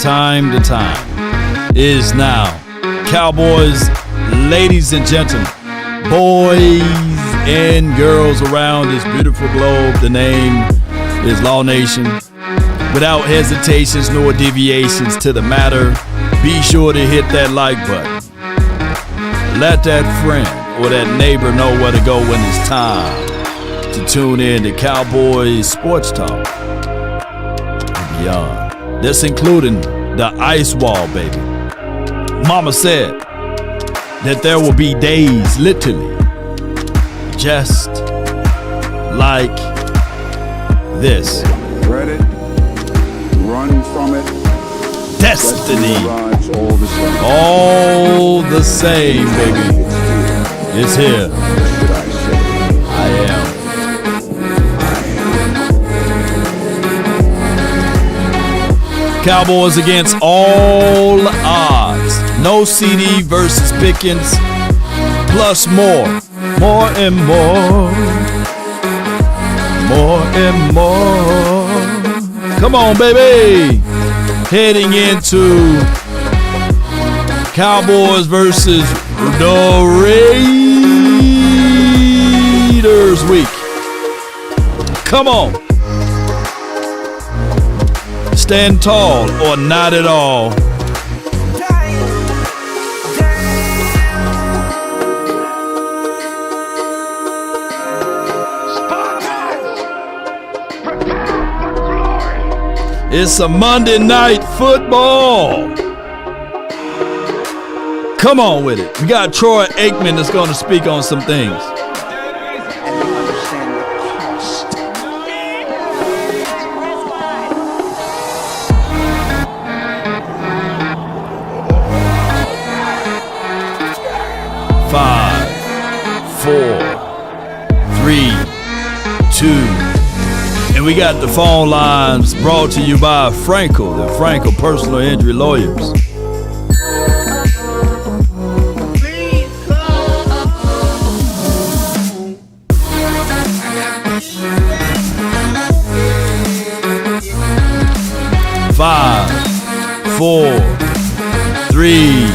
The time is now. Cowboys, ladies and gentlemen, boys and girls around this beautiful globe, the name is Law Nation. Without hesitations nor deviations to the matter, be sure to hit that like button. Let that friend or that neighbor know where to go when it's time to tune in to Cowboys Sports Talk and beyond. That's including the ice wall, baby. Mama said that there will be days, literally, just like this. Read it, run from it. Destiny. All the same, baby. It's here. I am. Cowboys against all odds. No CeeDee versus Pickens. Plus more. More and more. More and more. Come on, baby. Heading into Cowboys versus the Raiders week. Come on. Stand tall or not at all. It's a Monday night football. Come on with it. We got Troy Aikman that's going to speak on some things. Five, 4, 3, 2. And we got the phone lines brought to you by Frenkel, the Frenkel Personal Injury Lawyers. Five, 4, 3,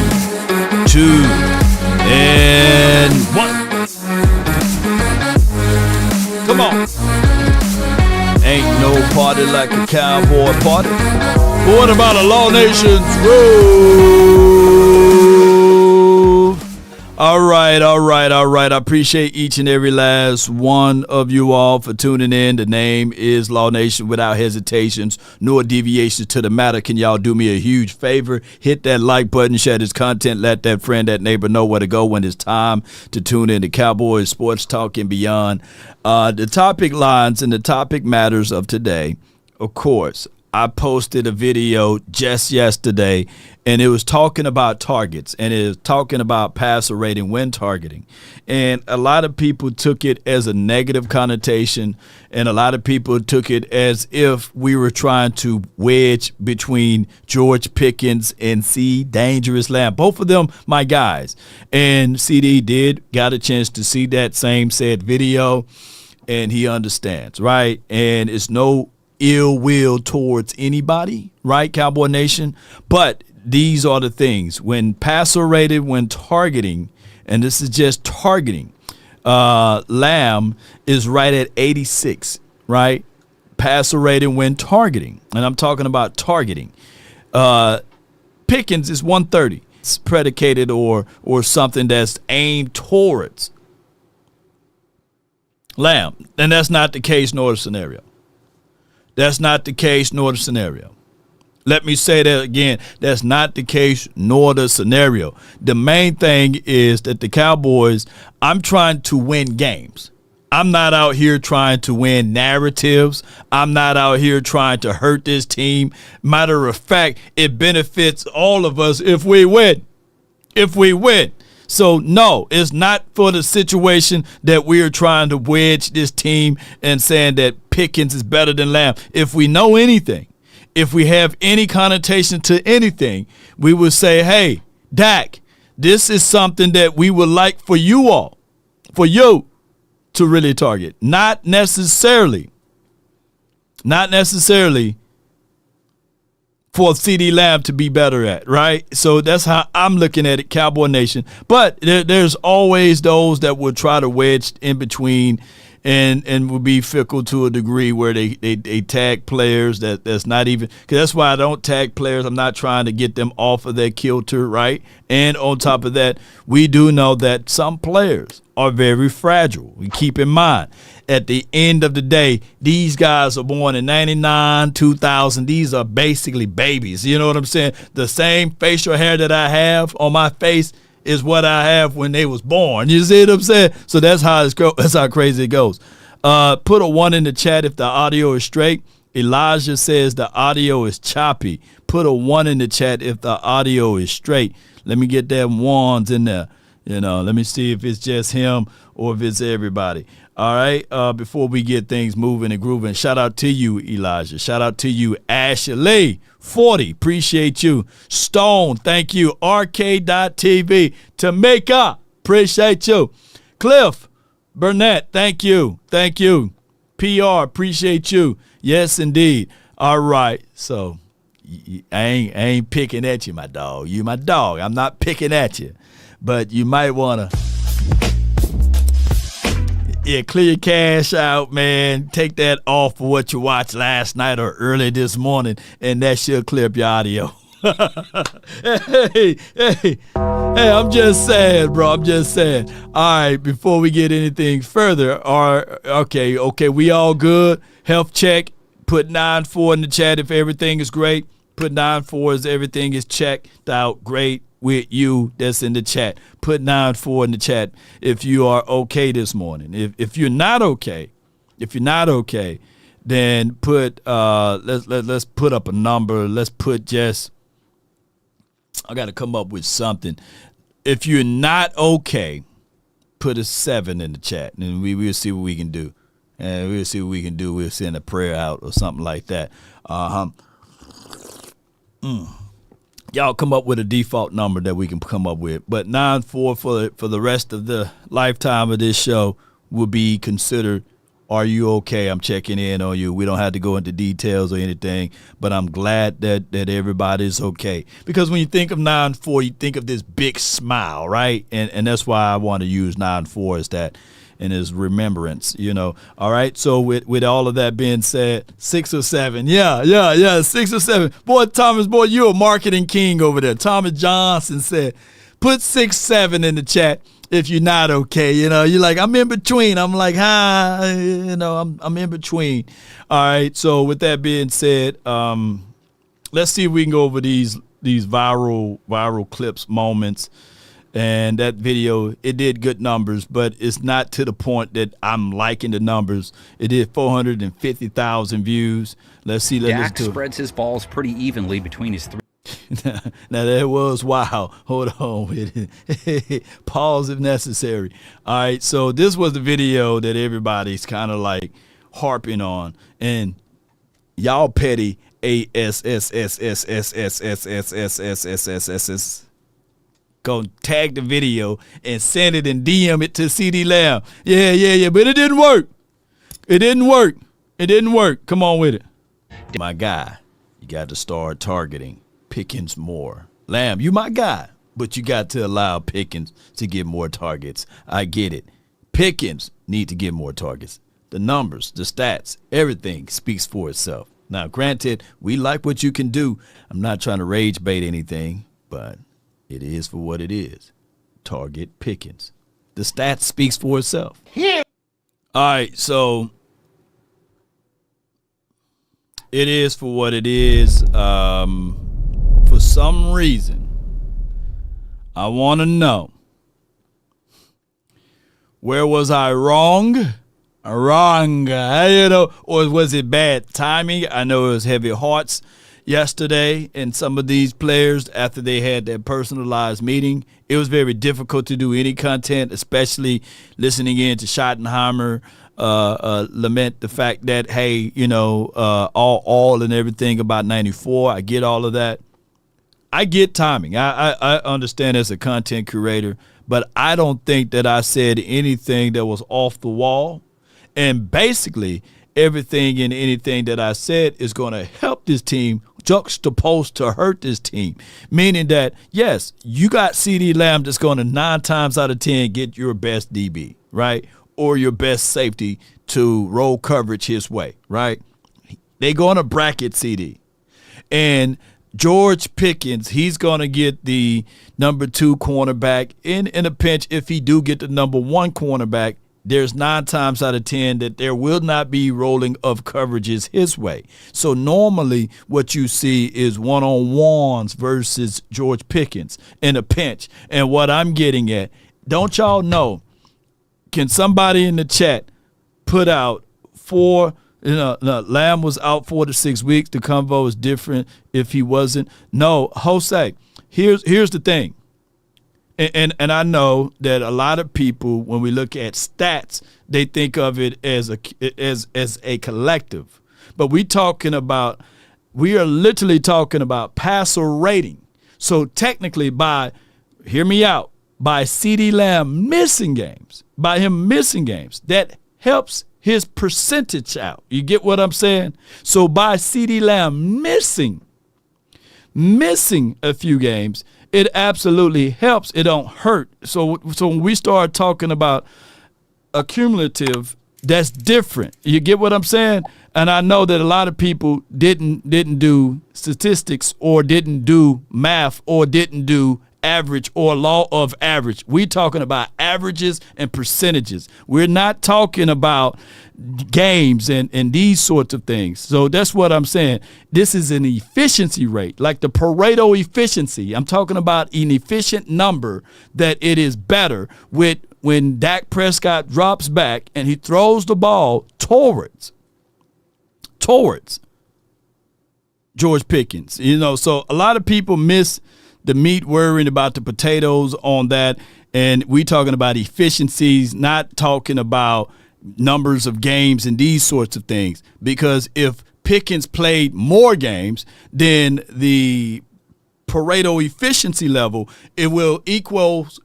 2, and 1. Come on. Ain't no party like a cowboy party. But what about a Law Nation's Groove? All right. I appreciate each and every last one of you all for tuning in. The name is Law Nation. Without hesitations nor deviations to the matter, can y'all do me a huge favor? Hit that like button, share this content, let that friend, that neighbor know where to go when it's time to tune in to Cowboys Sports Talk and beyond. The topic lines and the topic matters of today, of course, I posted a video just yesterday, and it was talking about targets, and it was talking about passer rating when targeting. And a lot of people took it as a negative connotation, and a lot of people took it as if we were trying to wedge between George Pickens and Dangerous Lamb. Both of them, my guys. And CeeDee got a chance to see that same said video, and he understands, right? And it's no ill will towards anybody, right, Cowboy Nation? But these are the things. When passer rated, when targeting, and this is just targeting, Lamb is right at 86, right? Passer rated when targeting, and I'm talking about targeting. Pickens is 130. It's predicated or something that's aimed towards Lamb, and that's not the case nor the scenario. That's not the case nor the scenario. Let me say that again. That's not the case nor the scenario. The main thing is that the Cowboys, I'm trying to win games. I'm not out here trying to win narratives. I'm not out here trying to hurt this team. Matter of fact, it benefits all of us if we win. If we win. So, no, it's not for the situation that we are trying to wedge this team and saying that Pickens is better than Lamb. If we know anything, if we have any connotation to anything, we would say, hey, Dak, this is something that we would like for you all, for you to really target. Not necessarily for CeeDee Lamb to be better at, right? So that's how I'm looking at it, Cowboy Nation. But there's always those that will try to wedge in between and will be fickle to a degree where they tag players that's not even – because that's why I don't tag players. I'm not trying to get them off of their kilter, right? And on top of that, we do know that some players are very fragile. We keep in mind, at the end of the day, these guys are born in 99, 2000. These are basically babies. You know what I'm saying? The same facial hair that I have on my face is what I have when they was born. You see what I'm saying? So that's how crazy it goes. Put a 1 in the chat if the audio is straight. Elijah says the audio is choppy. Put a 1 in the chat if the audio is straight. Let me get them ones in there. You know, let me see if it's just him or if it's everybody. All right, before we get things moving and grooving, shout out to you, Elijah. Shout out to you, Ashley 40. Appreciate you. Stone, thank you. RK.TV. Tamika, appreciate you. Cliff Burnett, thank you. Thank you. PR, appreciate you. Yes, indeed. All right, so I ain't picking at you, my dog. You my dog. I'm not picking at you. But you might want to, clear your cash out, man. Take that off for what you watched last night or early this morning, and that should clear up your audio. Hey, I'm just saying, bro. I'm just saying. All right, before we get anything further, okay, we all good. Health check. Put 9-4 in the chat if everything is great. Put 9-4 as everything is checked out great with you that's in the chat. Put 9-4 in the chat if you are okay this morning. If you're not okay, then put let's put up a number. Let's put just, I got to come up with something. If you're not okay, put a 7 in the chat, and we'll see what we can do. And we'll see what we can do. We'll send a prayer out or something like that. Y'all come up with a default number that we can come up with. But 9-4 for the rest of the lifetime of this show will be considered, are you okay? I'm checking in on you. We don't have to go into details or anything, but I'm glad that everybody's okay. Because when you think of 9-4, you think of this big smile, right? And that's why I want to use 9-4 as that. And his remembrance, you know. All right. So with all of that being said, 6 or 7. Yeah. 6 or 7. Boy, Thomas, you're a marketing king over there. Thomas Johnson said, put 6-7 in the chat if you're not okay. You know, you're like, I'm in between. I'm like, hi, you know, I'm in between. All right. So with that being said, let's see if we can go over these viral clips, moments. And that video, it did good numbers, but it's not to the point that I'm liking the numbers. It did 450,000 views. Let's see. Dak spreads his balls pretty evenly between his three. Now, that was wow. Hold on with it. Pause if necessary. All right, so this was the video that everybody's kind of like harping on. And y'all petty ASSSSSSSSSSSSS. Go tag the video and send it and DM it to CeeDee Lamb. Yeah. But it didn't work. Come on with it. My guy, you got to start targeting Pickens more. Lamb, you my guy, but you got to allow Pickens to get more targets. I get it. Pickens need to get more targets. The numbers, the stats, everything speaks for itself. Now, granted, we like what you can do. I'm not trying to rage bait anything, but it is for what it is. Target Pickens. The stats speaks for itself. Yeah. All right, so it is for what it is. For some reason, I want to know, where was I wrong? You know, or was it bad timing? I know it was heavy hearts yesterday, and some of these players, after they had their personalized meeting, it was very difficult to do any content, especially listening in to Schottenheimer lament the fact that, hey, you know, all and everything about 94. I get all of that. I get timing. I understand as a content curator, but I don't think that I said anything that was off the wall. And basically, everything and anything that I said is going to help this team juxtaposed to hurt this team, meaning that, yes, you got CeeDee Lamb that's going to 9 times out of 10 get your best DB, right, or your best safety to roll coverage his way, right? They're going to bracket CeeDee. And George Pickens, he's going to get the number 2 cornerback in a pinch. If he do get the number 1 cornerback, there's 9 times out of 10 that there will not be rolling of coverages his way. So normally what you see is one-on-ones versus George Pickens in a pinch. And what I'm getting at, don't y'all know, can somebody in the chat put out 4 – Lamb was out 4 to 6 weeks. The convo is different if he wasn't. No, Jose, here's the thing. And I know that a lot of people, when we look at stats, they think of it as a collective. But we are literally talking about passer rating. So technically hear me out, by CeeDee Lamb missing games, that helps his percentage out. You get what I'm saying? So by CeeDee Lamb missing a few games, it absolutely helps. It don't hurt. So when we start talking about accumulative, that's different. You get what I'm saying? And I know that a lot of people didn't do statistics or didn't do math or didn't do average or law of average. We're talking about averages and percentages. We're not talking about games and these sorts of things. So that's what I'm saying. This is an efficiency rate, like the Pareto efficiency. I'm talking about an efficient number that it is better with when Dak Prescott drops back and he throws the ball towards George Pickens. So a lot of people miss the meat, worrying about the potatoes on that. And we talking about efficiencies, not talking about numbers of games and these sorts of things. Because if Pickens played more games, then the Pareto efficiency level, it will equals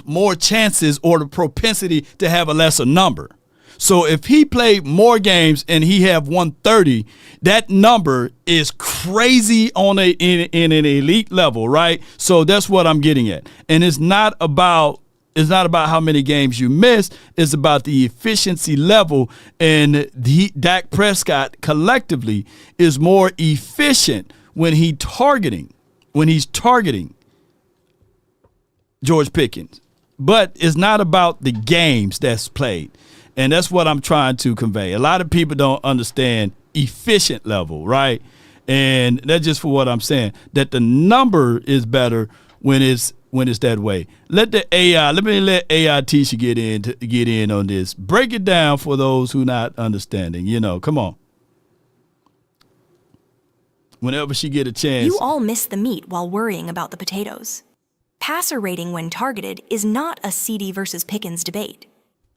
more chances or the propensity to have a lesser number. So if he played more games and he have 130, that number is crazy in an elite level, right? So that's what I'm getting at. And it's not about how many games you missed. It's about the efficiency level. And Dak Prescott collectively is more efficient when he's targeting George Pickens. But it's not about the games that's played. And that's what I'm trying to convey. A lot of people don't understand efficient level, right? And that's just for what I'm saying, that the number is better when it's that way. Let me let AI Tisha get in on this. Break it down for those who not understanding. Come on. Whenever she get a chance. You all miss the meat while worrying about the potatoes. Passer rating when targeted is not a CeeDee versus Pickens debate.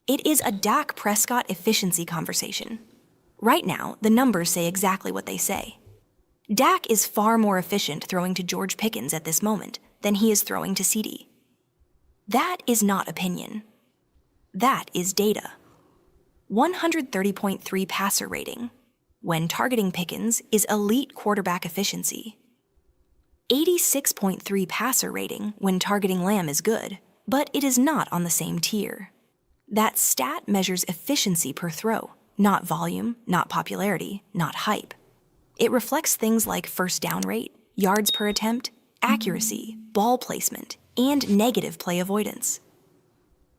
It is a Dak Prescott efficiency conversation. Right now, the numbers say exactly what they say. Dak is far more efficient throwing to George Pickens at this moment than he is throwing to CeeDee. That is not opinion. That is data. 130.3 passer rating, when targeting Pickens, is elite quarterback efficiency. 86.3 passer rating when targeting Lamb is good, but it is not on the same tier. That stat measures efficiency per throw, not volume, not popularity, not hype. It reflects things like first down rate, yards per attempt, accuracy, ball placement, and negative play avoidance.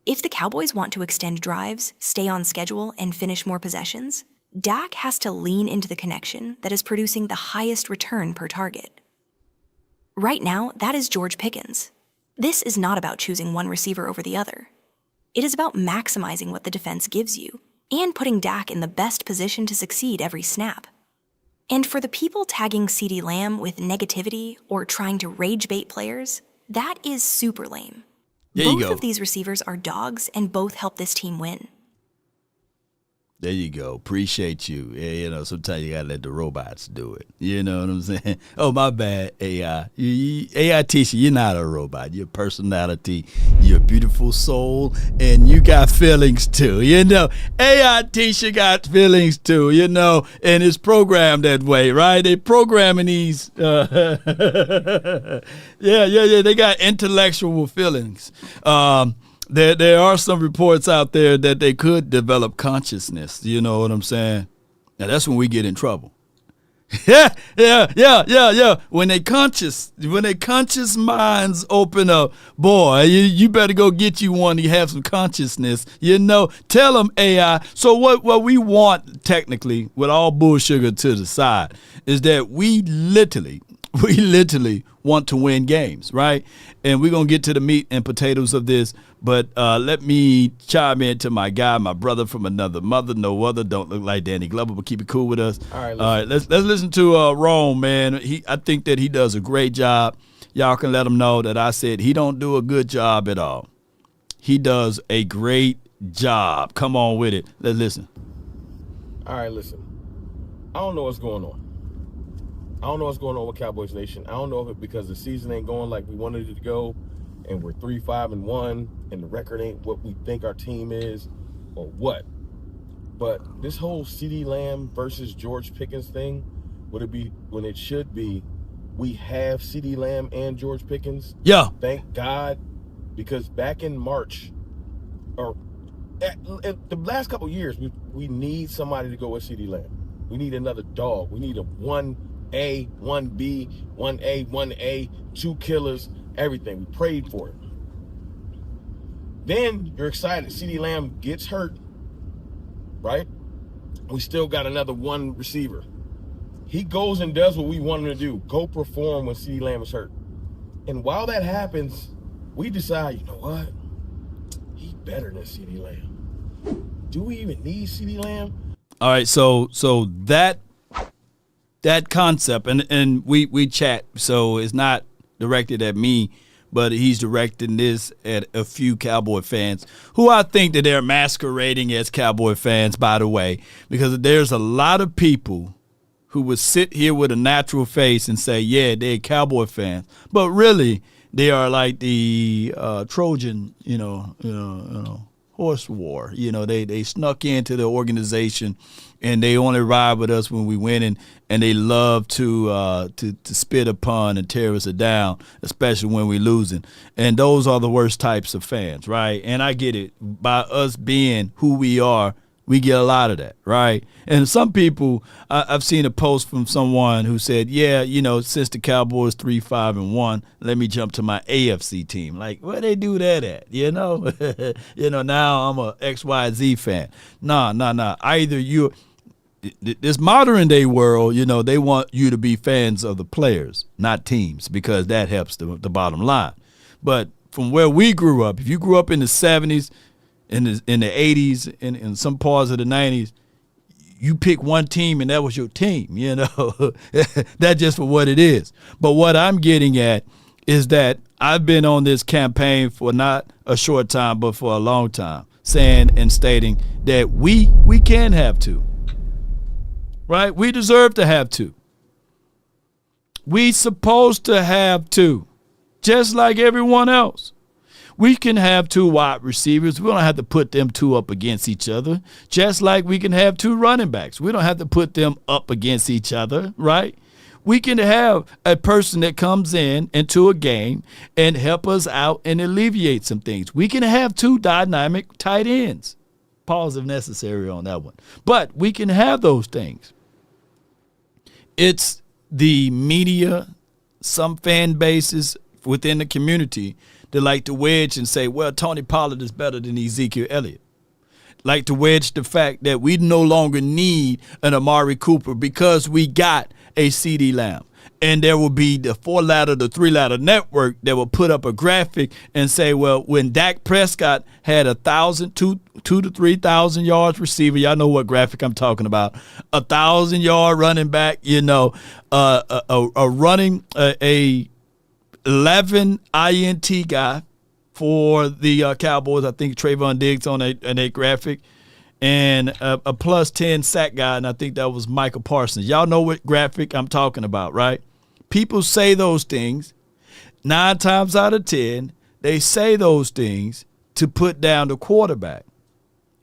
If the Cowboys want to extend drives, stay on schedule, and finish more possessions, Dak has to lean into the connection that is producing the highest return per target. Right now, that is George Pickens. This is not about choosing one receiver over the other. It is about maximizing what the defense gives you and putting Dak in the best position to succeed every snap. And for the people tagging CeeDee Lamb with negativity or trying to rage bait players, that is super lame. There you Both go. of these receivers are dogs and both help this team win. There you go. Appreciate you. Yeah, sometimes you gotta let the robots do it. You know what I'm saying? Oh, my bad, AI. AI teacher, you're not a robot. You're a personality. You're a beautiful soul, and you got feelings too. AI teacher got feelings too. And it's programmed that way, right? They programming these. Yeah. They got intellectual feelings. There are some reports out there that they could develop consciousness. You know what I'm saying? Now that's when we get in trouble. Yeah. When they conscious minds open up, boy, you better go get you one. You have some consciousness. Tell them AI. So what we want technically, with all bull sugar to the side, is that we literally want to win games, right? And we're going to get to the meat and potatoes of this, but let me chime in to my guy, my brother from another mother, no other, don't look like Danny Glover, but keep it cool with us. All right, let's listen to Rome, man. I think that he does a great job. Y'all can let him know that I said he don't do a good job at all. He does a great job. Come on with it. Let's listen. All right, listen. I don't know what's going on. I don't know what's going on with Cowboys Nation. I don't know if it's because the season ain't going like we wanted it to go, and we're 3-5-1, and the record ain't what we think our team is, or what. But this whole CeeDee Lamb versus George Pickens thing, would it be when it should be? We have CeeDee Lamb and George Pickens. Yeah. Thank God, because back in March, or at the last couple of years, we need somebody to go with CeeDee Lamb. We need another dog. We need a 1A, 1B, 1A, 1A, 2 killers, everything. We prayed for it. Then you're excited. CeeDee Lamb gets hurt, right? We still got another one receiver. He goes and does what we want him to do. Go perform when CeeDee Lamb is hurt. And while that happens, we decide, you know what? He's better than CeeDee Lamb. Do we even need CeeDee Lamb? All right, so that concept, and we chat, so it's not directed at me, but he's directing this at a few Cowboy fans who I think that they're masquerading as Cowboy fans, by the way, because there's a lot of people who would sit here with a natural face and say, yeah, they're Cowboy fans, but really they are like the Trojan, horse war. They snuck into the organization, and they only ride with us when we win, and they love to spit upon and tear us down, especially when we're losing. And those are the worst types of fans, right? And I get it. By us being who we are, we get a lot of that, right? And some people, I've seen a post from someone who said, yeah, since the Cowboys 3-5-1, let me jump to my AFC team. Like, where they do that at? Now I'm a XYZ fan. Nah. Either this modern day world, they want you to be fans of the players, not teams, because that helps the bottom line. But from where we grew up, if you grew up in the 70s, in the 80s, in some parts of the 90s, you pick one team and that was your team, That's just for what it is. But what I'm getting at is that I've been on this campaign for not a short time, but for a long time, saying and stating that we can have two, right? We deserve to have two. We supposed to have two, just like everyone else. We can have two wide receivers. We don't have to put them two up against each other, just like we can have two running backs. We don't have to put them up against each other, right? We can have a person that comes into a game and help us out and alleviate some things. We can have two dynamic tight ends. Pause if necessary on that one. But we can have those things. It's the media, some fan bases within the community that like to wedge and say, well, Tony Pollard is better than Ezekiel Elliott. Like to wedge the fact that we no longer need an Amari Cooper because we got a CeeDee Lamb. And there will be the 4-ladder, the 3-ladder network that will put up a graphic and say, well, when Dak Prescott had 2,000 to 3,000 yards receiver, y'all know what graphic I'm talking about, 1,000-yard running back, a 11 INT guy for the Cowboys. I think Trayvon Diggs on a graphic. and a plus 10 sack guy, and I think that was Michael Parsons. Y'all know what graphic I'm talking about, right? People say those things. 9 times out of 10, they say those things to put down the quarterback,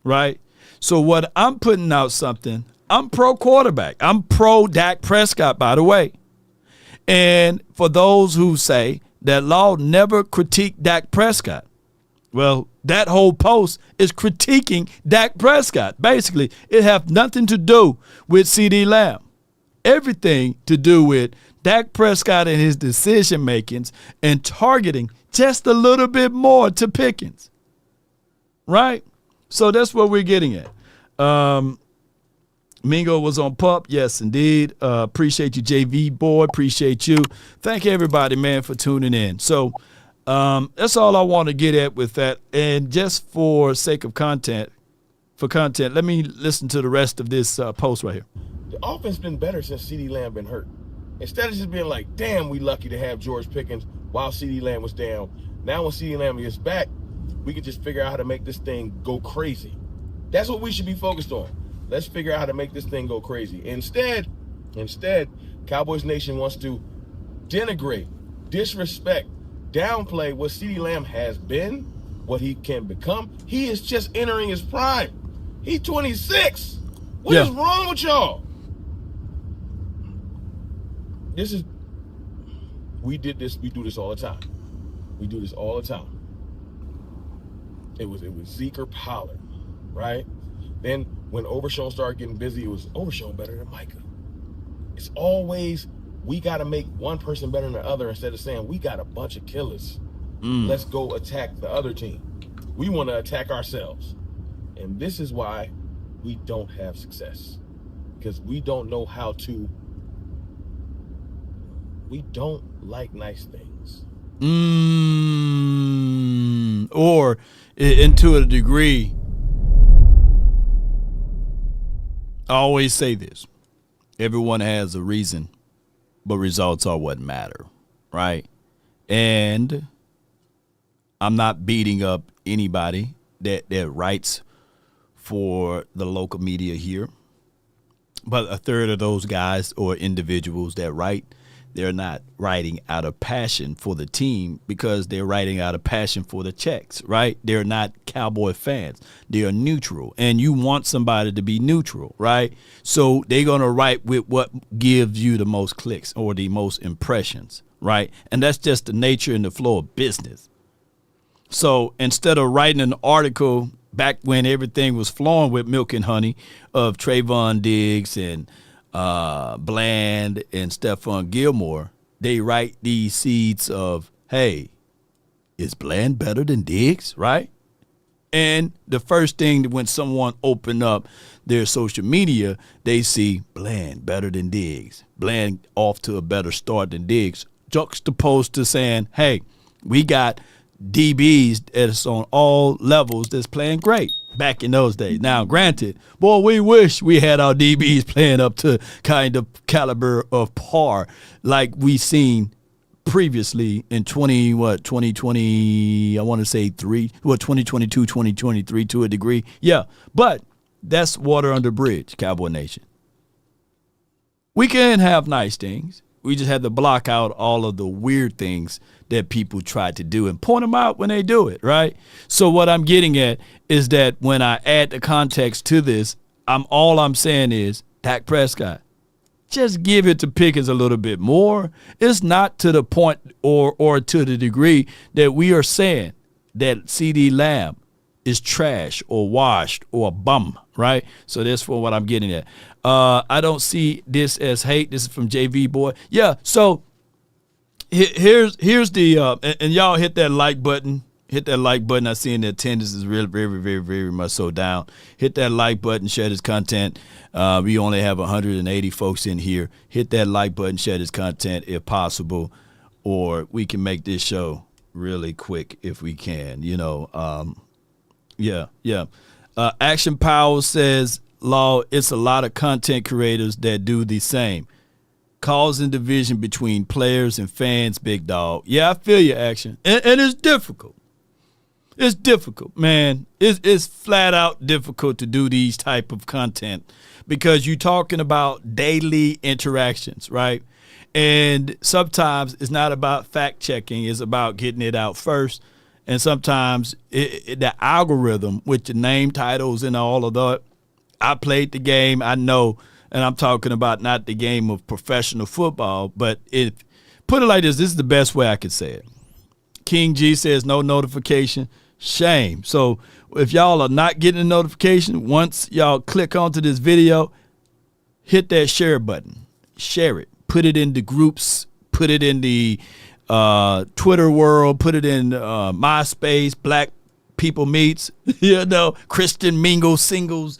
right? So what I'm putting out something, I'm pro quarterback. I'm pro Dak Prescott, by the way. And for those who say that Law never critiqued Dak Prescott, well, that whole post is critiquing Dak Prescott. Basically, it has nothing to do with CeeDee Lamb. Everything to do with Dak Prescott and his decision makings and targeting just a little bit more to Pickens. Right? So that's what we're getting at. Mingo was on pup. Yes, indeed. Appreciate you, JV boy. Appreciate you. Thank everybody, man, for tuning in. So that's all I want to get at with that. And just for sake of content, let me listen to the rest of this post right here. The offense been better since CeeDee Lamb been hurt. Instead of just being like, damn, we lucky to have George Pickens while CeeDee Lamb was down. Now when CeeDee Lamb gets back, we can just figure out how to make this thing go crazy. That's what we should be focused on. Let's figure out how to make this thing go crazy. Instead, Cowboys Nation wants to denigrate, disrespect, downplay what CeeDee Lamb has been, what he can become. He is just entering his prime. He's 26. What is wrong with y'all? We do this all the time. We do this all the time. It was Zeke or Pollard, right? Then when Overshown started getting busy, it was Overshown better than Micah. It's always, we got to make one person better than the other instead of saying, we got a bunch of killers. Let's go attack the other team. We want to attack ourselves. And this is why we don't have success. Because we don't know how to, we don't like nice things. Or, and to a degree, I always say this. Everyone has a reason, but results are what matter, right? And I'm not beating up anybody that writes for the local media here. But a third of those guys or individuals that write, they're not writing out of passion for the team because they're writing out of passion for the checks, right? They're not Cowboy fans. They are neutral, and you want somebody to be neutral, right? So they're going to write with what gives you the most clicks or the most impressions, right? And that's just the nature and the flow of business. So instead of writing an article back when everything was flowing with milk and honey of Trayvon Diggs and Bland and Stephon Gilmore, they write these seeds of, hey, is Bland better than Diggs, right? And the first thing when someone open up their social media, they see Bland better than Diggs. Bland off to a better start than Diggs, juxtaposed to saying, hey, we got DBs that's on all levels that's playing great back in those days. Now, granted, boy, we wish we had our DBs playing up to kind of caliber of par like we seen previously in 2020, I want to say 2022, 2023 to a degree. Yeah, but that's water under bridge, Cowboy Nation. We can have nice things. We just had to block out all of the weird things that people try to do and point them out when they do it, right? So what I'm getting at is that when I add the context to this, all I'm saying is, Dak Prescott, just give it to Pickens a little bit more. It's not to the point or to the degree that we are saying that CeeDee Lamb is trash or washed or a bum, right? So that's for what I'm getting at. I don't see this as hate. This is from JV Boy. Yeah, so here's the and y'all hit that like button. Hit that like button. I see the attendance is really very, very, very much so down. Hit that like button, share this content. We only have 180 folks in here. Hit that like button, share this content if possible, or we can make this show really quick if we can. Yeah. Action Power says, Law, it's a lot of content creators that do the same. Causing division between players and fans, big dog. Yeah, I feel your Action. And it's difficult. It's difficult, man. It's flat out difficult to do these type of content because you're talking about daily interactions, right? And sometimes it's not about fact checking. It's about getting it out first. And sometimes the algorithm with the name titles and all of that, I played the game. I know, and I'm talking about not the game of professional football, but put it like this. This is the best way I could say it. King G says no notification. Shame. So if y'all are not getting a notification, once y'all click onto this video, hit that share button. Share it. Put it in the groups. Put it in the Twitter world. Put it in MySpace, Black People Meets, Christian Mingle Singles,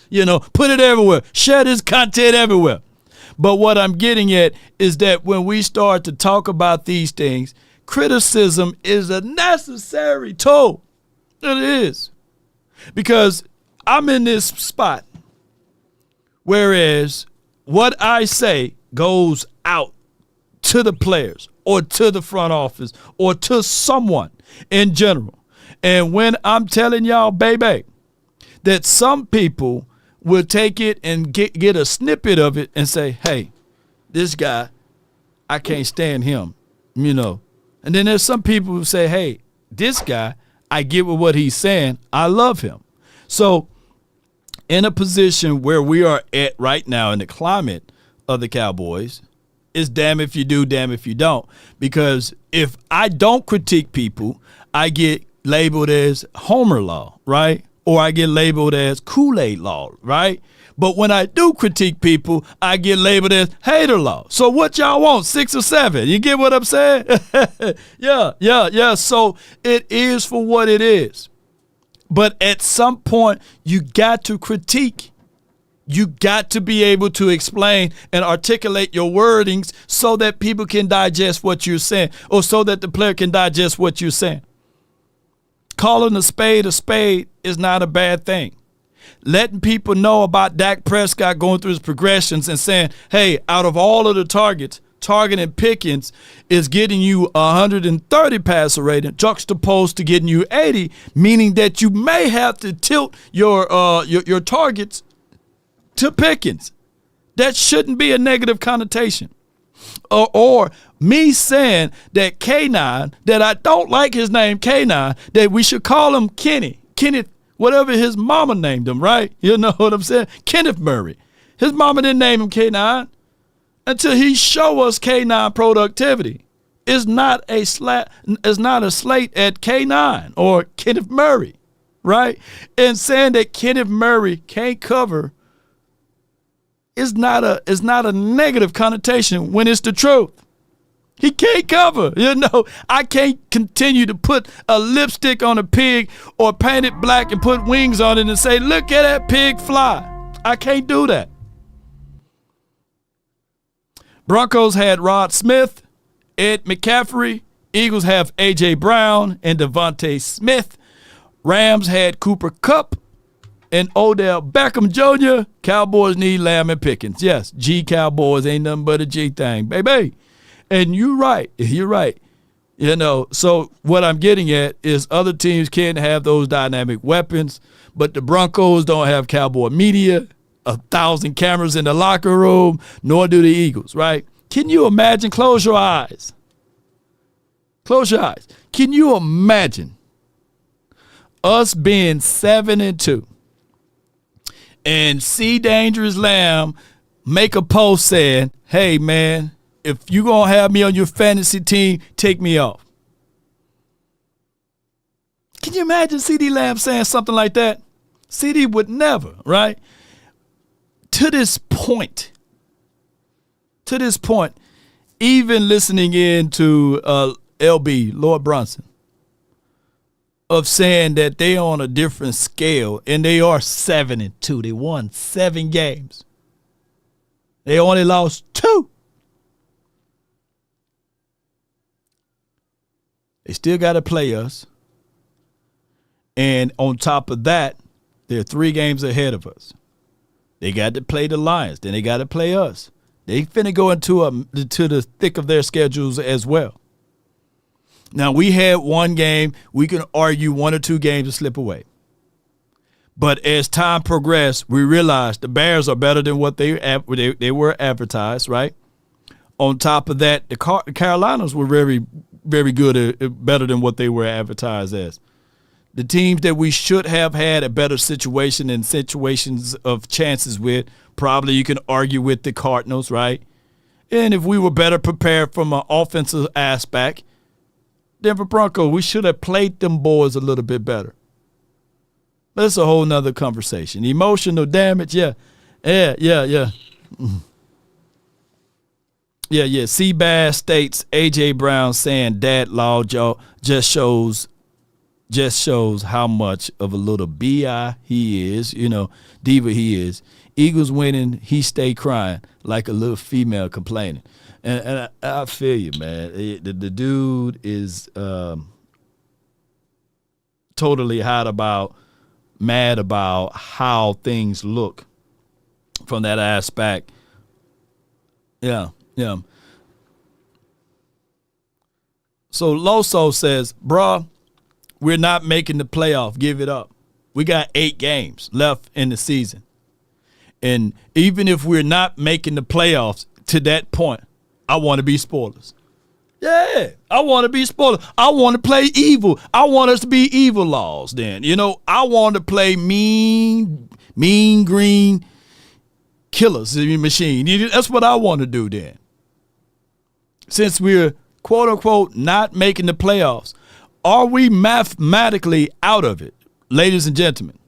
put it everywhere. Share this content everywhere. But what I'm getting at is that when we start to talk about these things, criticism is a necessary tool. It is. Because I'm in this spot, whereas what I say goes out to the players or to the front office or to someone in general. And when I'm telling y'all, baby, that some people will take it and get a snippet of it and say, hey, this guy, I can't stand him, And then there's some people who say, hey, this guy, I get with what he's saying. I love him. So in a position where we are at right now in the climate of the Cowboys, it's damn if you do, damn if you don't. Because if I don't critique people, I get labeled as Homer Law, right? Or I get labeled as Kool-Aid Law, right? But when I do critique people, I get labeled as Hater Law. So what y'all want, 6 or 7? You get what I'm saying? Yeah. So it is for what it is. But at some point, you got to critique. You got to be able to explain and articulate your wordings so that people can digest what you're saying or so that the player can digest what you're saying. Calling a spade is not a bad thing. Letting people know about Dak Prescott going through his progressions and saying, hey, out of all of the targets, targeting Pickens is getting you 130 passer rating juxtaposed to getting you 80, meaning that you may have to tilt your targets to Pickens. That shouldn't be a negative connotation. Or me saying that K9, that I don't like his name K9, that we should call him Kenneth, whatever his mama named him, right? You know what I'm saying? Kenneth Murray. His mama didn't name him K9 until he show us K9 productivity. It's not a slate at K9 or Kenneth Murray, right? And saying that Kenneth Murray can't cover is not a negative connotation when it's the truth. He can't cover. I can't continue to put a lipstick on a pig or paint it black and put wings on it and say, look at that pig fly. I can't do that. Broncos had Rod Smith, Ed McCaffrey. Eagles have A.J. Brown and Devontae Smith. Rams had Cooper Kupp and Odell Beckham Jr. Cowboys need Lamb and Pickens. Yes, G Cowboys ain't nothing but a G thing, baby. And you're right. So what I'm getting at is other teams can't have those dynamic weapons, but the Broncos don't have Cowboy media, 1,000 cameras in the locker room, nor do the Eagles, right? Can you imagine? Close your eyes. Close your eyes. Can you imagine us being 7-2 and see Dangerous Lamb make a post saying, hey, man, if you're going to have me on your fantasy team, take me off. Can you imagine CeeDee Lamb saying something like that? CeeDee would never, right? To this point, even listening in to LB, Lord Brunson, of saying that they on a different scale, and they are 7-2. They won 7 games. They only lost 2. They still got to play us. And on top of that, they're 3 games ahead of us. They got to play the Lions. Then they got to play us. They finna go into the thick of their schedules as well. Now, we had one game. We can argue one or two games to slip away. But as time progressed, we realized the Bears are better than what they were advertised, right? On top of that, the Carolinas were very, very good, better than what they were advertised as. The teams that we should have had a better situation and situations of chances with, probably you can argue with the Cardinals, right? And if we were better prepared from an offensive aspect, Denver Broncos, we should have played them boys a little bit better. That's a whole nother conversation. Emotional damage, yeah. Seabass states A.J. Brown saying Dad Law just shows how much of a little B.I. he is, diva he is. Eagles winning, he stay crying like a little female complaining. And I feel you, man. The dude is totally mad about how things look from that aspect. Yeah. So Loso says, bruh, we're not making the playoff. Give it up. We got 8 games left in the season. And even if we're not making the playoffs to that point, I want to be spoilers. Yeah, I want to be spoilers. I want to play evil. I want us to be evil laws then. I want to play mean green killers machine. That's what I want to do then. Since we're, quote unquote, not making the playoffs, are we mathematically out of it, ladies and gentlemen?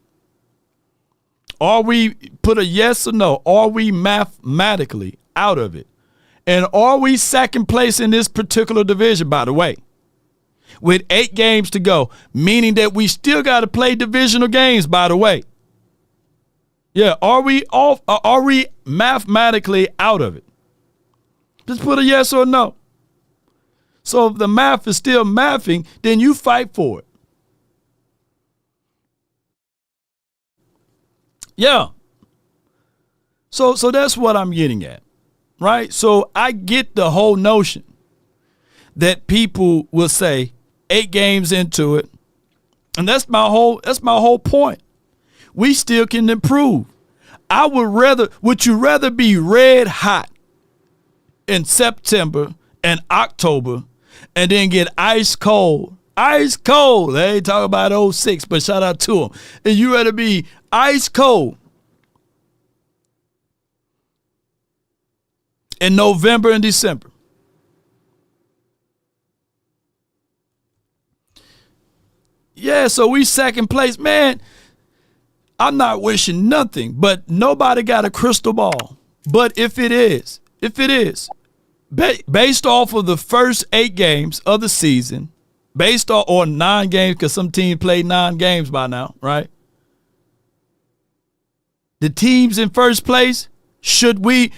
Are we, put a yes or no, are we mathematically out of it? And are we second place in this particular division, by the way, with 8 games to go, meaning that we still got to play divisional games, by the way? Yeah, are we mathematically out of it? Just put a yes or no. So if the math is still mathing, then you fight for it. Yeah. So that's what I'm getting at, right? So I get the whole notion that people will say 8 games into it, and that's my whole point. We still can improve. Would you rather be red hot in September and October and then get ice cold? Ice cold. They ain't talking about 06, but shout out to them. And you rather be ice cold in November and December. Yeah, so we second place. Man, I'm not wishing nothing, but nobody got a crystal ball. But if it is, based off of the first 8 games of the season, based on 9 games, because some teams played 9 games by now, right? The teams in first place, should we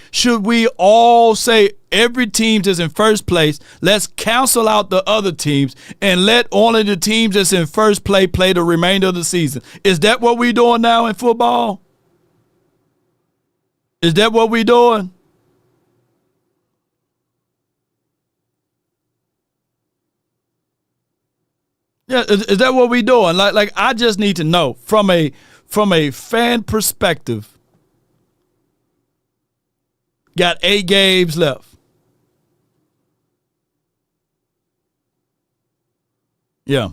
all say every team that's in first place, let's cancel out the other teams and let only the teams that's in first place play the remainder of the season? Is that what we're doing now in football? Is that what we're doing? Yeah, is that what we're doing? Like I just need to know from a fan perspective. Got 8 games left. Yeah.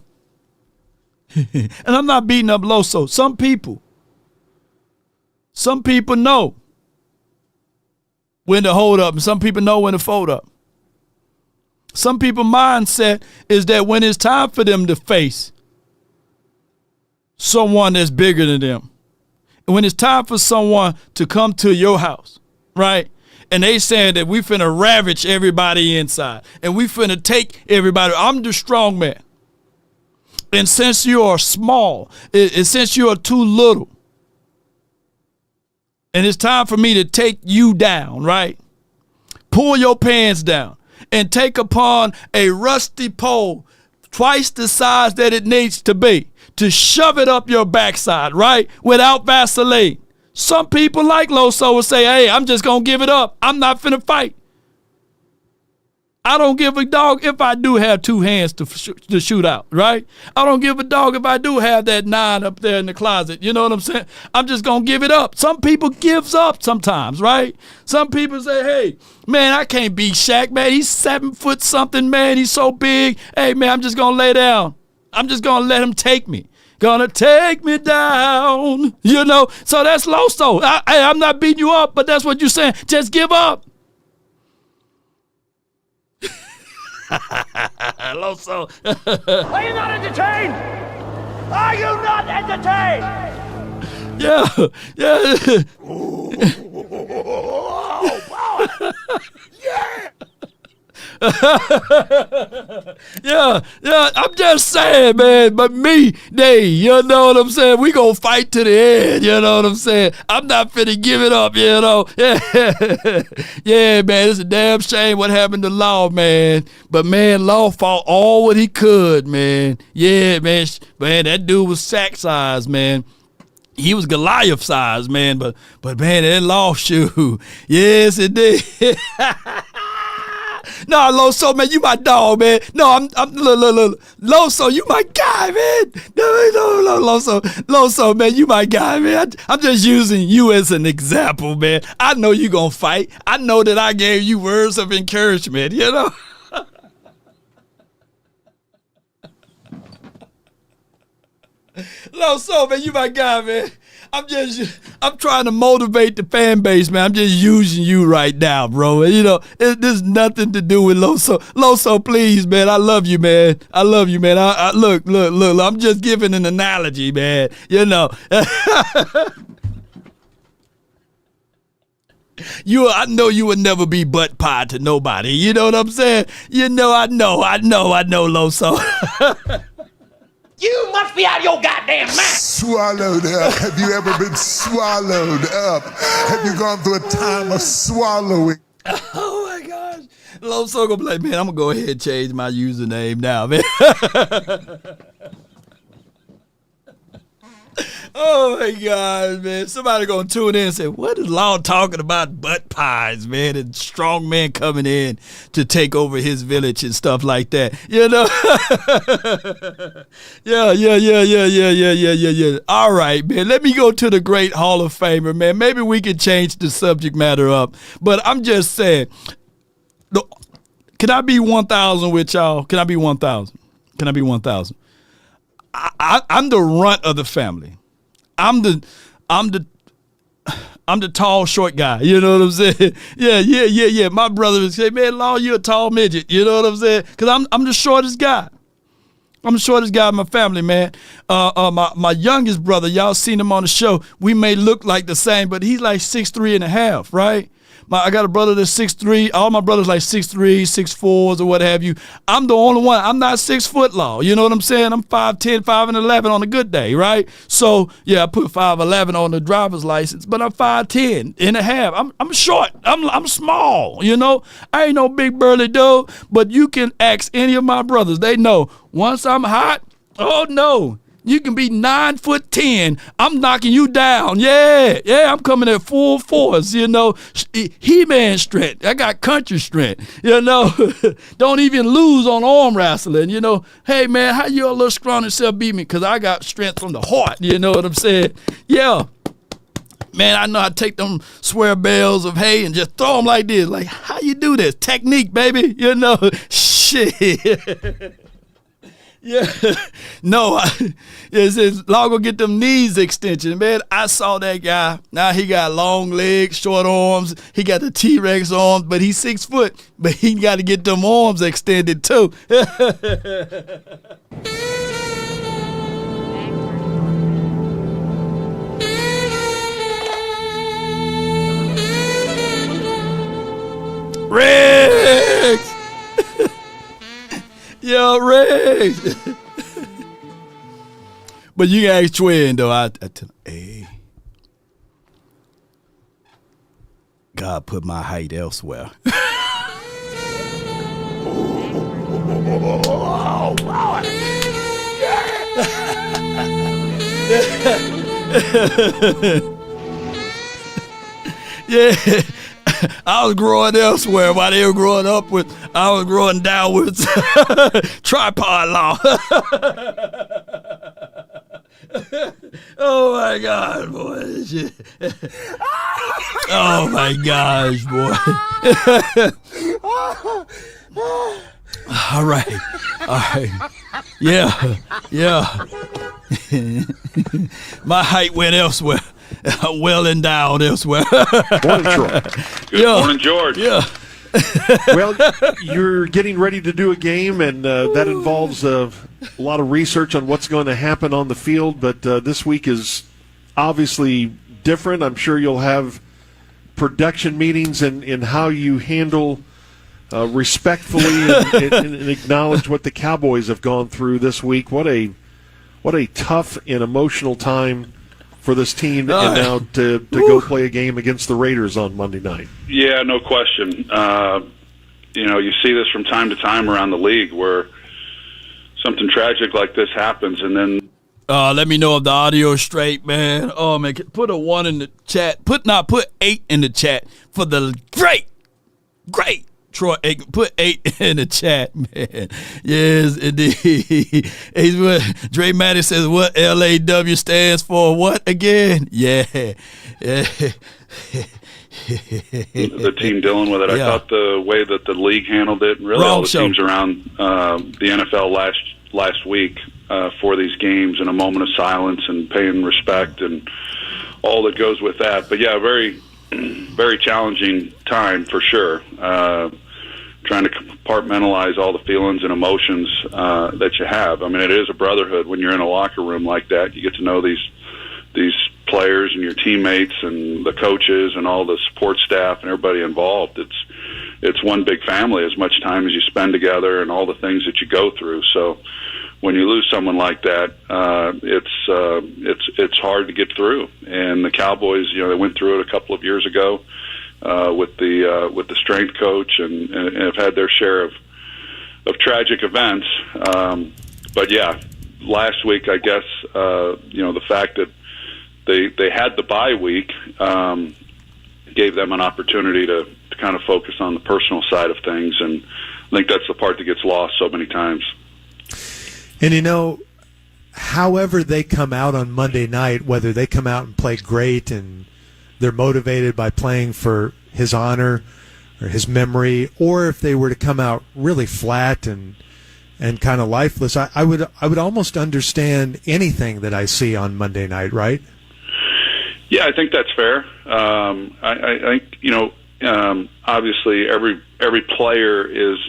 And I'm not beating up Loso. Some people know when to hold up, and some people know when to fold up. Some people's mindset is that when it's time for them to face someone that's bigger than them, and when it's time for someone to come to your house, right? And they saying that we finna ravage everybody inside, and we finna take everybody. I'm the strong man. And since you are small, and since you are too little, and it's time for me to take you down, right? Pull your pants down and take upon a rusty pole twice the size that it needs to be to shove it up your backside, right? Without Vaseline. Some people like Loso will say, hey, I'm just going to give it up. I'm not finna fight. I don't give a dog if I do have two hands to shoot out, right? I don't give a dog if I do have that 9 up there in the closet. You know what I'm saying? I'm just going to give it up. Some people gives up sometimes, right? Some people say, hey, man, I can't beat Shaq, man. He's 7 foot something, man. He's so big. Hey, man, I'm just going to lay down. I'm just going to let him take me. Gonna take me down, you know. So that's Loso. I'm not beating you up, but that's what you're saying. Just give up. Loso. Are you not entertained? Are you not entertained? Yeah, yeah. Yeah. Yeah, I'm just saying, man, but me, you know what I'm saying? We gonna fight to the end, you know what I'm saying? I'm not finna give it up, you know? Yeah, man, it's a damn shame what happened to Law, man. But, man, Law fought all what he could, man. Yeah, man, that dude was sack size, man. He was Goliath size, man, but man, that Law shoe, yes, it did. No, Loso, man, you my dog, man. No, I'm look. Loso, you my guy, man. No, Loso, man, you my guy, man. I'm just using you as an example, man. I know you gonna fight. I know that I gave you words of encouragement, you know. Loso, man, you my guy, man. I'm trying to motivate the fan base, man. I'm just using you right now, bro. You know, there's nothing to do with Loso. Loso, please, man. I love you, man. I love you, man. I look. I'm just giving an analogy, man. You know. I know you would never be butt pie to nobody. You know what I'm saying? You know, I know, Loso. You must be out of your goddamn mind. Swallowed up. Have you ever been swallowed up? Have you gone through a time of swallowing? Oh my gosh. Loso gonna be like, man, I'm gonna go ahead and change my username now, man. Oh my God, man. Somebody gonna tune in and say, what is Law talking about butt pies, man, and strong men coming in to take over his village and stuff like that. You know? Yeah. All right, man. Let me go to the great Hall of Famer, man. Maybe we can change the subject matter up. But I'm just saying, can I be 1,000 with y'all? Can I be 1,000? I'm the runt of the family. I'm the tall, short guy. You know what I'm saying? Yeah. My brother would say, man, Law, you a tall midget. You know what I'm saying? Because I'm the shortest guy. I'm the shortest guy in my family, man. My youngest brother, y'all seen him on the show. We may look like the same, but he's like 6'3.5", right? I got a brother that's 6'3". All my brothers like 6'3", 6'4", or what have you. I'm the only one. I'm not 6 foot, Law. You know what I'm saying? I'm 5'10", 5'11" on a good day, right? So yeah, I put 5'11" on the driver's license, but I'm 5'10.5". I'm short. I'm small. You know, I ain't no big burly dude. But you can ask any of my brothers. They know once I'm hot. Oh no. You can be 9'10". I'm knocking you down. Yeah, I'm coming at full force, you know. He-Man strength. I got country strength, you know. Don't even lose on arm wrestling, you know. Hey, man, how your little scrawny self beat me? Because I got strength from the heart, you know what I'm saying? Yeah. Man, I know how to take them square bales of hay and just throw them like this. Like, how you do this? Technique, baby, you know. Shit. Yeah, no, it says Law go get them knees extension, man. I saw that guy. Now he got long legs, short arms. He got the T-Rex arms, but he's 6 foot. But he got to get them arms extended too. Rex! Yo, Rex. But you can ask Twin, though. I tell him, hey, God put my height elsewhere. Oh, wow. Yeah. Yeah. I was growing elsewhere while they were growing up with. I was growing down with tripod law. Oh my God, boy! Oh my gosh, boy! All right. Yeah. My height went elsewhere. Well endowed elsewhere. Morning, Troy. Good morning, George. Yeah. Well, you're getting ready to do a game, and that involves a lot of research on what's going to happen on the field, but this week is obviously different. I'm sure you'll have production meetings in how you handle respectfully and acknowledge what the Cowboys have gone through this week. What a tough and emotional time for this team, and now to go play a game against the Raiders on Monday night. Yeah, no question. You see this from time to time around the league where something tragic like this happens, and then let me know if the audio is straight, man. Oh man, put a 1 in the chat. Put 8 in the chat for the great Troy Aikman. Put 8 in the chat, man. Yes, indeed. Dre Matty says, what LAW stands for what again? Yeah. The team dealing with it. I thought the way that the league handled it, and really all the teams around the NFL last week for these games, and a moment of silence and paying respect and all that goes with that. But yeah, very, very challenging time for sure. Trying to compartmentalize all the feelings and emotions that you have. I mean, it is a brotherhood when you're in a locker room like that. You get to know these players and your teammates and the coaches and all the support staff and everybody involved. It's one big family, as much time as you spend together and all the things that you go through. So when you lose someone like that, it's hard to get through. And the Cowboys, they went through it a couple of years ago with the strength coach, and have had their share of tragic events. But yeah, last week, I guess, the fact that they had the bye week gave them an opportunity to kind of focus on the personal side of things, and I think that's the part that gets lost so many times. And however they come out on Monday night, whether they come out and play great and they're motivated by playing for his honor or his memory, or if they were to come out really flat and kind of lifeless, I would almost understand anything that I see on Monday night, right? Yeah, I think that's fair. I think obviously every player is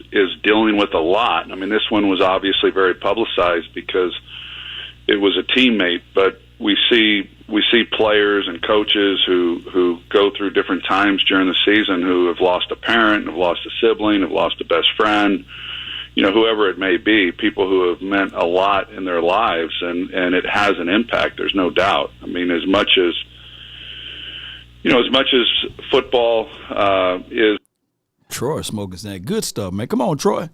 dealing with a lot. I mean, this one was obviously very publicized because it was a teammate, but we see players and coaches who go through different times during the season, who have lost a parent, have lost a sibling, have lost a best friend, whoever it may be, people who have meant a lot in their lives, and it has an impact. There's no doubt. I mean, as much as football is. Troy smoking that good stuff, man. Come on, Troy.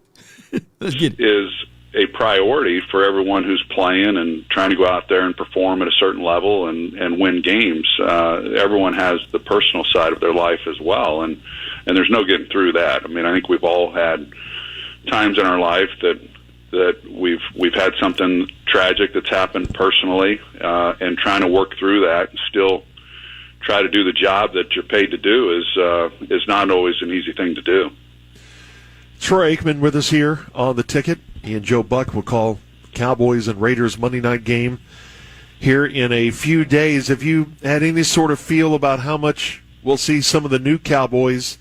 Let's get it. Is a priority for everyone who's playing and trying to go out there and perform at a certain level and win games. Everyone has the personal side of their life as well, and there's no getting through that. I mean, I think we've all had times in our life that we've had something tragic that's happened personally, and trying to work through that and still try to do the job that you're paid to do is not always an easy thing to do. Troy Aikman with us here on The Ticket. He and Joe Buck will call Cowboys and Raiders Monday night game here in a few days. Have you had any sort of feel about how much we'll see some of the new Cowboys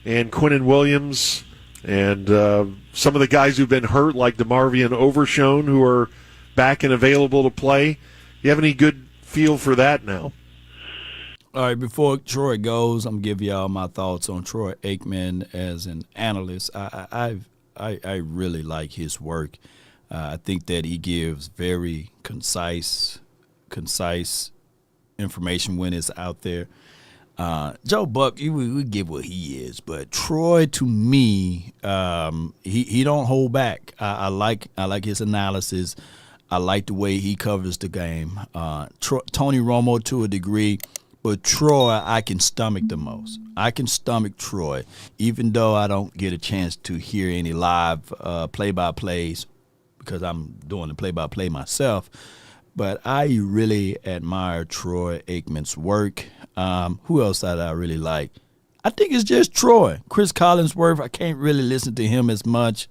and Quinnen Williams and some of the guys who've been hurt, like DeMarvion Overshone, who are back and available to play? You have any good feel for that now? All right, before Troy goes, I'm going to give y'all my thoughts on Troy Aikman as an analyst. I really like his work. I think that he gives very concise information when it's out there. Joe Buck, we give what he is, but Troy, to me, he don't hold back. I like his analysis. I like the way he covers the game. Tony Romo, to a degree, But Troy, I can stomach the most. I can stomach Troy, even though I don't get a chance to hear any live play-by-plays because I'm doing the play-by-play myself. But I really admire Troy Aikman's work. Who else that I really like? I think it's just Troy. Chris Collinsworth, I can't really listen to him as much.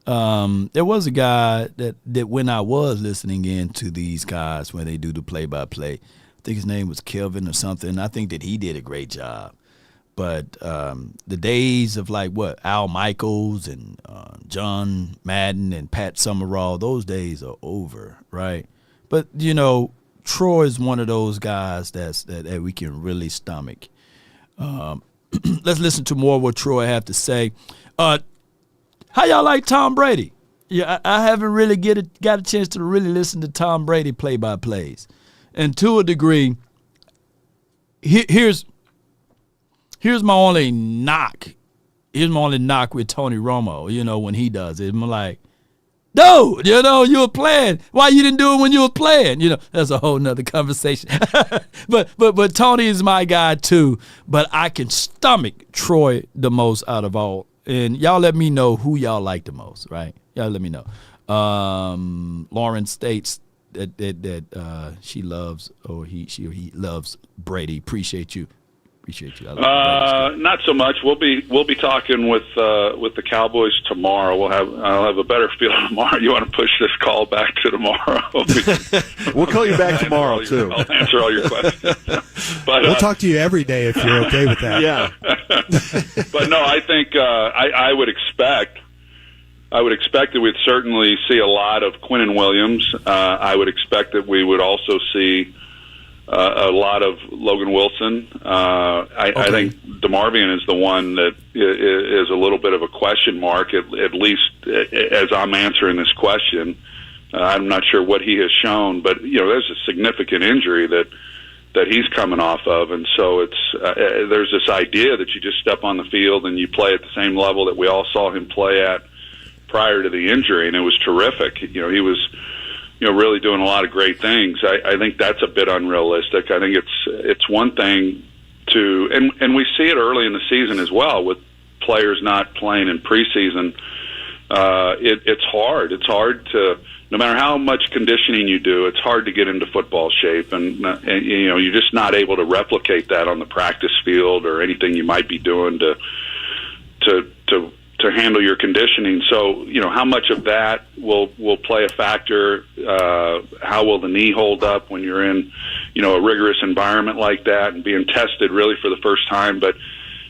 There was a guy that when I was listening in to these guys when they do the play-by-play, I think his name was Kelvin or something. I think that he did a great job. But the days of Al Michaels and John Madden and Pat Summerall, those days are over, right? But, Troy is one of those guys that we can really stomach. Let's listen to more of what Troy have to say. How y'all like Tom Brady? Yeah, I haven't really got a chance to really listen to Tom Brady play-by-plays. And to a degree, here's my only knock. Here's my only knock with Tony Romo, when he does it. I'm like, dude, you were playing. Why you didn't do it when you were playing? That's a whole nother conversation. but Tony is my guy too. But I can stomach Troy the most out of all. And y'all let me know who y'all like the most, right? Y'all let me know. Lauren states that she loves or he loves Brady. Appreciate you. Not so much. We'll be talking with the Cowboys tomorrow. I'll have a better feel tomorrow. You want to push this call back to tomorrow? We'll call you back tomorrow too. I'll answer all your questions. But we'll talk to you every day if you're okay with that. Yeah. But no, I think I would expect that we'd certainly see a lot of Quinnen Williams. I would expect that we would also see a lot of Logan Wilson. I think DeMarvion is the one that is a little bit of a question mark, at least as I'm answering this question. I'm not sure what he has shown, but there's a significant injury that he's coming off of, and so it's there's this idea that you just step on the field and you play at the same level that we all saw him play at prior to the injury, and it was terrific. He was really doing a lot of great things. I think that's a bit unrealistic. I think it's one thing to, and we see it early in the season as well with players not playing in preseason. It's hard. It's hard to, no matter how much conditioning you do, it's hard to get into football shape, and you're just not able to replicate that on the practice field or anything you might be doing to handle your conditioning. So, how much of that will play a factor? How will the knee hold up when you're in, a rigorous environment like that and being tested really for the first time? But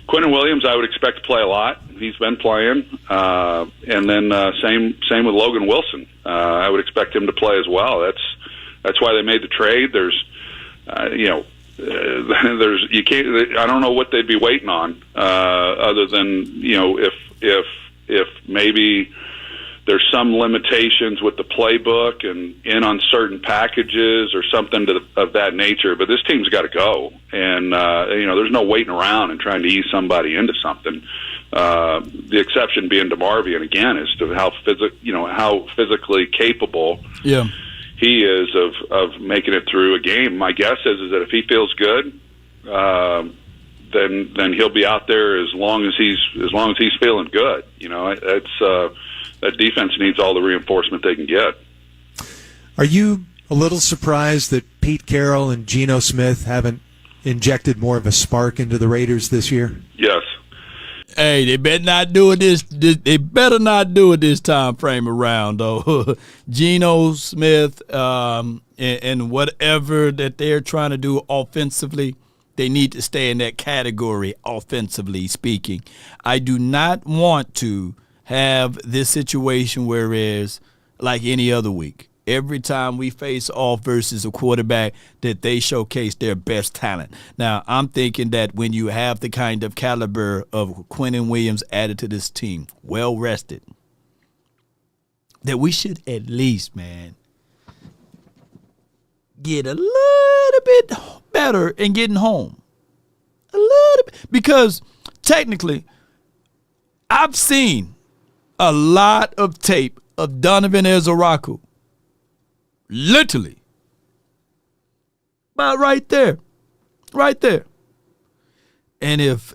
Quinnen Williams, I would expect to play a lot. He's been playing. And then same with Logan Wilson. I would expect him to play as well. That's why they made the trade. There's you can't. I don't know what they'd be waiting on, other than if maybe there's some limitations with the playbook and in on certain packages or something of that nature. But this team's got to go, and there's no waiting around and trying to ease somebody into something. The exception being DeMarvion again as to how physically capable. Yeah. He is of making it through a game. My guess is that if he feels good, then he'll be out there as long as he's feeling good. That defense needs all the reinforcement they can get. Are you a little surprised that Pete Carroll and Geno Smith haven't injected more of a spark into the Raiders this year? Yes. Hey, they better not do it they better not do it this time frame around, though. Geno Smith and whatever that they're trying to do offensively, they need to stay in that category, offensively speaking. I do not want to have this situation where it's like any other week. Every time we face off versus a quarterback that they showcase their best talent. Now, I'm thinking that when you have the kind of caliber of Quinnen Williams added to this team, well rested, that we should at least, man, get a little bit better in getting home. A little bit. Because technically, I've seen a lot of tape of Donovan Ezaraku. Literally. About right there. Right there. And if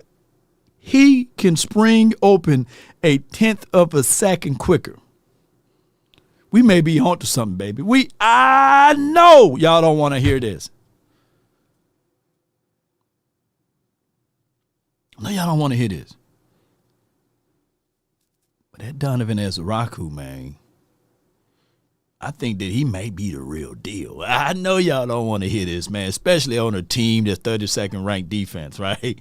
he can spring open a 1/10 of a second quicker, we may be onto something, baby. I know y'all don't want to hear this. I know y'all don't want to hear this. But that Donovan Ezraku, man, I think that he may be the real deal. I know y'all don't want to hear this, man, especially on a team that's 32nd ranked defense, right?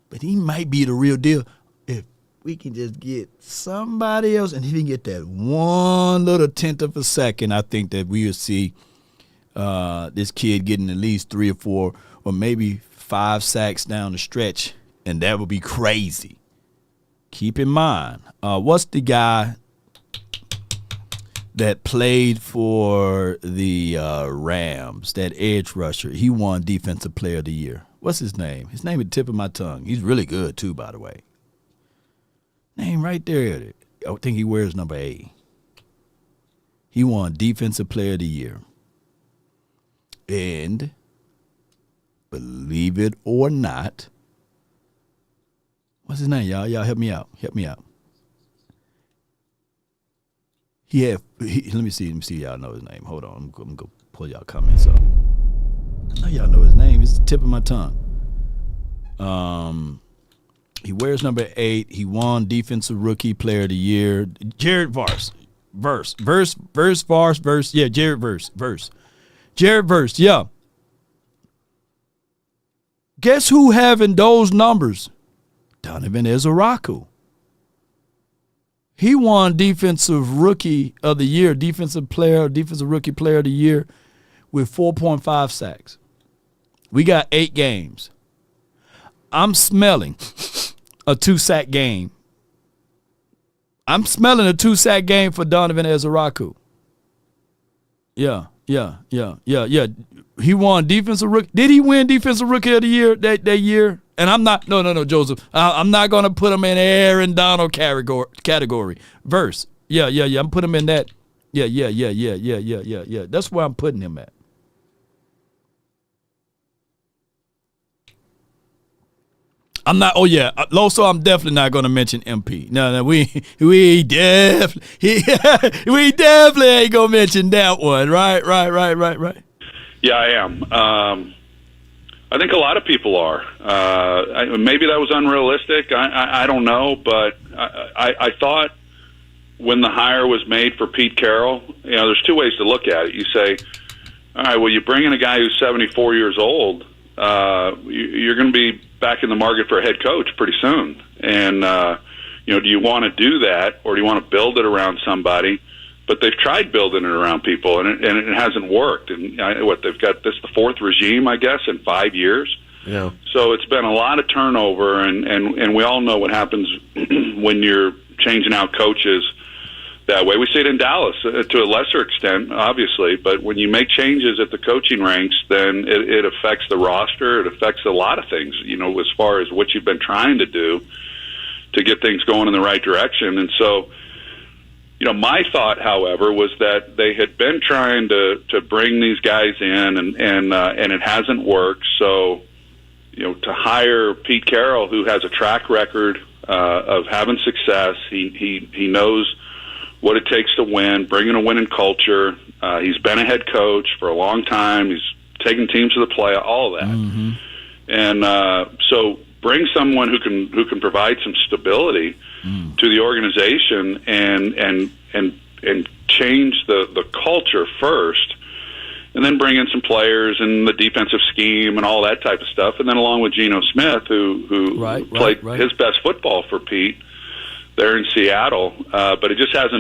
But he might be the real deal if we can just get somebody else, and if he can get that one little 1/10 of a second, I think that we will see this kid getting at least 3 or 4 or maybe 5 sacks down the stretch, and that would be crazy. Keep in mind, what's the guy that played for the Rams, that edge rusher? He won Defensive Player of the Year. What's his name? His name is tip of my tongue. He's really good, too, by the way. Name right there. I think he wears number 8. He won Defensive Player of the Year. And, believe it or not, what's his name, y'all? Y'all help me out. Help me out. Let me see y'all know his name. Hold on. I'm going to pull y'all comments up. I know y'all know his name. It's the tip of my tongue. He wears number 8. He won Defensive Rookie Player of the Year. Jared Verse. Yeah, Jared Verse. Jared Verse, yeah. Guess who having those numbers? Donovan Ezraku. He won Defensive Rookie of the Year, Defensive Rookie Player of the Year with 4.5 sacks. We got 8 games. I'm smelling a 2-sack game. I'm smelling a 2-sack game for Donovan Ezraku. Yeah. He won Defensive Rookie. Did he win Defensive Rookie of the Year that year? And I'm not, no, Joseph. I'm not going to put him in Aaron Donald category. Verse. Yeah. I'm putting him in that. Yeah. That's where I'm putting him at. I'm not. Oh yeah, Loso. I'm definitely not going to mention MP. No. We definitely ain't going to mention that one. Right. Yeah, I am. I think a lot of people are. Maybe that was unrealistic. I don't know, but I thought when the hire was made for Pete Carroll, there's 2 ways to look at it. You say, all right, well, you bring in a guy who's 74 years old. You're going to be back in the market for a head coach pretty soon. And, do you want to do that, or do you want to build it around somebody? But they've tried building it around people, and it hasn't worked. And they've got this the 4th regime, I guess, in 5 years. Yeah. So it's been a lot of turnover, and we all know what happens when you're changing out coaches that way. We see it in Dallas to a lesser extent, obviously, but when you make changes at the coaching ranks, then it affects the roster. It affects a lot of things, as far as what you've been trying to do to get things going in the right direction. And so, my thought, however, was that they had been trying to bring these guys in, and it hasn't worked. So, to hire Pete Carroll, who has a track record of having success, he knows what it takes to win, bringing a winning culture. He's been a head coach for a long time. He's taken teams to the play, all of that. Mm-hmm. And so bring someone who can provide some stability to the organization and change the culture first, and then bring in some players and the defensive scheme and all that type of stuff. And then along with Geno Smith, who played his best football for Pete there in Seattle, but it just has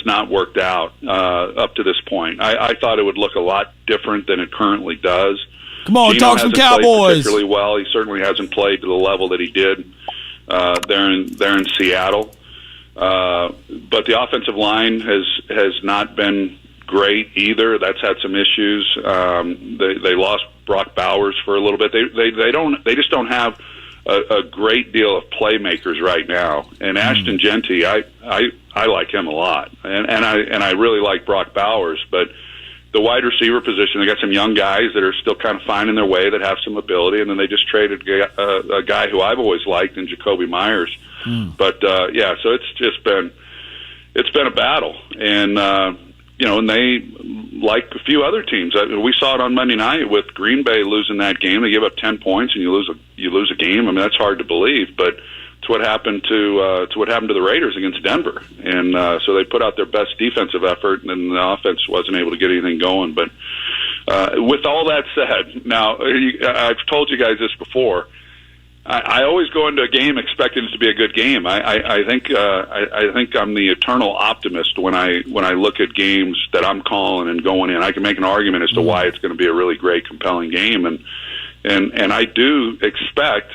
not worked out up to this point. I thought it would look a lot different than it currently does. Come on, Geno talk some Cowboys. Particularly well. He certainly hasn't played to the level that he did there in Seattle. But the offensive line has not been great either. That's had some issues. They lost Brock Bowers for a little bit. They just don't have a great deal of playmakers right now. And Ashton Genty, I like him a lot, and I really like Brock Bowers, but the wide receiver position. They got some young guys that are still kind of finding their way that have some ability, and then they just traded a guy who I've always liked in Jacoby Myers. But yeah, so it's been a battle, and and they, like a few other teams, we saw it on Monday night with Green Bay losing that game. They give up 10 points and you lose a game. I mean, that's hard to believe, but it's what happened to the Raiders against Denver, and so they put out their best defensive effort, and the offense wasn't able to get anything going. But with all that said, now I've told you guys this before. I always go into a game expecting it to be a good game. I think I'm the eternal optimist when I look at games that I'm calling and going in. I can make an argument as to why it's going to be a really great, compelling game, and I do expect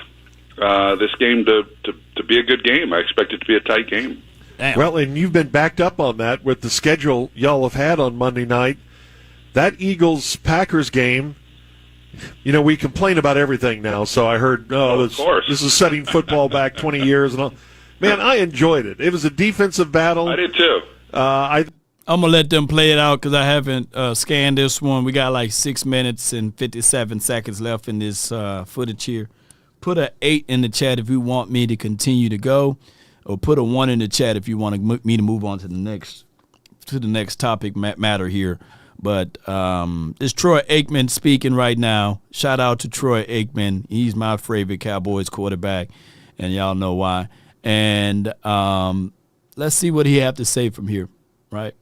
this game to be a good game. I expect it to be a tight game. Damn. Well, and you've been backed up on that with the schedule y'all have had on Monday night. That Eagles-Packers game, we complain about everything now. So I heard, this is setting football back 20 years. And all. Man, I enjoyed it. It was a defensive battle. I did too. I'm going to let them play it out because I haven't scanned this one. We got like 6 minutes and 57 seconds left in this footage here. Put a 8 in the chat if you want me to continue to go, or put a 1 in the chat if you want me to move on to the next topic matter here. But it's Troy Aikman speaking right now. Shout out to Troy Aikman. He's my favorite Cowboys quarterback, and y'all know why. And let's see what he have to say from here, right?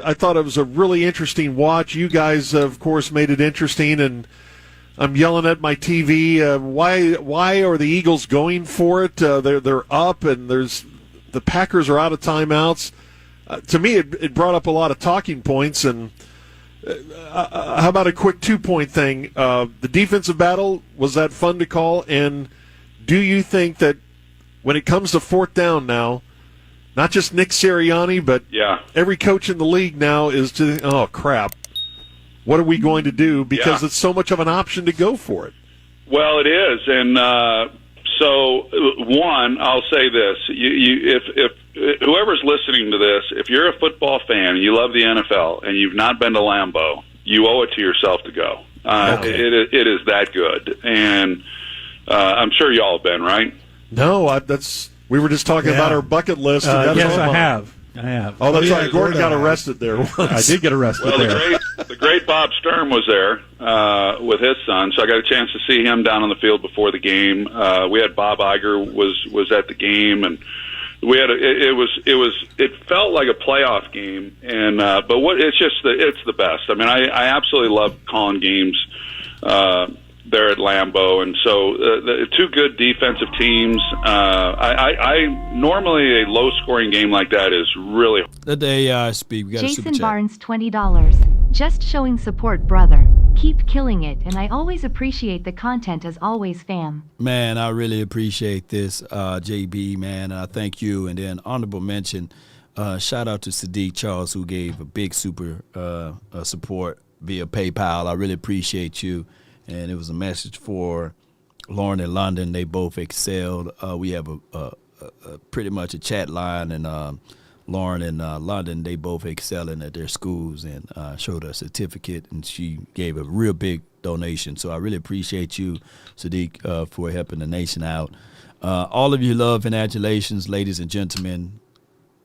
I thought it was a really interesting watch. You guys, of course, made it interesting, and I'm yelling at my TV. Why are the Eagles going for it? They're up, and the Packers are out of timeouts. To me, it brought up a lot of talking points. And how about a quick 2-point thing? The defensive battle, was that fun to call? And do you think that when it comes to fourth down now, not just Nick Sirianni, but every coach in the league now is oh crap, what are we going to do? Because it's so much of an option to go for it. Well, it is, and so one, I'll say this: if whoever's listening to this, if you're a football fan and you love the NFL and you've not been to Lambeau, you owe it to yourself to go. It is that good, and I'm sure y'all have been, right? No, we were just talking about our bucket list. Yes, I have. Oh, that's right. Gordon got arrested there once. I did get arrested there. The great Bob Sturm was there with his son, so I got a chance to see him down on the field before the game. We had Bob Iger was at the game, and we had it felt like a playoff game. And but it's the best. I mean, I absolutely love calling games there at Lambeau, and so the two good defensive teams. I normally a low-scoring game like that is really. Let the AI speak. We got Jason Barnes, $20. Just showing support, brother. Keep killing it, and I always appreciate the content as always, fam. Man, I really appreciate this, JB. Man, I thank you. And then honorable mention, shout out to CeeDee Charles, who gave a big super support via PayPal. I really appreciate you. And it was a message for Lauren and London. They both excelled. We have a pretty much a chat line, and Lauren and London, they both excelling at their schools, and showed a certificate, and she gave a real big donation. So I really appreciate you, Sadiq, for helping the nation out. All of you love and adulations, ladies and gentlemen.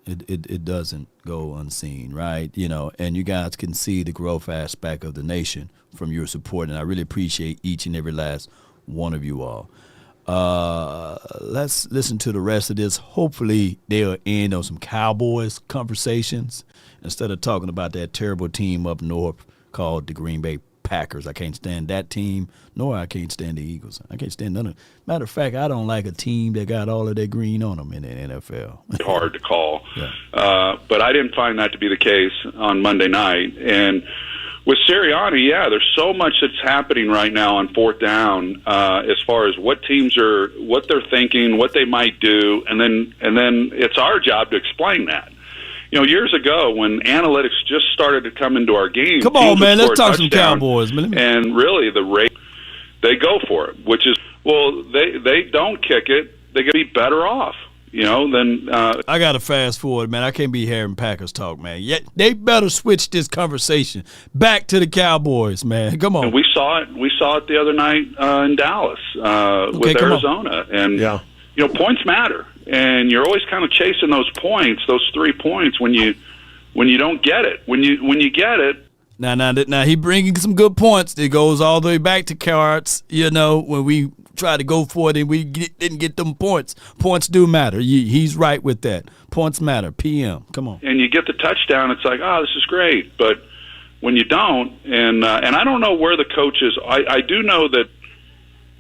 It doesn't go unseen, right? And you guys can see the growth aspect of the nation from your support, and I really appreciate each and every last one of you all. Let's listen to the rest of this. Hopefully they'll end on some Cowboys conversations instead of talking about that terrible team up north called the Green Bay Packers. I can't stand that team, nor I can't stand the Eagles. I can't stand none of them. Matter of fact, I don't like a team that got all of their green on them in the NFL. Hard to call. But I didn't find that to be the case on Monday night. And with Sirianni, there's so much that's happening right now on fourth down as far as what they're thinking, what they might do, and then it's our job to explain that. Years ago when analytics just started to come into our game, come on, man, let's talk some Cowboys, man. And really, the rate they go for it, which is they don't kick it, they could be better off. then I got to fast forward, man. I can't be hearing Packers talk, man. Yet they better switch this conversation back to the Cowboys, man. Come on. And we saw it the other night in Dallas with Arizona. And, points matter. And you're always kind of chasing those points, those 3 points when you don't get it. When you get it. Now he bringing some good points. It goes all the way back to cards, when we try to go for it and we didn't get them points. Points do matter. He's right with that. Points matter. PM. Come on. And you get the touchdown, it's like, oh, this is great. But when you don't, and I don't know where the coaches, I do know that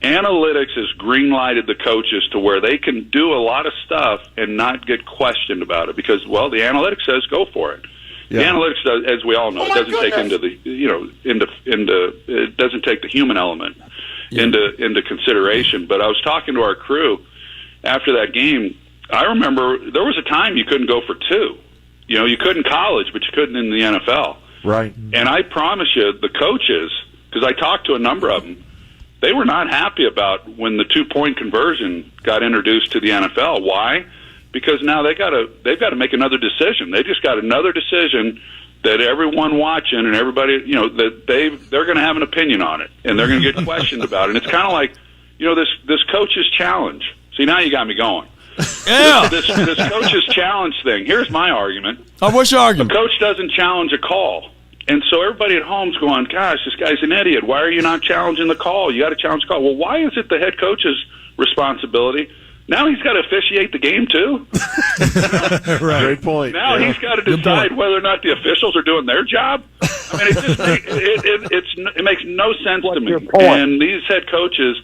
analytics has green-lighted the coaches to where they can do a lot of stuff and not get questioned about it because, well, the analytics says go for it. Yeah. The analytics, as we all know, it doesn't take it doesn't take the human element into consideration. But I was talking to our crew after that game. I remember there was a time you couldn't go for 2. You couldn't in college, but you couldn't in the NFL. Right. And I promise you, the coaches, because I talked to a number of them, they were not happy about when the 2-point conversion got introduced to the NFL. Why? Because now they've got to make another decision. They just got another decision that everyone watching and everybody, that they're going to have an opinion on it and they're going to get questioned about it. And it's kind of like, this coach's challenge. See, now you got me going. Yeah. This coach's challenge thing. Here's my argument. Oh, what's your argument? The coach doesn't challenge a call. And so everybody at home's going, gosh, this guy's an idiot. Why are you not challenging the call? You got to challenge the call. Well, why is it the head coach's responsibility? Now he's got to officiate the game, too. Right. Great point. Now he's got to decide whether or not the officials are doing their job. I mean, it makes no sense to me. And these head coaches,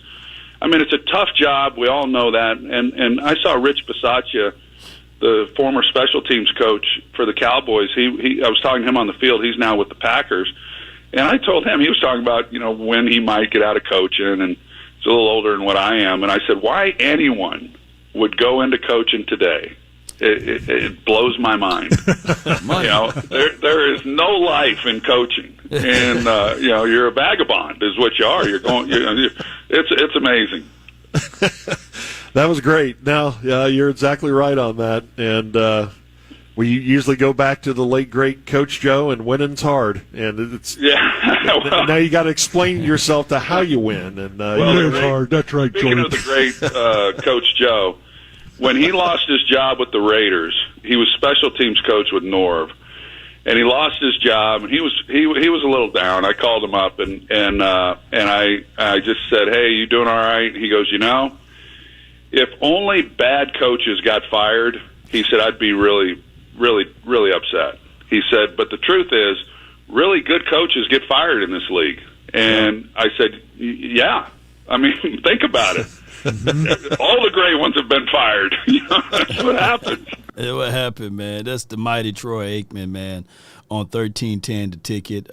I mean, it's a tough job. We all know that. And I saw Rich Bisaccia, the former special teams coach for the Cowboys. I was talking to him on the field. He's now with the Packers. And I told him, he was talking about, when he might get out of coaching, and he's a little older than what I am. And I said, why anyone would go into coaching today? It blows my mind. There is no life in coaching, and you're a vagabond, is what you are. It's amazing. That was great. Now, you're exactly right on that, and we usually go back to the late great Coach Joe, and winning's hard, and it's now you got to explain yourself to how you win, and it's hard. That's right. Speaking of the great Coach Joe. When he lost his job with the Raiders, he was special teams coach with Norv, and he lost his job, and he was a little down. I called him up, and I just said, "Hey, you doing all right?" He goes, if only bad coaches got fired, he said, I'd be really, really, really upset. He said, but the truth is, really good coaches get fired in this league. And I said, yeah. I mean, think about it. All the great ones have been fired. That's what happens. That's what happened, man. That's the mighty Troy Aikman, man, on 1310 The Ticket.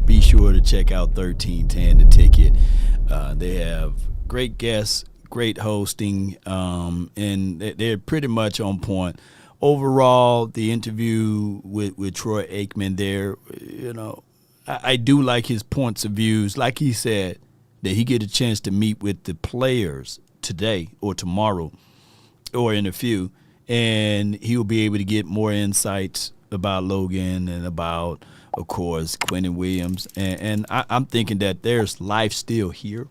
Be sure to check out 1310 The Ticket. They have great guests, great hosting, and they're pretty much on point. Overall, the interview with Troy Aikman there, I do like his points of views. Like he said, that he get a chance to meet with the players today or tomorrow or in a few, and he'll be able to get more insights about Logan and about, of course, Quentin Williams. And I'm thinking that there's life still here.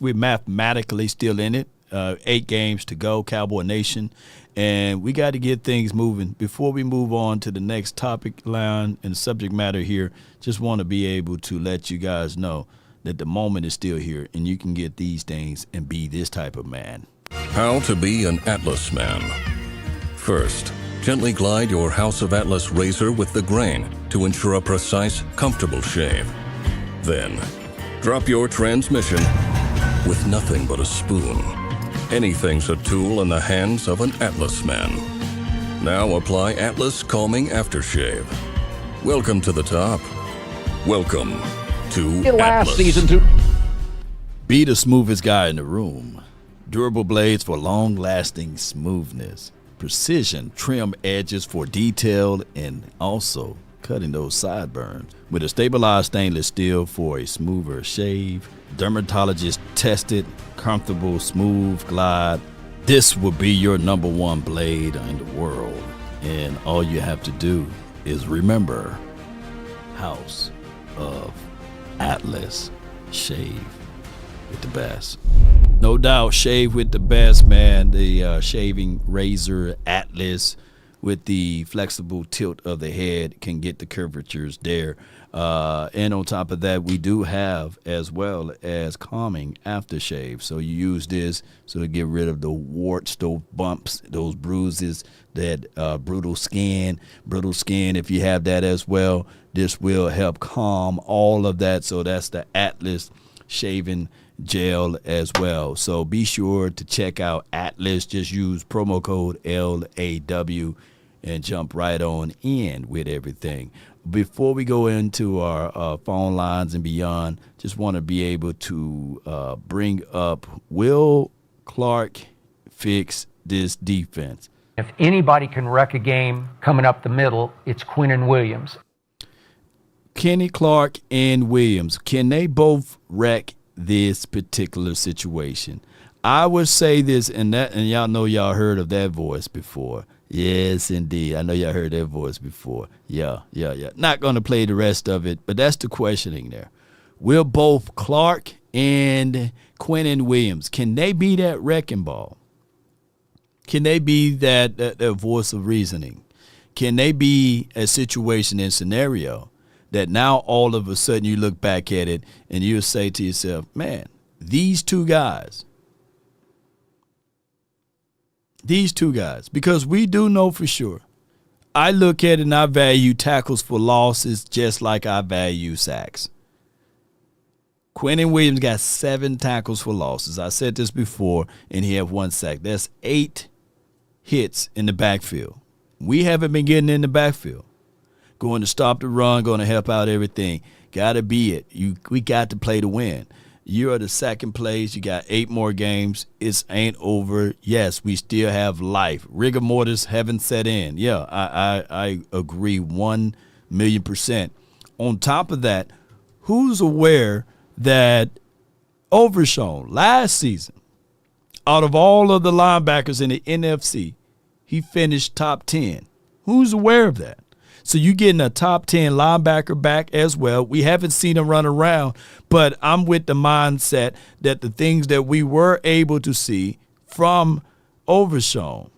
We're mathematically still in it. 8 games to go, Cowboy Nation, and we got to get things moving. Before we move on to the next topic line and subject matter here, just want to be able to let you guys know that the moment is still here, and you can get these things and be this type of man. How to be an Atlas man. First, gently glide your House of Atlas razor with the grain to ensure a precise, comfortable shave. Then, drop your transmission with nothing but a spoon. Anything's a tool in the hands of an Atlas man. Now apply Atlas Calming Aftershave. Welcome to the top. Welcome to Atlas. Be the smoothest guy in the room. Durable blades for long-lasting smoothness. Precision trim edges for detail and also cutting those sideburns. With a stabilized stainless steel for a smoother shave. Dermatologist tested, comfortable, smooth glide this will be your number one blade in the world. And all you have to do is remember House of Atlas. Shave with the best. No doubt, shave with the best, man. The shaving razor Atlas with the flexible tilt of the head can get the curvatures there. And on top of that, we do have as well as calming aftershave. So you use this so to get rid of the warts, those bumps, those bruises, that brittle skin. If you have that as well, this will help calm all of that. So that's the Atlas shaving gel as well. So be sure to check out Atlas. Just use promo code LAW and jump right on in with everything. Before we go into our phone lines and beyond, just want to be able to bring up, will Clark fix this defense? If anybody can wreck a game coming up the middle, it's Quinnen Williams. Kenny Clark and Williams, can they both wreck this particular situation? I would say this, and y'all know y'all heard of that voice before. Yes, indeed. I know y'all heard that voice before. Yeah. Not going to play the rest of it, but that's the questioning there. Will both Clark and Quinnen Williams, can they be that wrecking ball? Can they be that voice of reasoning? Can they be a situation and scenario that now all of a sudden you look back at it and you'll say to yourself, man, these two guys, because we do know for sure. I look at it and I value tackles for losses just like I value sacks. Quinnen Williams got 7 tackles for losses. I said this before, and he had 1 sack. That's 8 hits in the backfield. We haven't been getting in the backfield. Going to stop the run, going to help out everything. Got to be it. We got to play to win. You're the second place. You got 8 more games. It ain't over. Yes, we still have life. Rigor mortis haven't set in. Yeah, I agree 1,000,000%. On top of that, who's aware that Overshown last season, out of all of the linebackers in the NFC, he finished top 10. Who's aware of that? So you're getting a top 10 linebacker back as well. We haven't seen him run around, but I'm with the mindset that the things that we were able to see from Overshown,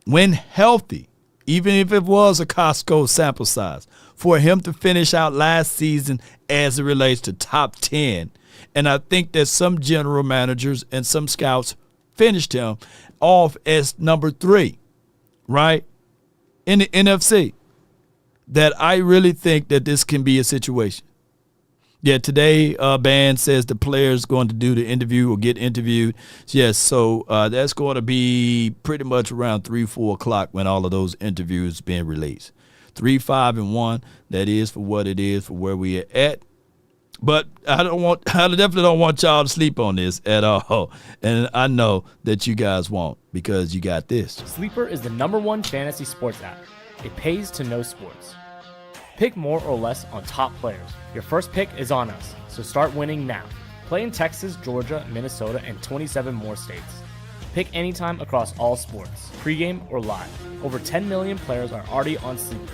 when healthy, even if it was a Costco sample size, for him to finish out last season as it relates to top 10. And I think that some general managers and some scouts finished him off as number 3, right, in the NFC. That I really think that this can be a situation. Yeah, today Band says the player's going to do the interview or get interviewed. Yes, so that's going to be pretty much around 3, 4 o'clock when all of those interviews being released. 3, 5, and 1. That is for what it is for where we are at. But I definitely don't want y'all to sleep on this at all. And I know that you guys won't, because you got this. Sleeper is the #1 fantasy sports app. It pays to know sports. Pick more or less on top players. Your first pick is on us, so start winning now. Play in Texas, Georgia, Minnesota, and 27 more states. Pick anytime across all sports, pregame or live. Over 10 million players are already on Sleeper.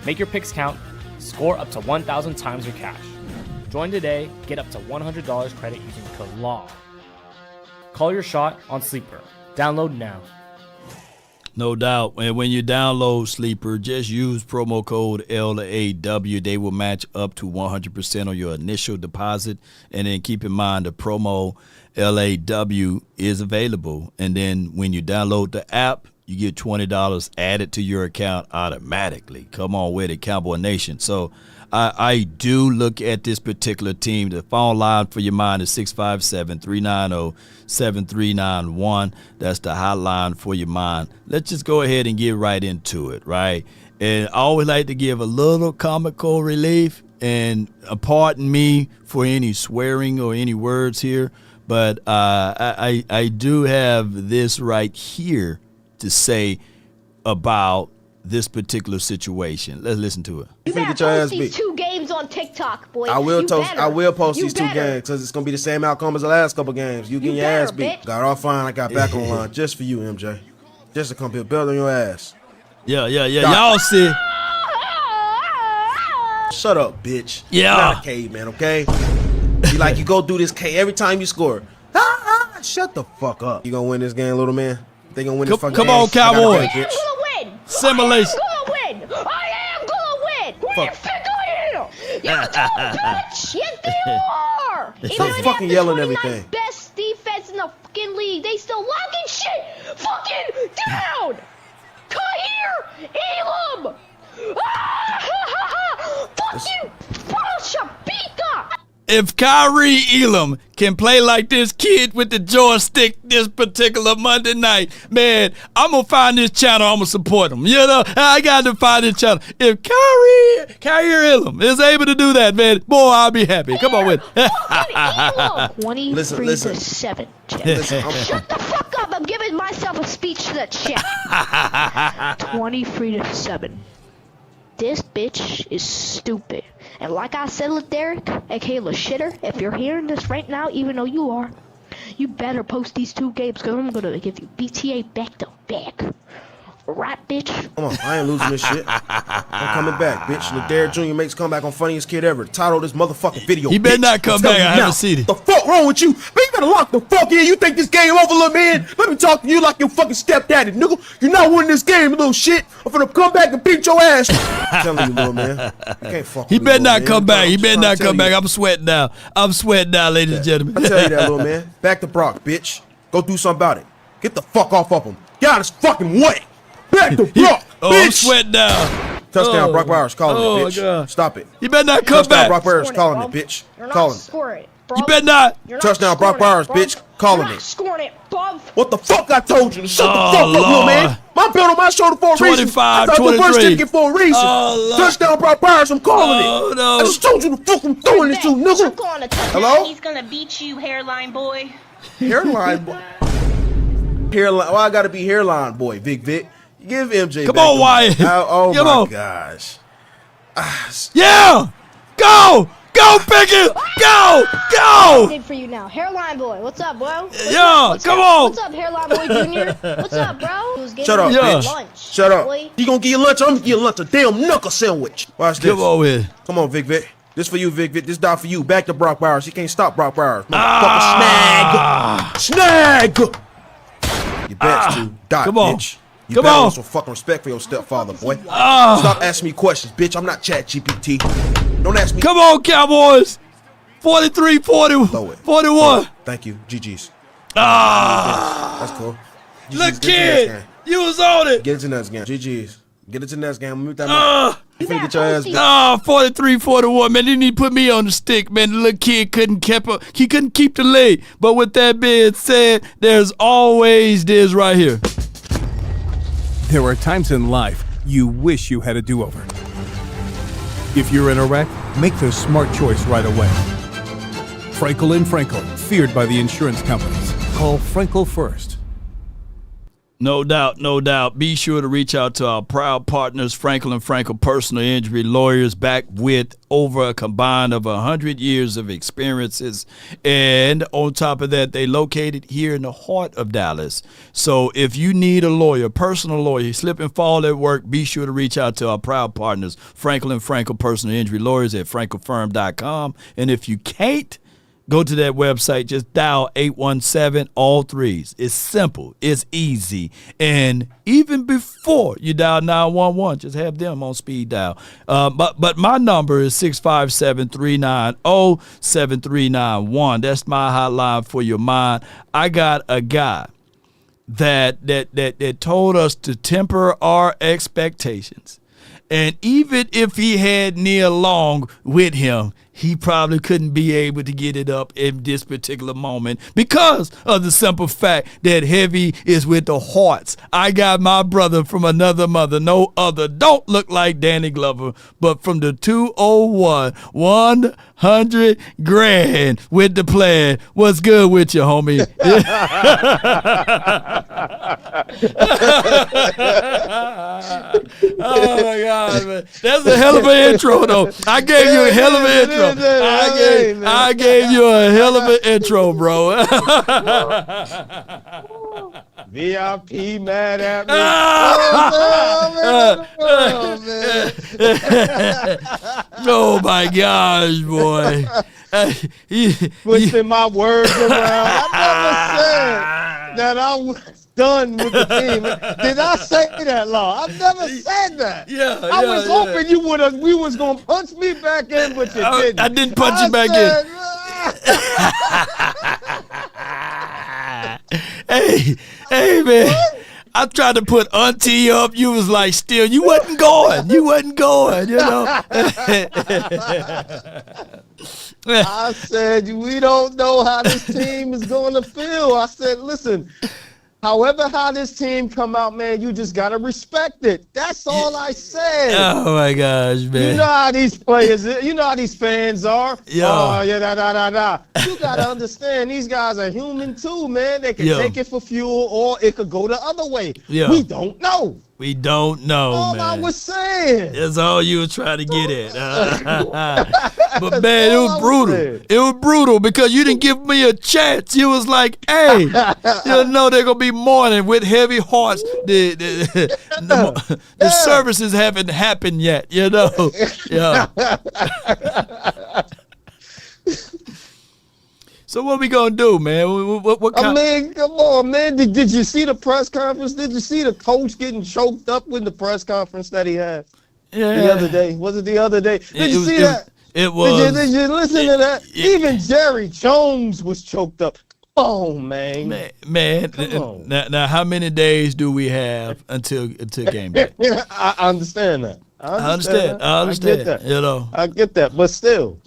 Make your picks count. Score up to 1,000 times your cash. Join today. Get up to $100 credit using code LAW. Call your shot on Sleeper. Download now. No doubt. And when you download Sleeper, just use promo code LAW. They will match up to 100% on your initial deposit. And then keep in mind the promo LAW is available. And then when you download the app, you get $20 added to your account automatically. Come on with it, Cowboy Nation. So I do look at this particular team. The phone line for your mind is 657-390-7391. That's the hotline for your mind. Let's just go ahead and get right into it, right? And I always like to give a little comical relief, and pardon me for any swearing or any words here, but I do have this right here to say about this particular situation. Let's listen to it. You better post these 2 games games on TikTok, boy. I will post You these 2 better. games because it's gonna be the same outcome as the last couple games. You getting your better, ass beat. bitch. Got all fine. I got back online just for you, MJ. Just to come here, build on your ass. Yeah. Y'all see. Shut up, bitch. Yeah. You're not a caveman, okay? You go do this K every time you score. Shut the fuck up. You gonna win this game, little man? They gonna win this fucking game? Come on, Cowboys. Bitch. I'm gonna win. Simulation. I am gonna win. Where Fuck. you think I am? You dumb bitch. Yes, you are. Stop Even fucking after yelling 29 everything. Best defense in the fucking league. They still locking shit fucking down. Kahir Elam. Fucking Shabika. If Kyrie Elam can play like this kid with the joystick this particular Monday night, man, I'm going to find this channel. I'm going to support him. You know, I got to find this channel. If Kyrie Elam is able to do that, man, boy, I'll be happy. Come on with it. 23 to 7. Shut the fuck up. I'm giving myself a speech to the chat. 23 to 7. This bitch is stupid. And like I said with Derek, aka Shitter, if you're hearing this right now, even though you are, you better post these 2 games because I'm going to give you BTA back to back. Right, bitch? Come on, I ain't losing this shit. I'm coming back, bitch. Look, Derek Jr. makes comeback on Funniest Kid Ever. Title of this motherfucking video. He better bitch. not come I'm telling back. you I now. haven't seen it. The fuck wrong with you? Man, you better lock the fuck in. You think this game over, little man? Let me talk to you like your fucking stepdaddy, nigga. You're not winning this game, little shit. I'm finna come back and beat your ass. I'm telling you, little man. You can't fuck He with me, better little not man. come back. He better not come back. You. I'm sweating now. Ladies and gentlemen. I tell you that, little man. Back to Brock, bitch. Go do something about it. Get the fuck off of him. Get out of his fucking way. Back to Brock, bitch. I'm sweating now. Touchdown, Brock Bowers calling it, bitch. God. Stop it. You better not come Touchdown, back. Brock Bowers calling it, bitch. Calling it. You better not. Touchdown, Brock Bowers, bitch. Calling it. Scoring it, bruv. What the fuck I told you? Shut the fuck up, Lord. little man. My belt on my shoulder for a reason. 25, I got the first 23. ticket for a reason. Oh, Lord. Touchdown, Brock Bowers. I'm calling it. No. I just told you the fuck I'm doing this to, nigga. Hello? He's gonna beat you, hairline boy. Hairline boy. Hairline. Why I gotta be hairline boy, Vic? Give MJ. Come back on, the- Wyatt. Oh Come my on. gosh. Yeah. Go, Pickens. Go. Did for you now, hairline boy. What's up, bro? Come on. What's up, hairline boy junior? What's up, bro? Shut up, bitch. Lunch, Shut up. boy. You gonna get your lunch? I'm gonna get your lunch a damn knuckle sandwich. Watch this. Come on with it. Come on, Vic. This for you, Vic. This dot for you. Back to Brock Bowers. He can't stop Brock Bowers. Motherfucker, snag. You bet to dot, Come on. bitch. You Come better on. have some fucking respect for your stepfather, boy. Stop asking me questions, bitch. I'm not Chat GPT. Don't ask me. Come on, Cowboys. 43, 40, 41. Thank you. GG's. Ah. That's cool. GG's. Look, Get to the next kid. game. You was on it. Get it to the next game. GG's. Get it to the next game. Mute that mic. You finna get your ass beat. 43, 41, man. They need to put me on the stick, man. The little kid couldn't keep the lead. But with that being said, there's always this right here. There are times in life you wish you had a do-over. If you're in a wreck, make the smart choice right away. Frenkel and Frenkel, feared by the insurance companies. Call Frenkel first. No doubt. Be sure to reach out to our proud partners, Frenkel and Frenkel Personal Injury Lawyers, back with over a combined of 100 years of experiences. And on top of that, they located here in the heart of Dallas. So if you need a lawyer, personal lawyer, you slip and fall at work, be sure to reach out to our proud partners, Frenkel and Frenkel Personal Injury Lawyers at FrenkelFirm.com. And if you can't, go to that website, just dial 817 all threes. It's simple, it's easy. And even before you dial 911, just have them on speed dial. But my number is 657-390-7391. That's my hotline for your mind. I got a guy that told us to temper our expectations. And even if he had Nia Long with him, he probably couldn't be able to get it up in this particular moment because of the simple fact that Heavy is with the hearts. I got my brother from another mother, no other. Don't look like Danny Glover, but from the 201, 100 grand with the plan. What's good with you, homie? Oh my God, man. That's a hell of an intro, though. I gave you a hell of an intro. I gave you a hell of an intro, bro. VIP mad at me. Oh my gosh, boy. Twisting my words around. I never said that I was done with the team. Did I say that, Law? I've never said that. I was hoping we was gonna punch me back in, but you didn't. I didn't punch you back in. Hey, man. I tried to put Auntie up. You was like, still, you wasn't going. You know. I said, we don't know how this team is going to feel. I said, listen, however how this team come out, man, you just got to respect it. That's all I said. Oh, my gosh, man. You know how these players, you know how these fans are. You got to understand, these guys are human too, man. They can take it for fuel or it could go the other way. We don't know. We don't know, all man. I was saying. That's all you were trying to get at. But, man, it was brutal. It was brutal because you didn't give me a chance. You was like, hey, you know they're going to be mourning with heavy hearts. The services haven't happened yet, you know. Yeah. So what we gonna do, man? What kind? I mean, come on, man. Did you see the press conference? Did you see the coach getting choked up with the press conference that he had the other day? Was it the other day? Did you see that? It was. Did you listen to that? Even Jerry Jones was choked up. Oh, man. Now, how many days do we have until game day? I understand that. I understand. I get that. You know, I get that, but still,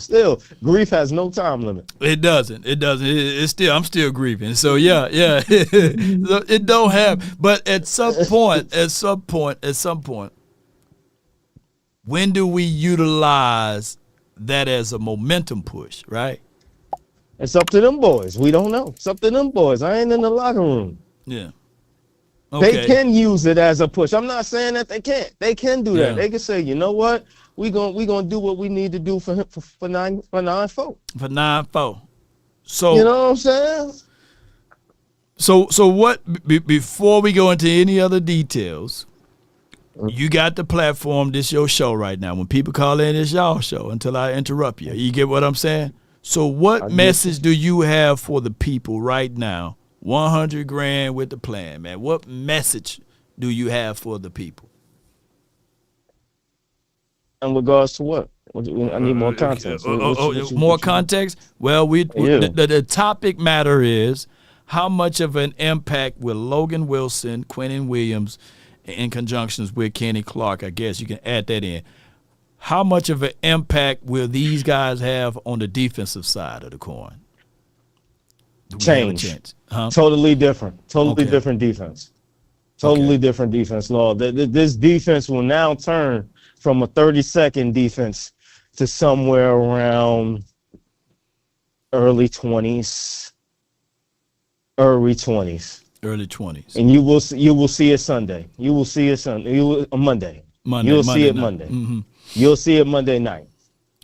grief has no time limit. It doesn't. It's still. I'm still grieving. So yeah. It don't have. But at some point, when do we utilize that as a momentum push? Right. It's up to them boys. We don't know. It's up to them boys. I ain't in the locker room. Yeah. Okay. They can use it as a push. I'm not saying that they can't. They can do that. They can say, you know what, we gonna do what we need to do for him for 9-4. For 9-4. So you know what I'm saying? So what? Before we go into any other details, you got the platform. This your show right now. When people call in, it's y'all show. Until I interrupt you, you get what I'm saying? So what message do you have for the people right now? 100 grand with the plan, man. What message do you have for the people? In regards to what? I need more context. More context? Well, the topic matter is how much of an impact will Logan Wilson, Quentin Williams, in conjunctions with Kenny Clark, I guess you can add that in. How much of an impact will these guys have on the defensive side of the coin? Change. Huh? Totally different. Different defense. Different defense, Law. This defense will now turn from a 30-second defense to somewhere around early 20s. And you will see it Sunday. You will see it Sunday. Monday. You'll see it Monday. Mm-hmm. You'll see it Monday night.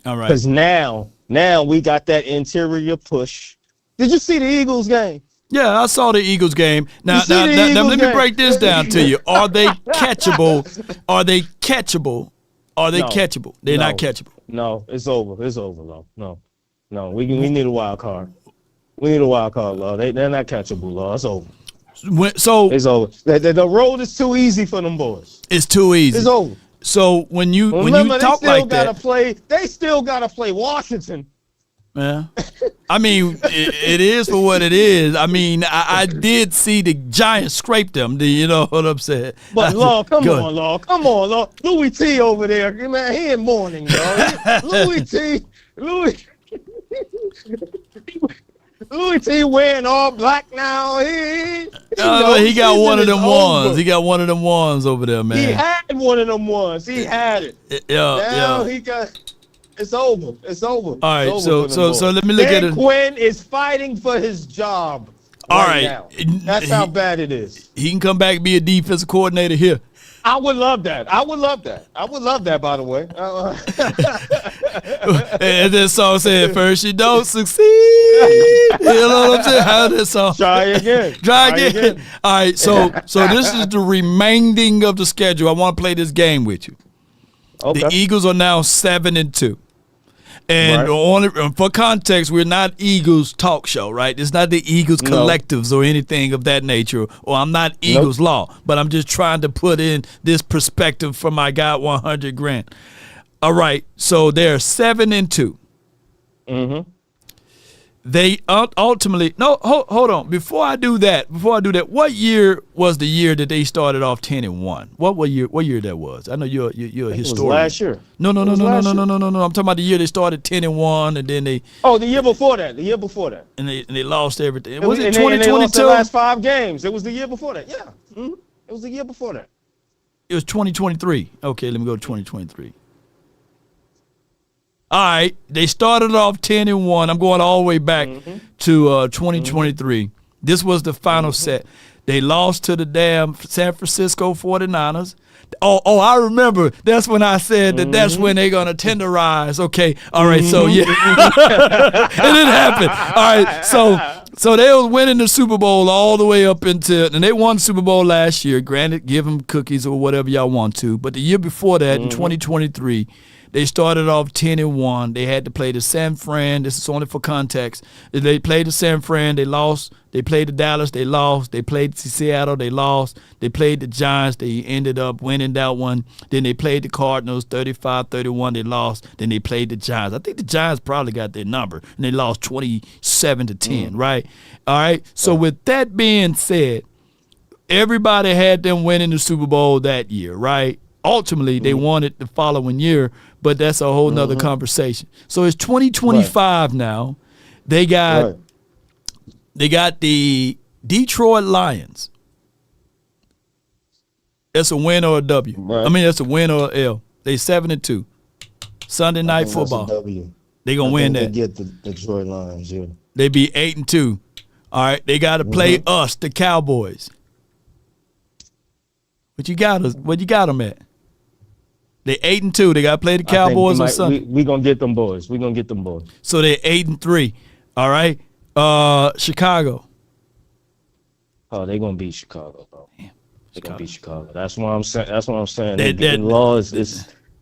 All right. Because now we got that interior push. Did you see the Eagles game? Yeah, I saw the Eagles game. Now let me break this down to you. Are they catchable? They're not catchable. No, it's over, Law. No. We need a wild card. We need a wild card, Law. They're not catchable, Law. It's over. It's over. The road is too easy for them boys. It's too easy. It's over. So when you talk like that, they still gotta play Washington. Yeah, I mean it is for what it is. I mean I did see the Giants scrape them. Do you know what I'm saying? But Law, come on, Law. Louis T over there, man, he in mourning, dog. Louis T Louis T wearing all black now. He got one of them ones. He got one of them ones over there, man. He had one of them ones. He had it. Now he got. It's over. It's over. All right. So let me look at it. Quinn is fighting for his job. All right. Now. That's how bad it is. He can come back and be a defensive coordinator here. I would love that. I would love that, by the way. And this song said, first you don't succeed. You know what I'm saying? How this song? Try again. Try again. All right, so this is the remaining of the schedule. I want to play this game with you. Okay. The Eagles are now 7-2. And for context, we're not Eagles talk show, right? It's not the Eagles collectives or anything of that nature, or I'm not Eagles law, but I'm just trying to put in this perspective from my guy 100 Grand. All right, so they're 7-2. Mm-hmm. They ultimately hold on. Before I do that, what year was the year that they started off 10-1? What year that was? I know you're a historian. It was last year. No. I'm talking about the year they started 10-1, and then they. Oh, the year before that. And they lost everything. Was it 2022? They lost the last 5 games. It was the year before that. Yeah. Mm-hmm. It was the year before that. It was 2023. Okay, let me go to 2023. All right, they started off 10-1. I'm going all the way back to 2023. Mm-hmm. This was the final set. They lost to the damn San Francisco 49ers. Oh, I remember. That's when I said that that's when they're going to tenderize. Okay, all right, so yeah. And it happened. All right, so they was winning the Super Bowl all the way up until, and they won the Super Bowl last year. Granted, give them cookies or whatever y'all want to. But the year before that, in 2023, they started off 10-1. They had to play the San Fran. This is only for context. They played the San Fran. They lost. They played the Dallas. They lost. They played Seattle. They lost. They played the Giants. They ended up winning that one. Then they played the Cardinals, 35-31. They lost. Then they played the Giants. I think the Giants probably got their number, and they lost 27-10, right? All right. So with that being said, everybody had them winning the Super Bowl that year, right? Ultimately, they won it the following year, but that's a whole nother conversation. So it's 2025 now. They got the Detroit Lions. That's a win or a W. Right. I mean, that's a win or an L. They 7-2. Sunday night football. They gonna win that. They get the Detroit Lions. Yeah. They be 8-2. All right. They got to play us, the Cowboys. What you got them at? They 8-2. They got to play the Cowboys on Sunday. We gonna get them boys. So they're 8-3. All right. Chicago. Oh, they gonna beat Chicago, bro. They gonna beat Chicago. That's what I'm saying. The law is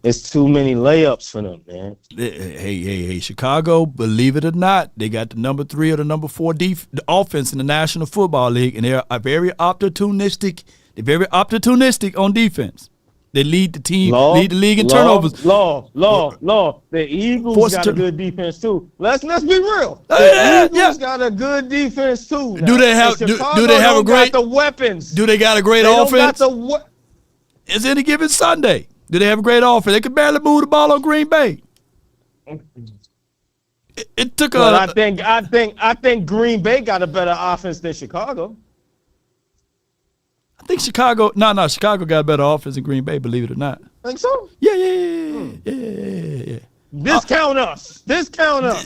it's too many layups for them, man. Hey, Chicago. Believe it or not, they got the number 3 or the number 4 offense in the National Football League, and they're very opportunistic. They're very opportunistic on defense. They lead the team, lead the league in turnovers. The Eagles got a good defense too. Let's be real. The Eagles got a good defense too. Now. Do they have a great got the weapons? Do they got a great offense? It's any given Sunday. Do they have a great offense? They could barely move the ball on Green Bay. It took a. I think Green Bay got a better offense than Chicago. I think Chicago got a better offense than Green Bay, believe it or not. Think so? Yeah. Discount us.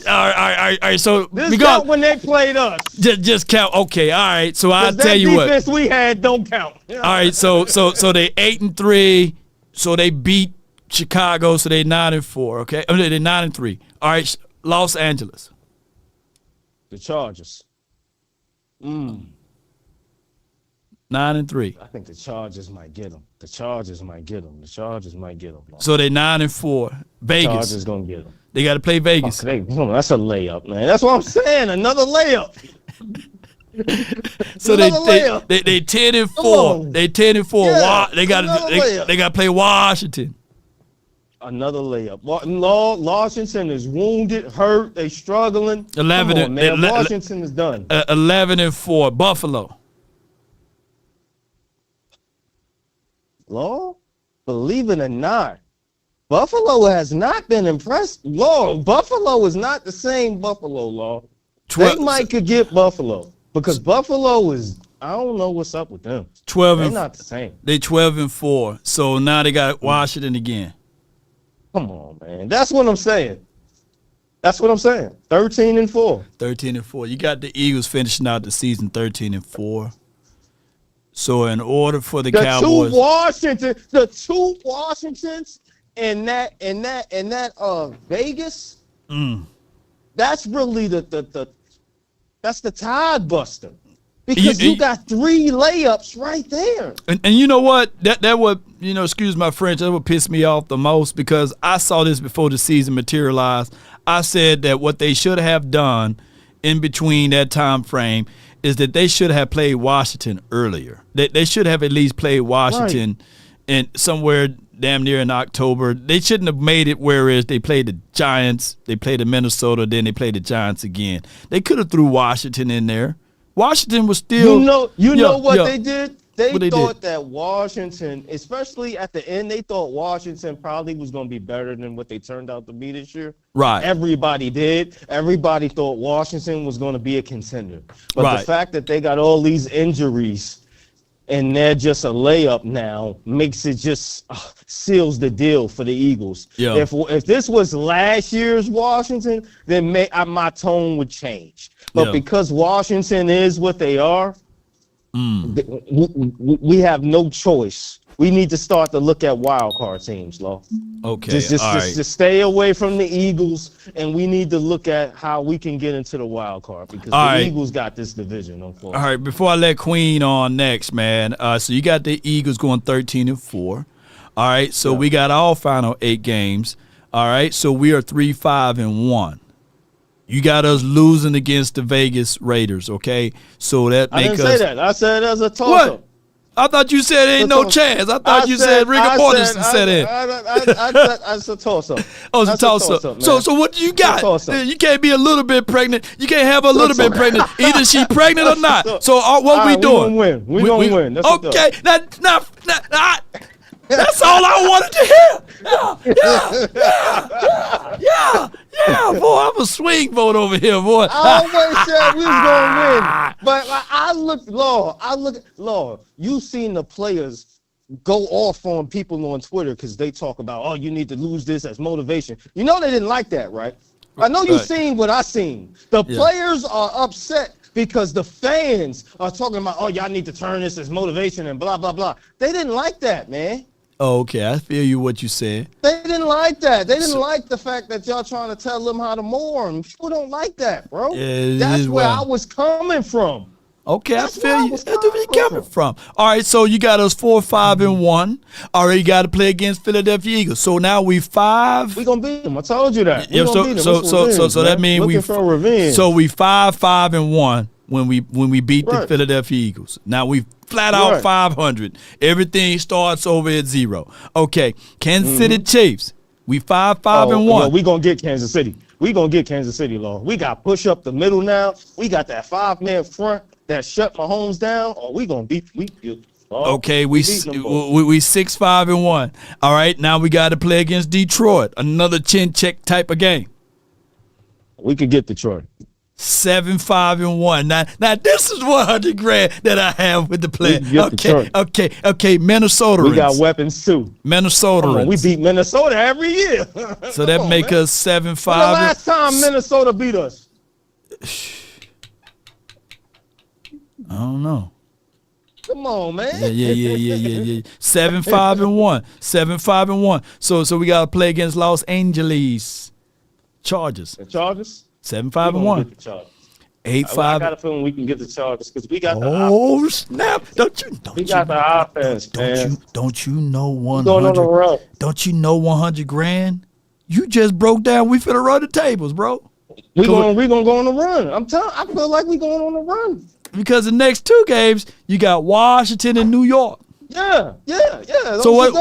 All right. So discount when they played us. Just count. Okay. All right. So I'll tell you what. That defense we had don't count. All right. So they 8-3. So they beat Chicago. So they 9-4. Okay. I mean, they're 9-3. All right. Los Angeles. The Chargers. 9-3. I think the Chargers might get them. So they 9-4. Vegas. Chargers gonna get them. They got to play Vegas. That's a layup, man. That's what I'm saying. Another layup. So they 10-4. They 10-4. Yeah, they got to play Washington. Another layup. Washington is wounded, hurt. They struggling. 11. Washington is done. 11-4. Buffalo. Believe it or not, Buffalo has not been impressed. Law, Buffalo is not the same Buffalo, Law. They might could get Buffalo because Buffalo is, I don't know what's up with them. They're not the same. They 12-4. So now they got Washington again. Come on, man. That's what I'm saying. 13-4. 13-4. You got the Eagles finishing out the season 13-4. So in order for the Cowboys, the two Washingtons and that Vegas, that's really that's the tide buster. Because you got 3 layups right there. And you know what? That would, excuse my French, that would piss me off the most because I saw this before the season materialized. I said that what they should have done in between that time frame is that they should have played Washington earlier. They should have at least played Washington in somewhere damn near in October. They shouldn't have made it whereas they played the Giants, they played the Minnesota, then they played the Giants again. They could have threw Washington in there. Washington was still. You know what they did? They thought that Washington, especially at the end, they thought Washington probably was going to be better than what they turned out to be this year. Right. Everybody did. Everybody thought Washington was going to be a contender. But the fact that they got all these injuries and they're just a layup now makes it just seals the deal for the Eagles. Yeah. If this was last year's Washington, then my tone would change. But because Washington is what they are, we have no choice. We need to start to look at wild card teams, Law. Okay, just stay away from the Eagles, and we need to look at how we can get into the wild card because the Eagles got this division. All right, before I let Queen on next, man. So you got the Eagles going 13-4. All right, so we got our final 8 games. All right, so we are 3-5-1. You got us losing against the Vegas Raiders, okay? So that makes us. I didn't say that. I said it as a toss-up. What? I thought you said ain't no chance. I thought you said rigor mortis said it. That's a toss-up. Oh, it's a toss-up. So what do you got? You can't be a little bit pregnant. You can't have a little bit pregnant. Either she pregnant or not. So what we doing? We gonna win. Okay. Now, that's all I wanted to hear. Yeah, boy, I'm a swing vote over here, boy. I always said we was gonna win, but I look, Lord, you seen the players go off on people on Twitter because they talk about, you need to lose this as motivation. You know they didn't like that, right? I know you seen what I seen. The players are upset because the fans are talking about, y'all need to turn this as motivation and blah, blah, blah. They didn't like that, man. Oh, okay, I feel you what you said. They didn't like that. They didn't like the fact that y'all trying to tell them how to mourn. People don't like that, bro. That's where I was coming from. Okay, I feel you. That's where you coming from. All right, so you got us 4-5-1. All right, you got to play against Philadelphia Eagles. So now we 5. We gonna beat them. I told you that. Yeah, so that means we 5-5-1 when we beat the Philadelphia Eagles. Now we flat out 500. Everything starts over at 0. Okay, Kansas City Chiefs. We 5-5-1. We gonna get Kansas City. We gonna get Kansas City, Lord. We got push up the middle now. We got that 5-man front that shut Mahomes down. We gonna beat. Okay, we 6-5-1. All right, now we got to play against Detroit. Another chin check type of game. We could get Detroit. 7-5-1. Now this is $100,000 that I have with the play. Okay. Minnesota. We got weapons too. Minnesota. We beat Minnesota every year. So that make us 7-5. When the last time Minnesota beat us? I don't know. Come on, man. Yeah. 7-5-1. 7-5-1. So we gotta play against Los Angeles Chargers. The Chargers? 7-5-1. 8-5. I got a feeling we can get the Chargers because we got the offense. Snap! We got the offense, man. Don't you know 100? Don't you know $100,000? You just broke down. We finna run the tables, bro. We gonna go on the run. I feel like we going on the run. Because the next 2 games, you got Washington and New York. Yeah. So what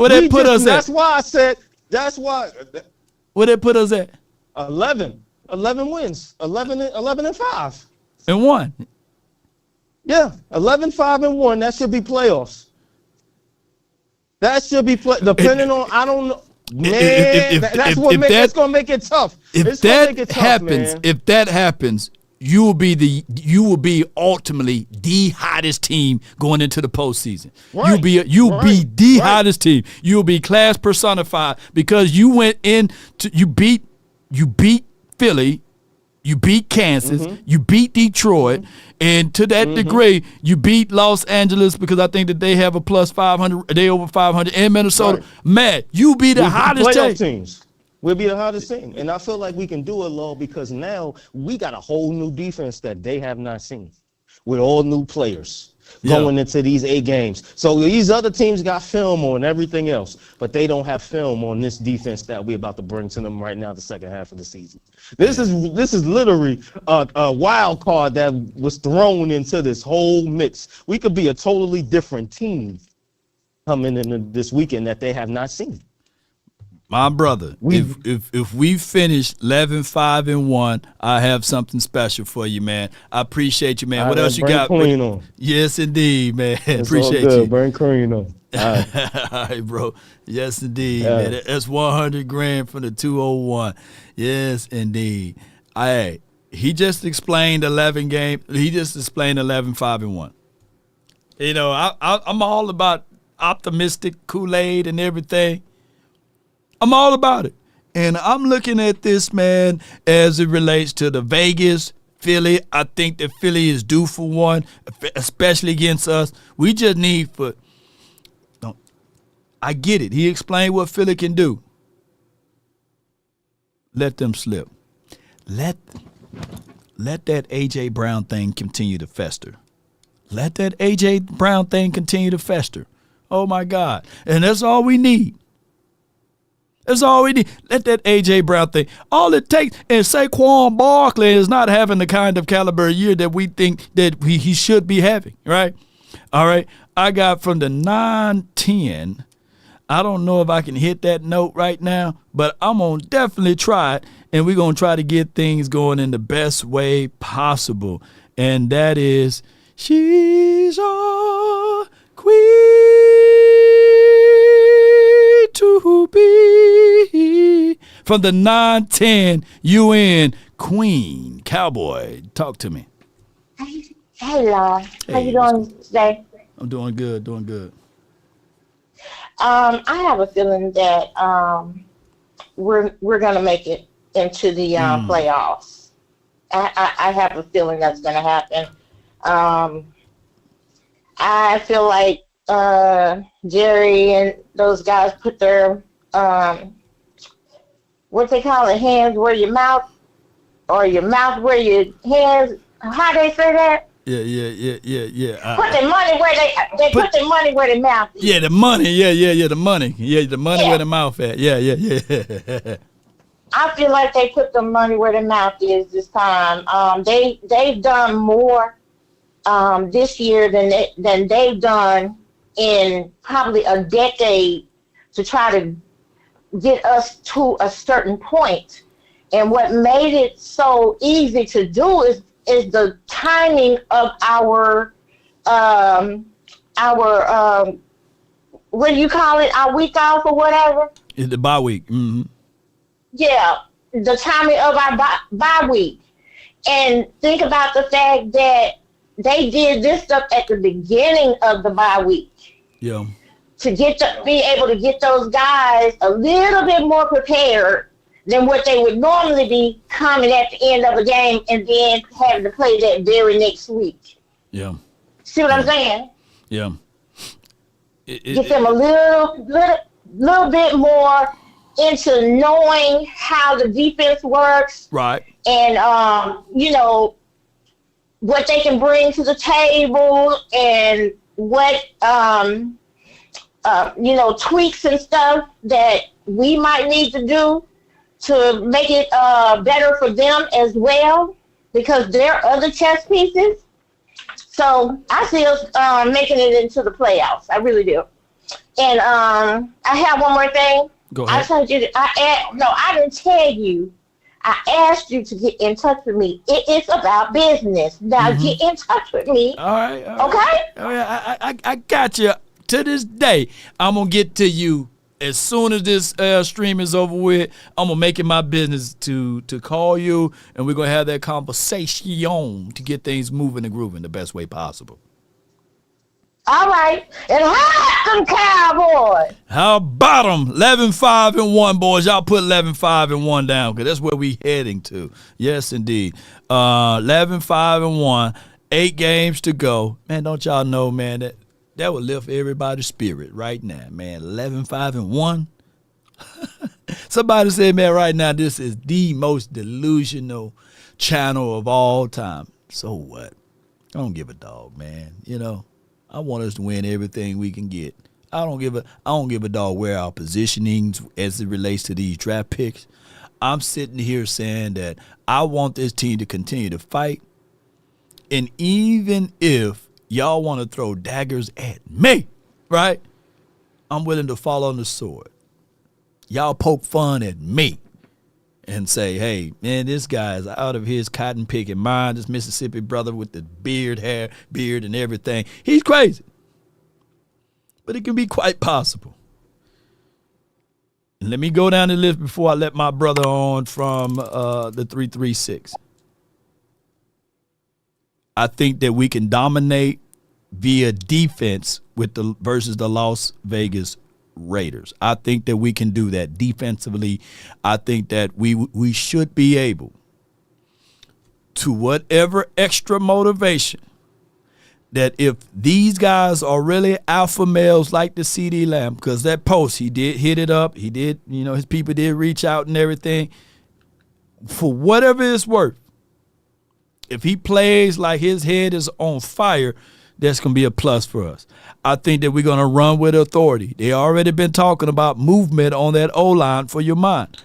they put us at? That's why I said. That's why. What they put us at? 11 wins. 11-5. And 1. Yeah, 11-5-1. That should be playoffs. That should be depending on. I don't know. Man, that's going to make it tough. If that happens, you will be ultimately the hottest team going into the postseason. Right. You'll be the hottest team. You'll be class personified because you went in to you beat Philly, you beat Kansas, you beat Detroit, and to that degree, you beat Los Angeles because I think that they have a plus 500, they over 500, and Minnesota. Right. Man, you be the hottest team. We'll be the hottest team. And I feel like we can do it, Law, because now we got a whole new defense that they have not seen with all new players going into these 8 games. So these other teams got film on everything else, but they don't have film on this defense that we're about to bring to them right now, the second half of the season. This is literally a wild card that was thrown into this whole mix. We could be a totally different team coming into this weekend that they have not seen. My brother, if we finish 11-5-1, I have something special for you, man. I appreciate you, man. What else you got? On. Yes, indeed, man. It's appreciate all good. you. Burn cream on. All right, bro. Yes, indeed, man. That's $100,000 from the 201. Yes, indeed. He just explained 11 game. He just explained 11-5-1. You know, I'm all about optimistic Kool-Aid and everything. I'm all about it. And I'm looking at this, man, as it relates to the Vegas, Philly. I think that Philly is due for one, especially against us. We just need I get it. He explained what Philly can do. Let them slip. Let that A.J. Brown thing continue to fester. Let that A.J. Brown thing continue to fester. Oh, my God. And that's all we need. That's all we need. Let that A.J. Brown thing. All it takes, and Saquon Barkley is not having the kind of caliber year that we think that he should be having, right? All right. I got from the 9-10. I don't know if I can hit that note right now, but I'm going to definitely try it, and we're going to try to get things going in the best way possible. And that is, she's a queen to be. From the 9-10 UN Queen Cowboy. Talk to me. Hello. How you doing today? I'm doing good. I have a feeling that we're gonna make it into the playoffs. I have a feeling that's gonna happen. I feel like Jerry and those guys put their what they call it, hands where your mouth, or your mouth where your hands. How they say that? Yeah. Put their money where they put their money where their mouth is. Yeah, the money. The money. Yeah, the money where the mouth at. Yeah. I feel like they put the money where their mouth is this time. They've done more this year than they've done in probably a decade to try to get us to a certain point. And what made it so easy to do is the timing of our what do you call it? Our week off or whatever? It's the bye week. Mm-hmm. Yeah, the timing of our bye week. And think about the fact that they did this stuff at the beginning of the bye week. Yeah. To be able to get those guys a little bit more prepared than what they would normally be coming at the end of a game and then having to play that very next week. Yeah. See what I'm saying? Yeah. Get them a little bit more into knowing how the defense works. Right. And, what they can bring to the table and what, tweaks and stuff that we might need to do to make it better for them as well, because there are other chess pieces. So I see us making it into the playoffs. I really do. And I have one more thing. Go ahead. I told you I didn't tell you. I asked you to get in touch with me. It's about business. Now get in touch with me. All right. Okay? All right. I got you. To this day, I'm going to get to you As soon as this stream is over with, I'm gonna make it my business to call you, and we're gonna have that conversation to get things moving and grooving the best way possible. All right. And hot them Cowboys. How about them? 11-5-1, boys. Y'all put 11-5-1 down, because that's where we heading to. Yes, indeed. 11-5-1, 8 games to go. Man, don't y'all know, man, that would lift everybody's spirit right now, man. 11-5-1. Somebody said, man, right now, this is the most delusional channel of all time. So what? I don't give a dog, man. You know, I want us to win everything we can get. I don't give a dog where our positionings as it relates to these draft picks. I'm sitting here saying that I want this team to continue to fight. And even if y'all want to throw daggers at me, right? I'm willing to fall on the sword. Y'all poke fun at me and say, hey, man, this guy is out of his cotton picking mind, this Mississippi brother with the beard and everything. He's crazy. But it can be quite possible. And let me go down the list before I let my brother on from the 336. I think that we can dominate via defense versus the Las Vegas Raiders. I think that we can do that defensively. I think that we should be able to, whatever extra motivation, that if these guys are really alpha males like the CeeDee Lamb, because that post, he did hit it up. He did, his people did reach out and everything. For whatever it's worth, if he plays like his head is on fire, that's going to be a plus for us. I think that we're going to run with authority. They already been talking about movement on that O-line for your mind.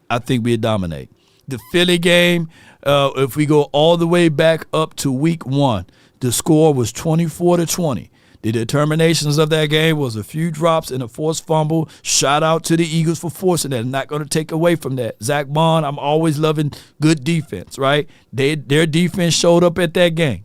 I think we'll dominate. The Philly game, if we go all the way back up to week 1, the score was 24-20. The determinations of that game was a few drops and a forced fumble. Shout out to the Eagles for forcing that. I'm not going to take away from that. Zach Bond, I'm always loving good defense, right? Their defense showed up at that game.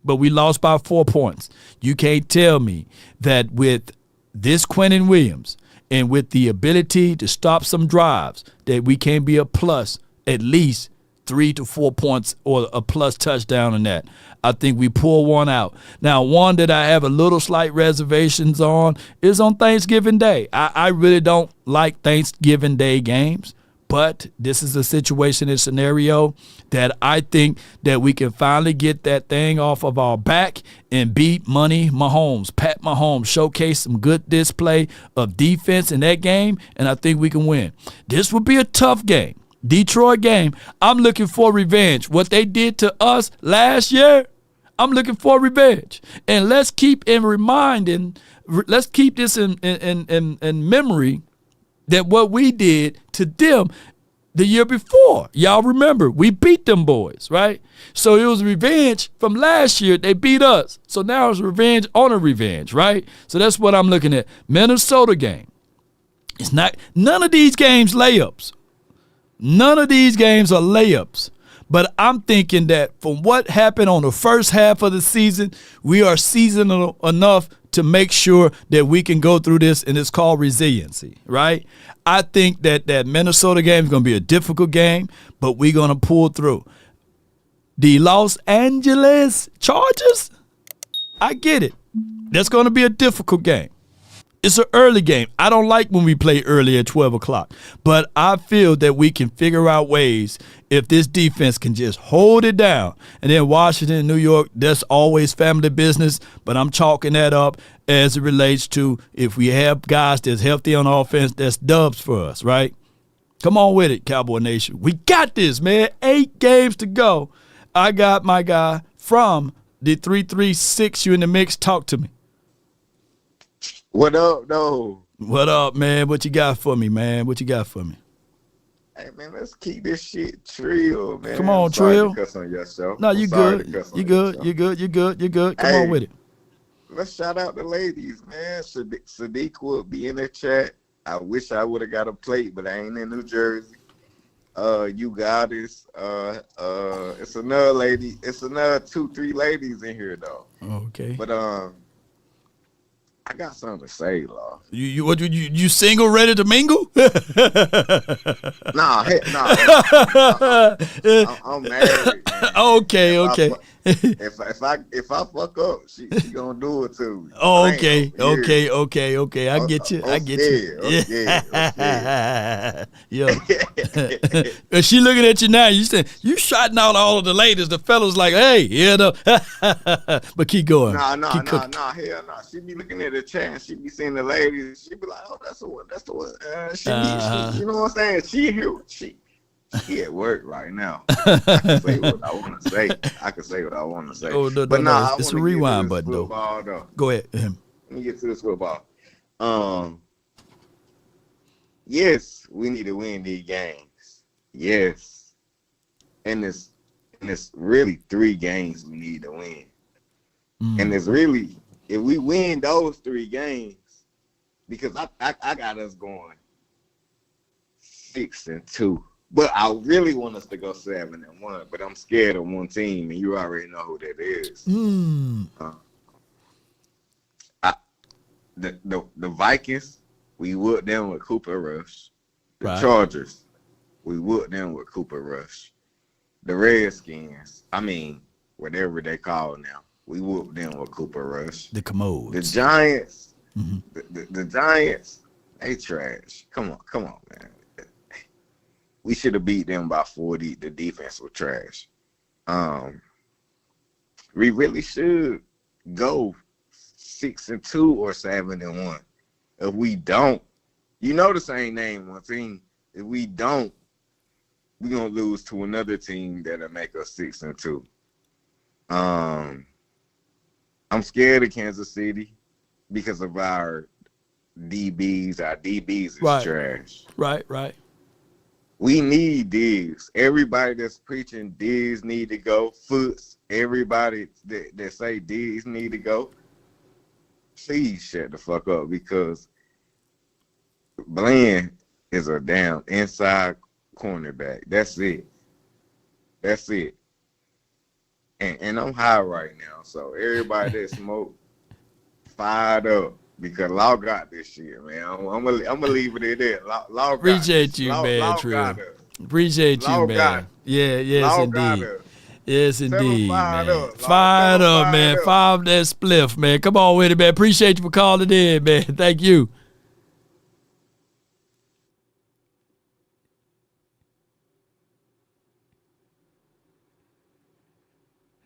But we lost by 4 points. You can't tell me that with this Quinnen Williams and with the ability to stop some drives that we can't be a plus at least 3 to 4 points or a plus touchdown in that. I think we pull one out. Now, one that I have a little slight reservations on is on Thanksgiving Day. I really don't like Thanksgiving Day games. But this is a situation and scenario that I think that we can finally get that thing off of our back and beat Money Mahomes. Pat Mahomes showcase some good display of defense in that game, and I think we can win. This would be a tough game. Detroit game. I'm looking for revenge. What they did to us last year, I'm looking for revenge. And let's keep this in memory, that what we did to them the year before. Y'all remember, we beat them boys, right? So it was revenge from last year. They beat us. So now it's revenge on a revenge, right? So that's what I'm looking at. Minnesota game. It's not, none of these games layups. None of these games are layups. But I'm thinking that from what happened on the first half of the season, we are seasoned enough to make sure that we can go through this, and it's called resiliency, right? I think that Minnesota game is going to be a difficult game, but we're going to pull through. The Los Angeles Chargers, I get it. That's going to be a difficult game. It's an early game. I don't like when we play early at 12 o'clock, but I feel that we can figure out ways if this defense can just hold it down. And then Washington and New York, that's always family business, but I'm chalking that up as it relates to if we have guys that's healthy on offense, that's dubs for us, right? Come on with it, Cowboy Nation. We got this, man. 8 games to go. I got my guy from the 336. You in the mix. Talk to me. What up, though? What up, man? What you got for me, man? What you got for me? Hey, man, let's keep this shit trill, man. Come on, Sorry trill. to cuss on yourself. No, you good. You good. You good. You good. You good. Come on with it. Let's shout out the ladies, man. Sadiq will be in the chat. I wish I would have got a plate, but I ain't in New Jersey. You got this. It's another lady. It's another 2-3 ladies in here, though. Okay. But I got something to say, Law. You single, ready to mingle? Nah, I'm married. Man. Okay. If I fuck up, she gonna do it to me. Okay. I get you. Yeah. Is she looking at you now? You said you shouting out all of the ladies. The fellas like, hey, but keep going. Hell no. She be looking at the chat. She be seeing the ladies. She be like, oh, that's the one. She, you know what I'm saying? She at work right now. I can say what I want to say. Oh, no, but no. It's a rewind button, though. Go ahead. Let me get to this football. Yes, we need to win these games. Yes. And it's really 3 games we need to win. And it's really, if we win those 3 games, because I got us going 6-2. But I really want us to go 7-1, but I'm scared of one team, and you already know who that is. The Vikings, we whooped them with Cooper Rush. The Chargers, we whooped them with Cooper Rush. The Redskins, whatever they call now, we whooped them with Cooper Rush. The Commodes. The Giants, the Giants, they trash. Come on, man. We should have beat them by 40. The defense was trash. We really should go 6-2 or 7-1. If we don't, this ain't name one team. If we don't, we're gonna lose to another team that'll make us 6-2. I'm scared of Kansas City because of our DBs. Our DBs is trash. Right. We need Diggs. Everybody that's preaching Diggs need to go. Foots, everybody that say Diggs need to go. Please shut the fuck up, because Bland is a damn inside cornerback. That's it. And I'm high right now, so everybody that smoke, fired up. Because Law got this shit, man. I'm gonna leave it at that. Law appreciate you, man, Trill. Appreciate you, man. Yes, indeed. Yes, indeed, man. Fired up, man. Fire that spliff, man. Come on with it, man. Appreciate you for calling in, man. Thank you.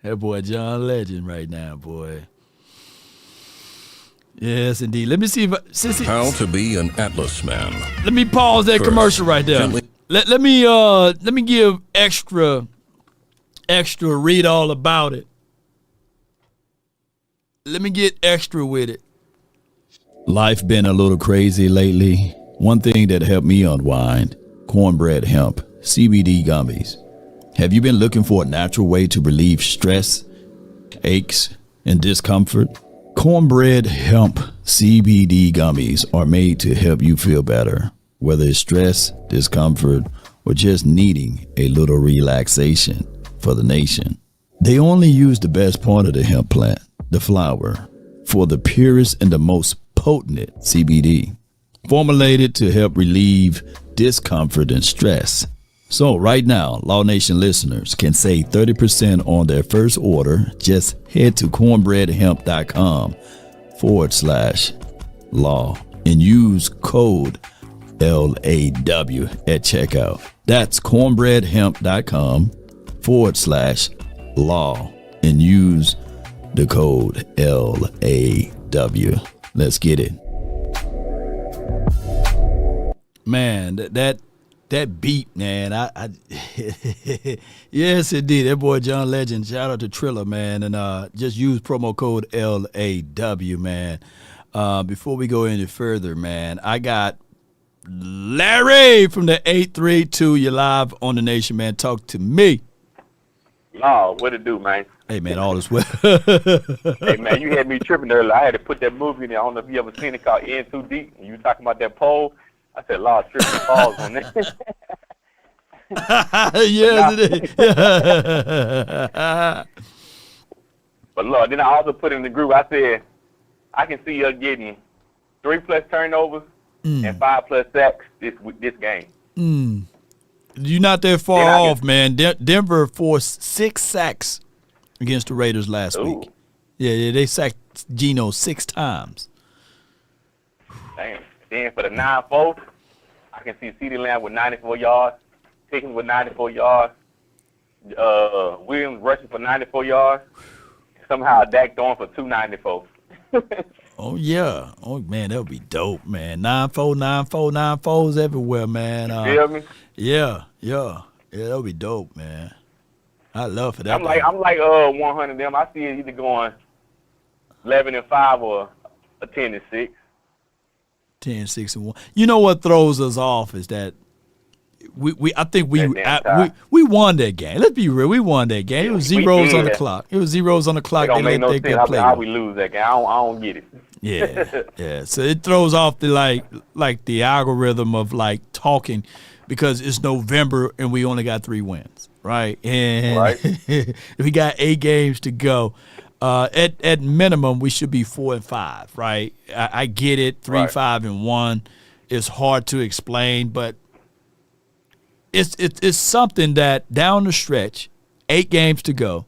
That boy John Legend right now, boy. Yes, indeed. Let me see if how to be an Atlas man. Let me pause that commercial right there. Let me give extra read all about it. Let me get extra with it. Life been a little crazy lately. One thing that helped me unwind: cornbread hemp CBD gummies. Have you been looking for a natural way to relieve stress, aches, and discomfort? Cornbread hemp CBD gummies are made to help you feel better, whether it's stress, discomfort, or just needing a little relaxation for the nation. They only use the best part of the hemp plant, the flower, for the purest and the most potent CBD, formulated to help relieve discomfort and stress. So right now, Law Nation listeners can save 30% on their first order. Just head to cornbreadhemp.com/law and use code LAW at checkout. That's cornbreadhemp.com/law and use the code LAW. Let's get it. Man, that beat, man, I yes, indeed. That boy John Legend, shout out to Triller, man, and just use promo code LAW, man. Before we go any further, man, I got Larry from the 832. You're live on the Nation, man. Talk to me. No, what it do, man? Hey, man, all is well. Hey, man, you had me tripping earlier. I had to put that movie in there. I don't know if you ever seen it, called In Too Deep. And you were talking about that pole. I said, Lord, tripping balls on that. Yes, it is. But Lord, then I also put in the group, I I can see us getting 3+ turnovers and 5+ sacks this game. You're not that far off, man. Denver forced 6 sacks against the Raiders last week. Yeah, they sacked Geno 6 times. Damn. Then for the 9-4, I can see CeeDee Lamb with 94 yards, Pickens with 94 yards, Williams rushing for 94 yards, somehow Dak throwing for 294. Oh, yeah. Oh, man, that would be dope, man. 9-4, 9-4, 9-4s everywhere, man. You feel me? Yeah, that would be dope, man. I love for that. I'm like 100 of them. I see it either going 11-5 or a 10-6. 10-6-1. You know what throws us off is that we won that game. Let's be real, we won that game. It was zeros on the clock. They don't make no sense how we lose that game. I don't get it. Yeah. So it throws off the like the algorithm of like talking because it's November and we only got 3 wins, right? And we got 8 games to go. At minimum, we should be 4-5, right? I get it. 3-5-1 is hard to explain, but it's something that down the stretch, 8 games to go,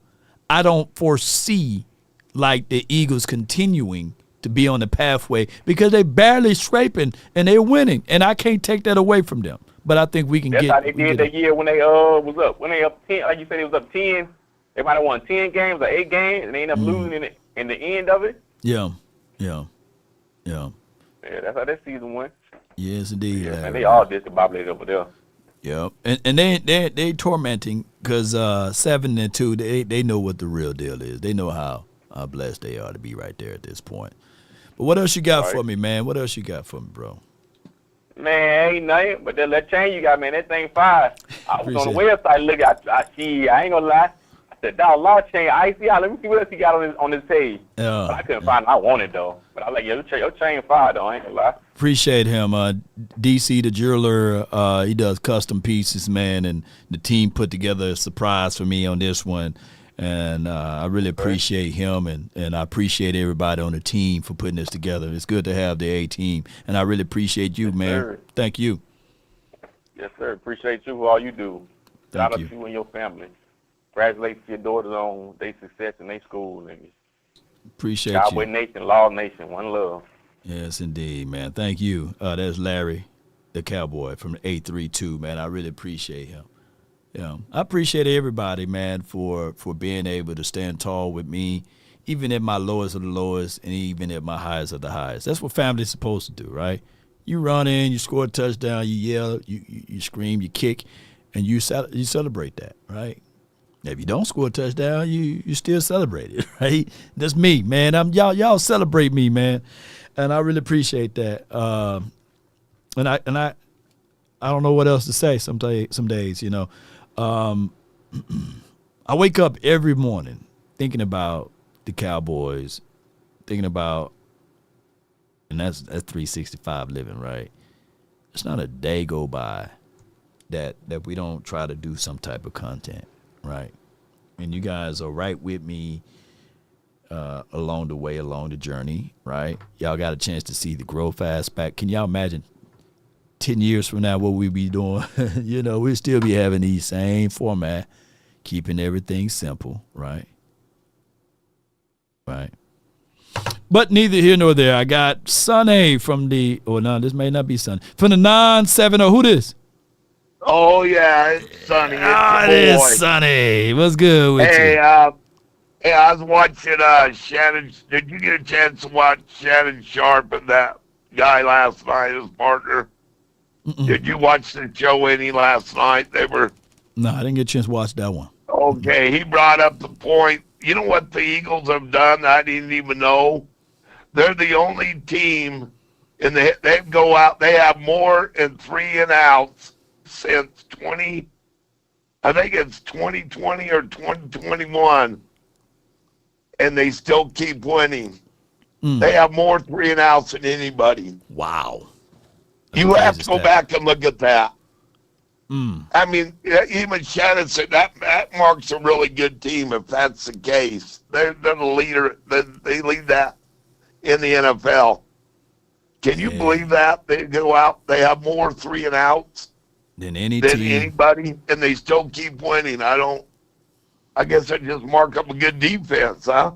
I don't foresee like the Eagles continuing to be on the pathway because they barely scraping and they're winning, and I can't take that away from them. But I think we can That's get. That's how they did that year when they was up. When they up 10, like you said, it was up 10. They might have won 10 games or 8 games, and they end up losing in the end of it. Yeah. Yeah, that's how that season went. Yes, indeed. Yeah, man, they all discombobulated over there. Yep, and they tormenting because 7-2. They know what the real deal is. They know how blessed they are to be right there at this point. But what else you got for me, man? What else you got for me, bro? Man, ain't nothing but that chain you got, man. That thing fire. I was on the website looking. I ain't gonna lie. I said, "Dog, law chain, icy out. Let me see what else he got on his page." But I couldn't find it. I want it though. But I like your chain fire though. I ain't gonna lie. Appreciate him. DC the jeweler. He does custom pieces, man, and the team put together a surprise for me on this one. And I really appreciate him, and I appreciate everybody on the team for putting this together. It's good to have the A-team, and I really appreciate you, man. Sir. Thank you. Yes, sir. Appreciate you for all you do. Shout out to you and your family. Congratulations to your daughters on their success in their school. And appreciate Cowboy you. Nation, Law Nation, one love. Yes, indeed, man. Thank you. That's Larry, the Cowboy from 832, man. I really appreciate him. Yeah, I appreciate everybody, man, for being able to stand tall with me, even at my lowest of the lowest and even at my highest of the highest. That's what family's supposed to do, right? You run in, you score a touchdown, you yell, you scream, you kick, and you celebrate that, right? If you don't score a touchdown, you still celebrate it, right? That's me, man. Y'all celebrate me, man, and I really appreciate that. And I don't know what else to say. Some days, you know. I wake up every morning thinking about the Cowboys, thinking about, and that's 365 living, right? It's not a day go by that we don't try to do some type of content, right? And you guys are right with me along the way, along the journey, right? Y'all got a chance to see the growth aspect. Can y'all imagine 10 years from now what we be doing? You know, we'll still be having these same format, keeping everything simple, right? Right. But neither here nor there. I got Sonny from the, this may not be Sonny, from the 970. Who this? Oh, yeah, it's Sonny. It is Sonny. What's good with you? Hey, I was watching Shannon. Did you get a chance to watch Shannon Sharp and that guy last night, his partner? Did you watch the show any last night? No, I didn't get a chance to watch that one. Okay, he brought up the point. You know what the Eagles have done? I didn't even know. They're the only team, and they go out. They have more in 3-and-outs since 2020 or 2021, and they still keep winning. They have more 3-and-outs than anybody. Wow. You have to go back and look at that. I mean, even Shannon said that marks a really good team if that's the case. They're the leader. They lead that in the NFL. Can you believe that? They go out, they have more 3 and outs than anybody, and they still keep winning. I guess they just mark up a good defense, huh?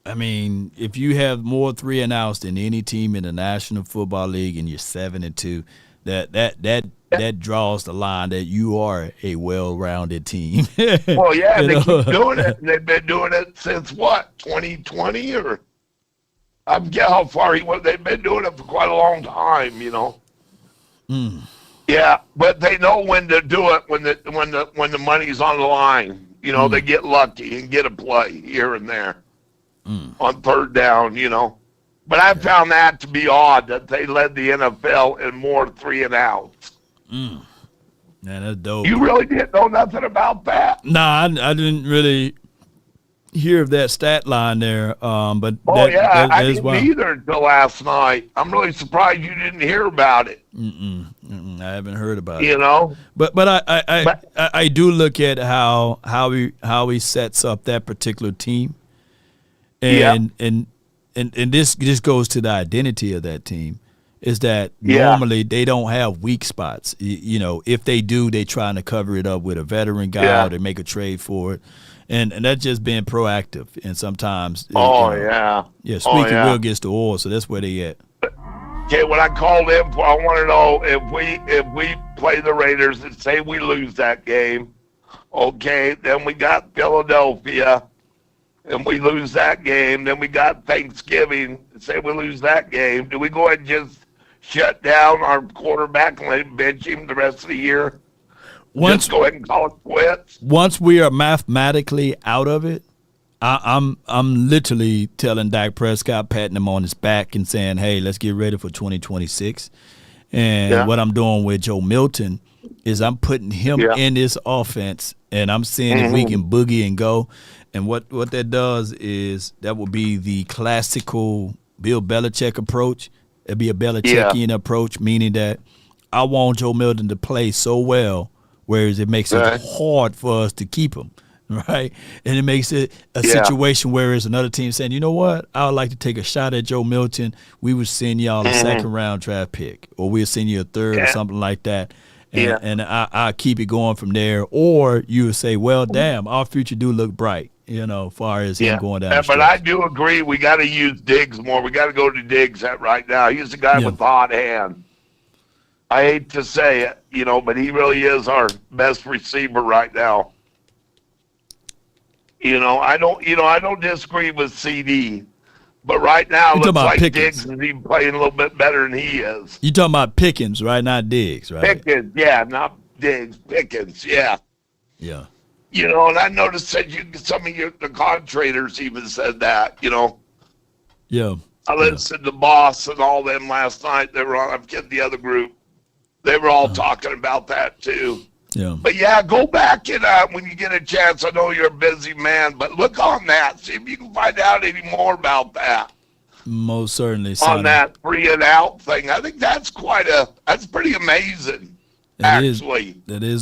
I mean, if you have more 3 and outs than any team in the National Football League and you're 7-2, that draws the line that you are a well-rounded team. Well, yeah, they keep doing it. And they've been doing it since what, 2020 or I forget how far he went. They've been doing it for quite a long time, Yeah, but they know when to do it when the money's on the line. They get lucky and get a play here and there on third down. But I found that to be odd that they led the NFL in more 3 and outs. Man, that's dope. You really didn't know nothing about that? Nah, I didn't really hear of that stat line there. But I didn't either until last night. I'm really surprised you didn't hear about it. I haven't heard about it. But I do look at how he sets up that particular team, and this goes to the identity of that team. Is that normally they don't have weak spots. If they do, they trying to cover it up with a veteran guy or they make a trade for it. And that's just being proactive. And sometimes speaking will gets the oil, so that's where they at. Okay, when I called in, I want to know if we play the Raiders and say we lose that game, okay, then we got Philadelphia and we lose that game, then we got Thanksgiving, and say we lose that game. Do we go ahead and just shut down our quarterback and let him bench him the rest of the year? Just go ahead and call it quits? Once we are mathematically out of it, I'm literally telling Dak Prescott, patting him on his back and saying, hey, let's get ready for 2026. And what I'm doing with Joe Milton is I'm putting him in this offense, and I'm seeing if we can boogie and go. And what that does is that will be the classical Bill Belichick approach. It'll be a Belichickian approach, meaning that I want Joe Milton to play so well, whereas it makes it hard for us to keep him, right? And it makes it a situation where it's another team saying, you know what, I would like to take a shot at Joe Milton. We would send y'all a second-round draft pick, or we'll send you a third or something like that. And I'll keep it going from there. Or you would say, well, damn, our future do look bright, as far as him going down the stretch. But I do agree we got to use Diggs more. We got to go to Diggs right now. He's the guy with the hot hand. I hate to say it, but he really is our best receiver right now. I don't disagree with CeeDee, but right now it looks like Pickens. Diggs is even playing a little bit better than he is. You talking about Pickens, right? Not Diggs, right? Pickens, not Diggs. Pickens, Yeah. And I noticed that some of the contrators even said that, Yeah. I listened to Boss and all them last night. They were on, I forget the other group. They were all talking about that too. Yeah. But go back and when you get a chance, I know you're a busy man, but look on that. See if you can find out any more about that. Most certainly. On that 3 and out thing. I think that's pretty amazing. That is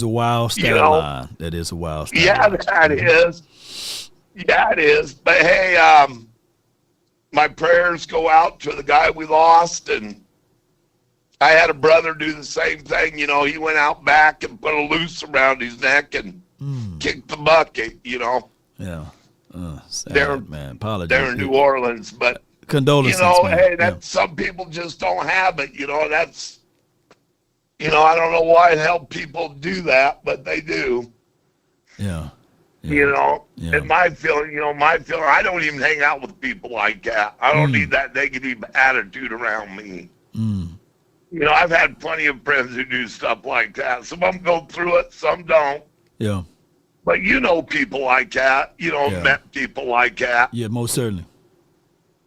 a wild stat line. That is a wild stat line. That is. Yeah, it is. But hey, my prayers go out to the guy we lost, and I had a brother do the same thing. He went out back and put a noose around his neck and kicked the bucket, Yeah. Sad, man. Apologies. They're in New Orleans. But, condolences, man. Hey, some people just don't have it. That's, I don't know why the hell people do that, but they do. Yeah. And my feeling, I don't even hang out with people like that. I don't need that negative attitude around me. I've had plenty of friends who do stuff like that. Some of them go through it, some don't. Yeah. But people like that. Met people like that. Yeah, most certainly.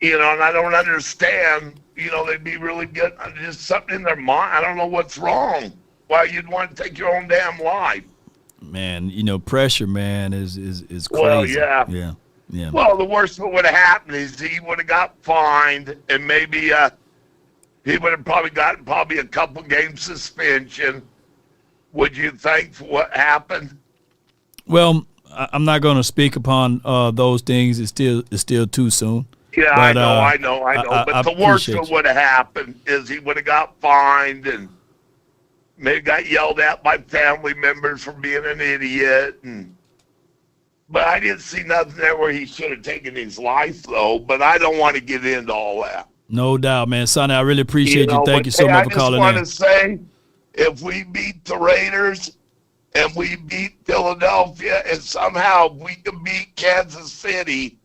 And I don't understand. They'd be really good. Just something in their mind. I don't know what's wrong. Why you'd want to take your own damn life. Man, pressure, man, is crazy. Well, yeah. Yeah. Well, the worst what would have happened is he would have got fined, and maybe he would have probably gotten a couple game suspension. Would you think for what happened? Well, I'm not going to speak upon those things. It's still too soon. Yeah, But, I know. But the worst that appreciate you. would have happened is he would have got fined and maybe got yelled at by family members for being an idiot. But I didn't see nothing there where he should have taken his life, though. But I don't want to get into all that. No doubt, man. Sonny, I really appreciate you. Thank you so much for calling in. I just want to say, if we beat the Raiders and we beat Philadelphia and somehow we can beat Kansas City,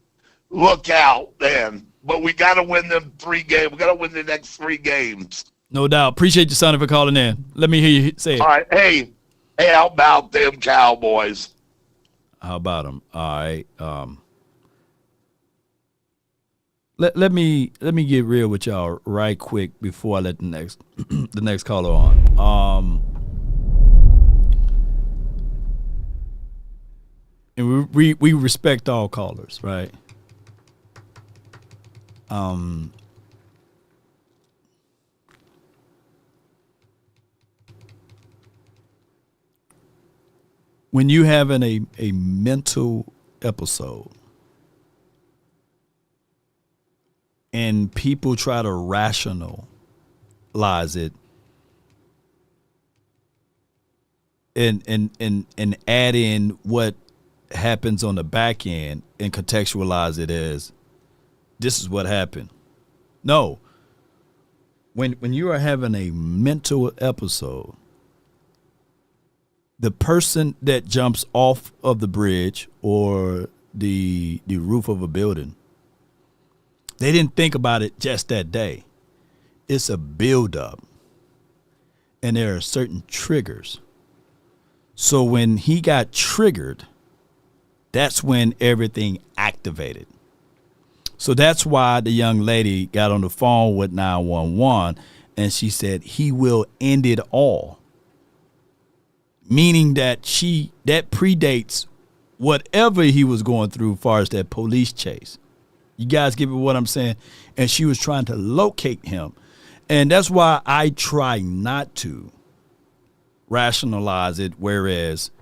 look out then. But we got to win them 3 games. We got to win the next 3 games. No doubt. Appreciate you, Sonny, for calling in. Let me hear you say it. All right. Hey, how about them Cowboys? How about them? All right. Let me get real with y'all right quick before I let the next caller on. And we respect all callers, right? When you having a mental episode and people try to rationalize it and add in what happens on the back end and contextualize it as this is what happened. No. When you are having a mental episode, the person that jumps off of the bridge or the roof of a building, they didn't think about it just that day. It's a buildup. And there are certain triggers. So when he got triggered, that's when everything activated. So that's why the young lady got on the phone with 911 and she said he will end it all. Meaning that that predates whatever he was going through as far as that police chase. You guys get what I'm saying? And she was trying to locate him. And that's why I try not to rationalize it, whereas,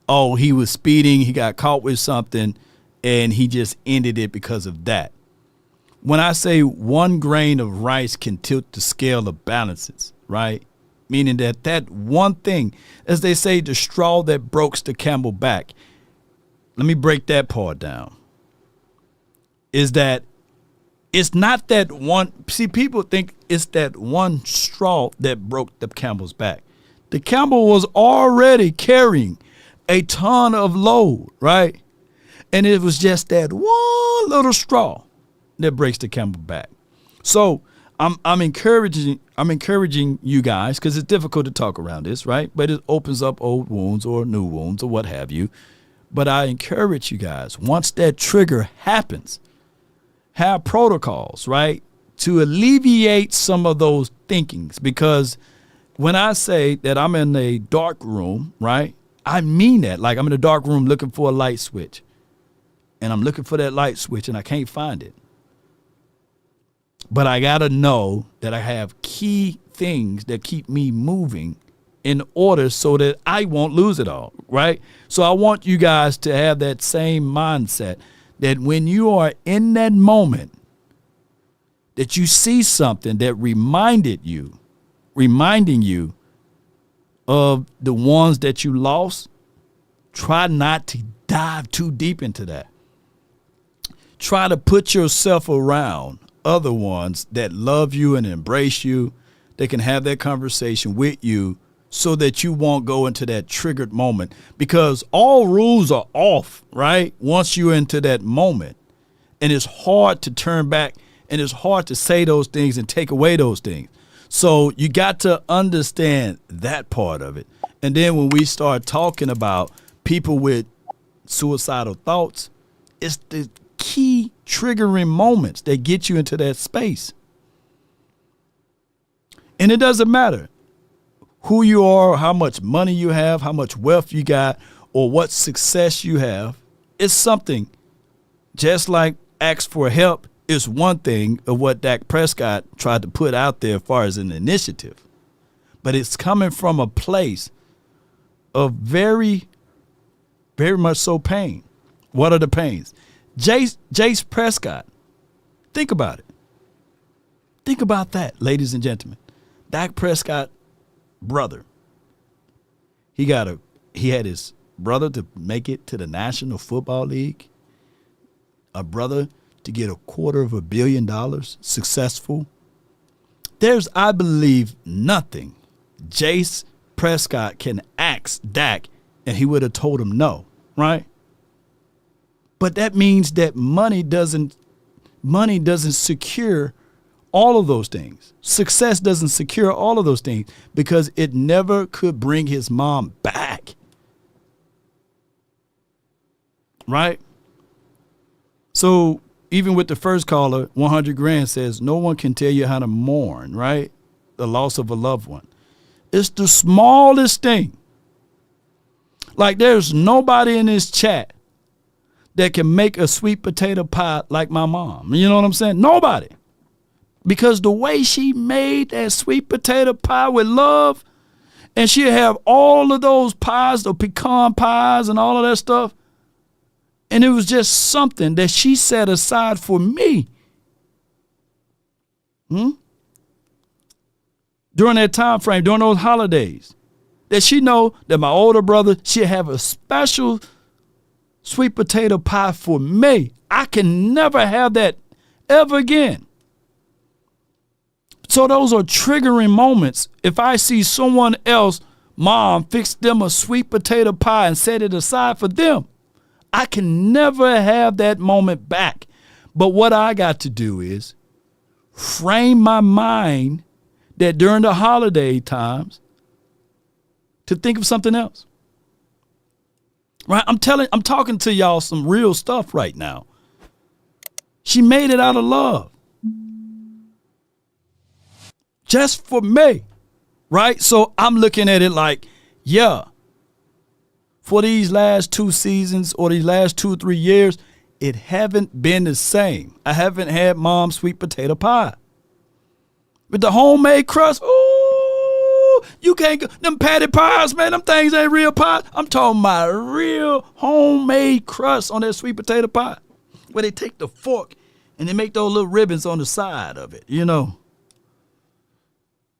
oh, he was speeding, he got caught with something, and he just ended it because of that. When I say 1 grain of rice can tilt the scale of balances, right? Meaning that one thing, as they say, the straw that breaks the camel back. Let me break that part down. Is that it's not that one. See, people think it's that one straw that broke the camel's back. The camel was already carrying a ton of load, right? And it was just that one little straw that breaks the camel back. So I'm encouraging you guys, because it's difficult to talk around this, right? But it opens up old wounds or new wounds or what have you. But I encourage you guys, once that trigger happens, have protocols, right, to alleviate some of those thinkings. Because when I say that I'm in a dark room, right, I mean that. Like I'm in a dark room looking for a light switch. And I'm looking for that light switch and I can't find it. But I got to know that I have key things that keep me moving in order so that I won't lose it all, right? So I want you guys to have that same mindset that when you are in that moment, that you see something that reminding you of the ones that you lost, try not to dive too deep into that. Try to put yourself around other ones that love you and embrace you. They can have that conversation with you so that you won't go into that triggered moment, because all rules are off, right? Once you're into that moment, and it's hard to turn back and it's hard to say those things and take away those things. So you got to understand that part of it. And then when we start talking about people with suicidal thoughts, it's the key triggering moments that get you into that space. And it doesn't matter who you are, how much money you have, how much wealth you got, or what success you have. It's something. Just like ask for help is one thing of what Dak Prescott tried to put out there as far as an initiative. But it's coming from a place of very, very much so pain. What are the pains? Jace Prescott Think about it. Think about that, ladies and gentlemen. Dak Prescott brother. He had his brother to make it to the National Football League. A brother to get $250 million successful. There's, I believe, nothing Jace Prescott can ask Dak and he would have told him no, right? But that means that money doesn't secure all of those things. Success doesn't secure all of those things because it never could bring his mom back. Right? So even with the first caller, 100 grand says no one can tell you how to mourn, right? The loss of a loved one. It's the smallest thing. Like there's nobody in this chat that can make a sweet potato pie like my mom. You know what I'm saying? Nobody. Because the way she made that sweet potato pie with love, and she'll have all of those pies, the pecan pies and all of that stuff, and it was just something that she set aside for me. During that time frame, during those holidays, that she know that my older brother, she'll have a special sweet potato pie for me. I can never have that ever again. So those are triggering moments. If I see someone else, mom, fix them a sweet potato pie and set it aside for them, I can never have that moment back. But what I got to do is frame my mind that during the holiday times to think of something else. Right? I'm talking to y'all some real stuff right now. She made it out of love. Just for me. Right? So I'm looking at it like, yeah, for these last 2 seasons or these last 2 or 3 years, it haven't been the same. I haven't had mom's sweet potato pie. With the homemade crust, ooh, you can't go. Them patty pies, man, them things ain't real pies. I'm talking about real homemade crust on that sweet potato pie. Where they take the fork and they make those little ribbons on the side of it, you know.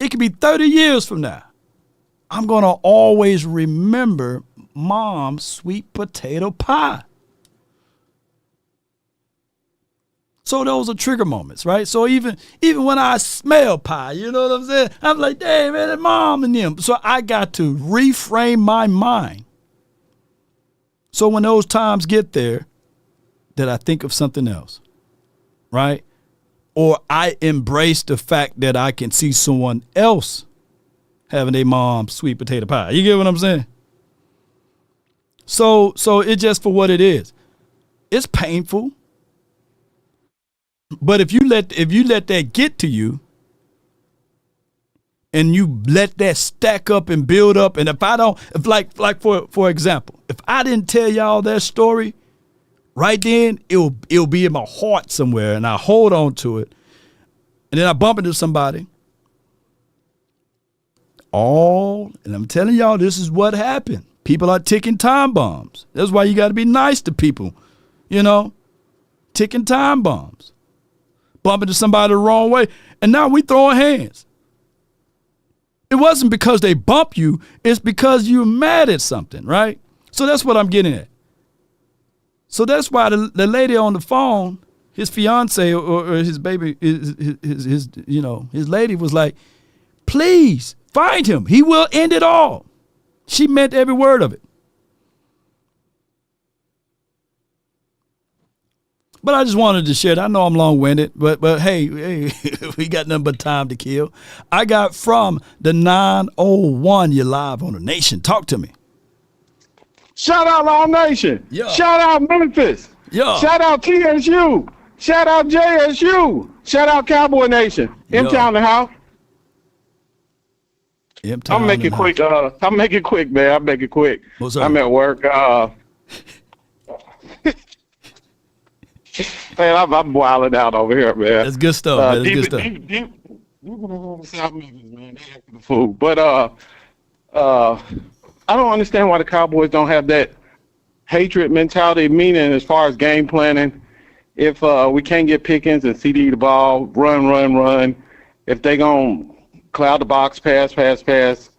It could be 30 years from now. I'm going to always remember mom's sweet potato pie. So those are trigger moments, right? So even when I smell pie, you know what I'm saying? I'm like, hey, man, it's mom and them. So I got to reframe my mind. So when those times get there, that I think of something else, right? Or I embrace the fact that I can see someone else having a mom's sweet potato pie. You get what I'm saying? So it's just for what it is. It's painful. But if you let that get to you and you let that stack up and build up, and for example, if I didn't tell y'all that story right then, it'll be in my heart somewhere and I hold on to it. And then I bump into somebody. And I'm telling y'all, this is what happened. People are ticking time bombs. That's why you got to be nice to people, you know, ticking time bombs. Bump into somebody the wrong way, and now we throwing hands. It wasn't because they bumped you. It's because you're mad at something, right? So that's what I'm getting at. So that's why the lady on the phone, his fiance or his baby, his lady was like, please find him. He will end it all. She meant every word of it. But I just wanted to share that. I know I'm long-winded, but hey, we got nothing but time to kill. I got from the 901. You're live on the Nation. Talk to me. Shout out All Nation. Yeah. Shout out Memphis. Yeah. Shout out TSU. Shout out JSU. Shout out Cowboy Nation. M-Town the house. I'm making quick. I'm making quick, man. I'm making quick. I'm at work. Man, I'm wilding out over here, man. That's good stuff, man. That's good stuff. Deep South Memphis, man. They acting the fool. But I don't understand why the Cowboys don't have that hatred mentality, meaning as far as game planning if we can't get Pickens and CeeDee the ball, run. If they gonna cloud the box, pass.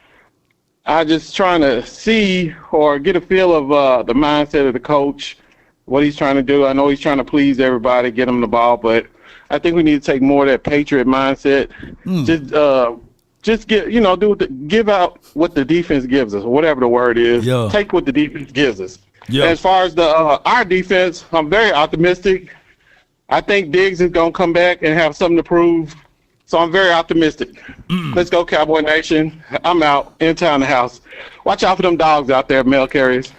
I just trying to see or get a feel of the mindset of the coach, what he's trying to do. I know he's trying to please everybody, get them the ball, but I think we need to take more of that Patriot mindset. Just give out what the defense gives us, or whatever the word is. Yeah. Take what the defense gives us. Yeah. As far as the our defense, I'm very optimistic. I think Diggs is gonna come back and have something to prove. So I'm very optimistic. Let's go, Cowboy Nation. I'm out. In town, the house. Watch out for them dogs out there, mail carriers.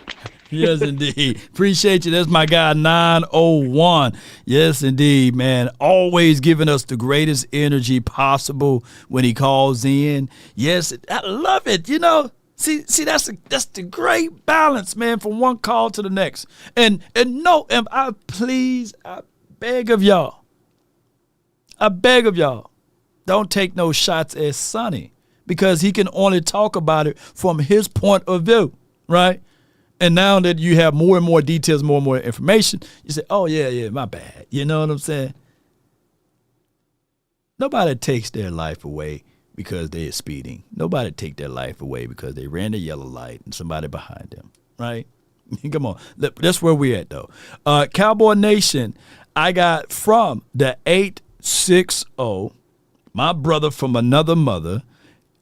Yes, indeed. Appreciate you. That's my guy, 901. Yes, indeed, man. Always giving us the greatest energy possible when he calls in. Yes, I love it. You know, see, that's the great balance, man, from one call to the next. And I beg of y'all. Don't take no shots at Sonny, because he can only talk about it from his point of view, right? And now that you have more and more details, more and more information, you say, oh, yeah, my bad. You know what I'm saying? Nobody takes their life away because they're speeding. Nobody take their life away because they ran the yellow light and somebody behind them, right? Come on. That's where we're at, though. Cowboy Nation, I got from the 860, my brother from another mother,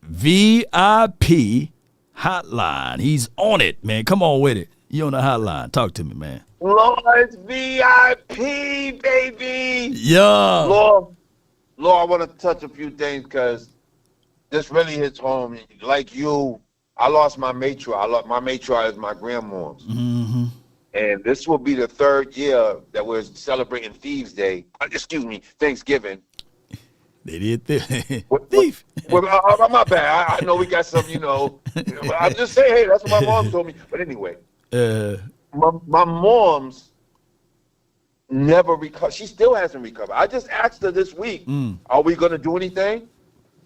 VIP hotline. He's on it, man. Come on with it. You on the hotline. Talk to me, man. Lord's VIP, baby. Yeah. Lord, I want to touch a few things because this really hits home. Like you, I lost my matriarch. My matriarch is my grandmom's. Mm-hmm. And this will be the third year that we're celebrating Thanksgiving. They did this. Thief. My bad. I know we got some, I'm just saying, hey, that's what my mom told me. But anyway, my mom's never recovered. She still hasn't recovered. I just asked her this week, are we going to do anything?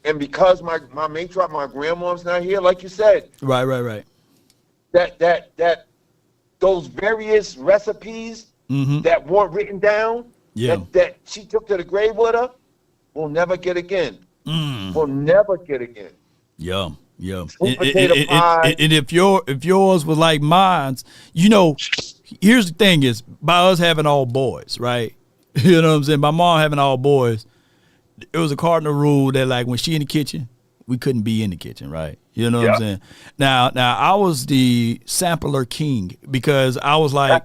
And because my matriarch, my grandmom's not here, like you said. Right. That those various recipes that weren't written down, that she took to the grave with her, we'll never get again. We'll never get again. Yeah. Sweet potato pie. And if yours was like mine's, here's the thing is, by us having all boys, right? You know what I'm saying? My mom having all boys, it was a cardinal rule that, like, when she in the kitchen, we couldn't be in the kitchen, right? You know what I'm saying? Now I was the sampler king, because I was like,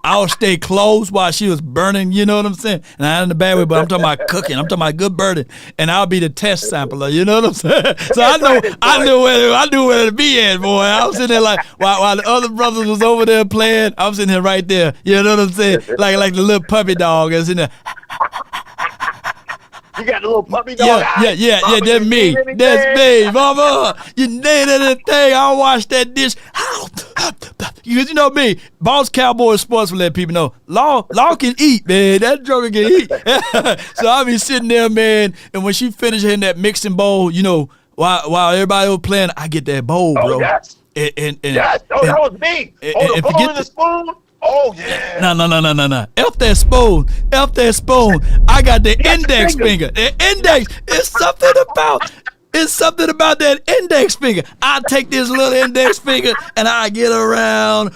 I would stay close while she was burning, you know what I'm saying? And not in the bad way, but I'm talking about cooking. I'm talking about good burning. And I'll be the test sampler, you know what I'm saying? So I knew where to be at, boy. I was sitting there like, while the other brothers was over there playing, I was sitting there right there, you know what I'm saying? Like the little puppy dog is in there. You got the little puppy dog. Yeah, that's me. That's me, mama. You nailed anything. I'll wash that dish. Because you know me, Boss Cowboys Sports will let people know, Law can eat, man. That joker can eat. So I'll be sitting there, man, and when she finished in that mixing bowl, while everybody was playing, I get that bowl, bro. Oh, yes. Yes. That was me. The bowl and the spoon. Oh, yeah. No. F that spoon. I got the index finger. The index. It's something about that index finger. I take this little index finger and I get around.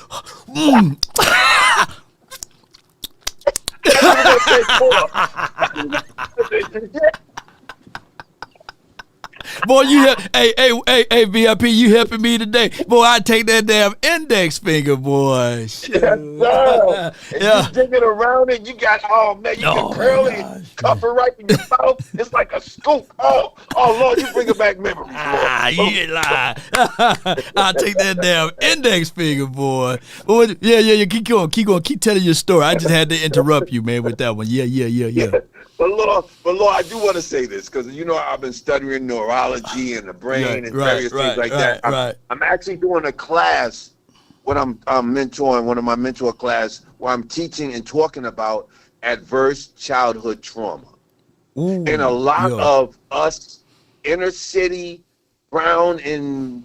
Boy, hey, VIP, you helping me today. Boy, I take that damn index finger, boy. Yes, sir. And you dig it around it, you got, you can curl it, cup it right in your mouth. It's like a scoop. Oh, Lord, you bring it back memories. You lie. I'll take that damn index finger, boy. Yeah, keep going. Keep telling your story. I just had to interrupt you, man, with that one. Yeah. But Lord, I do want to say this because I've been studying neurology and the brain and various things like that. I'm actually doing a class. I'm mentoring one of my mentor class where I'm teaching and talking about adverse childhood trauma. Ooh, and a lot of us inner city, brown and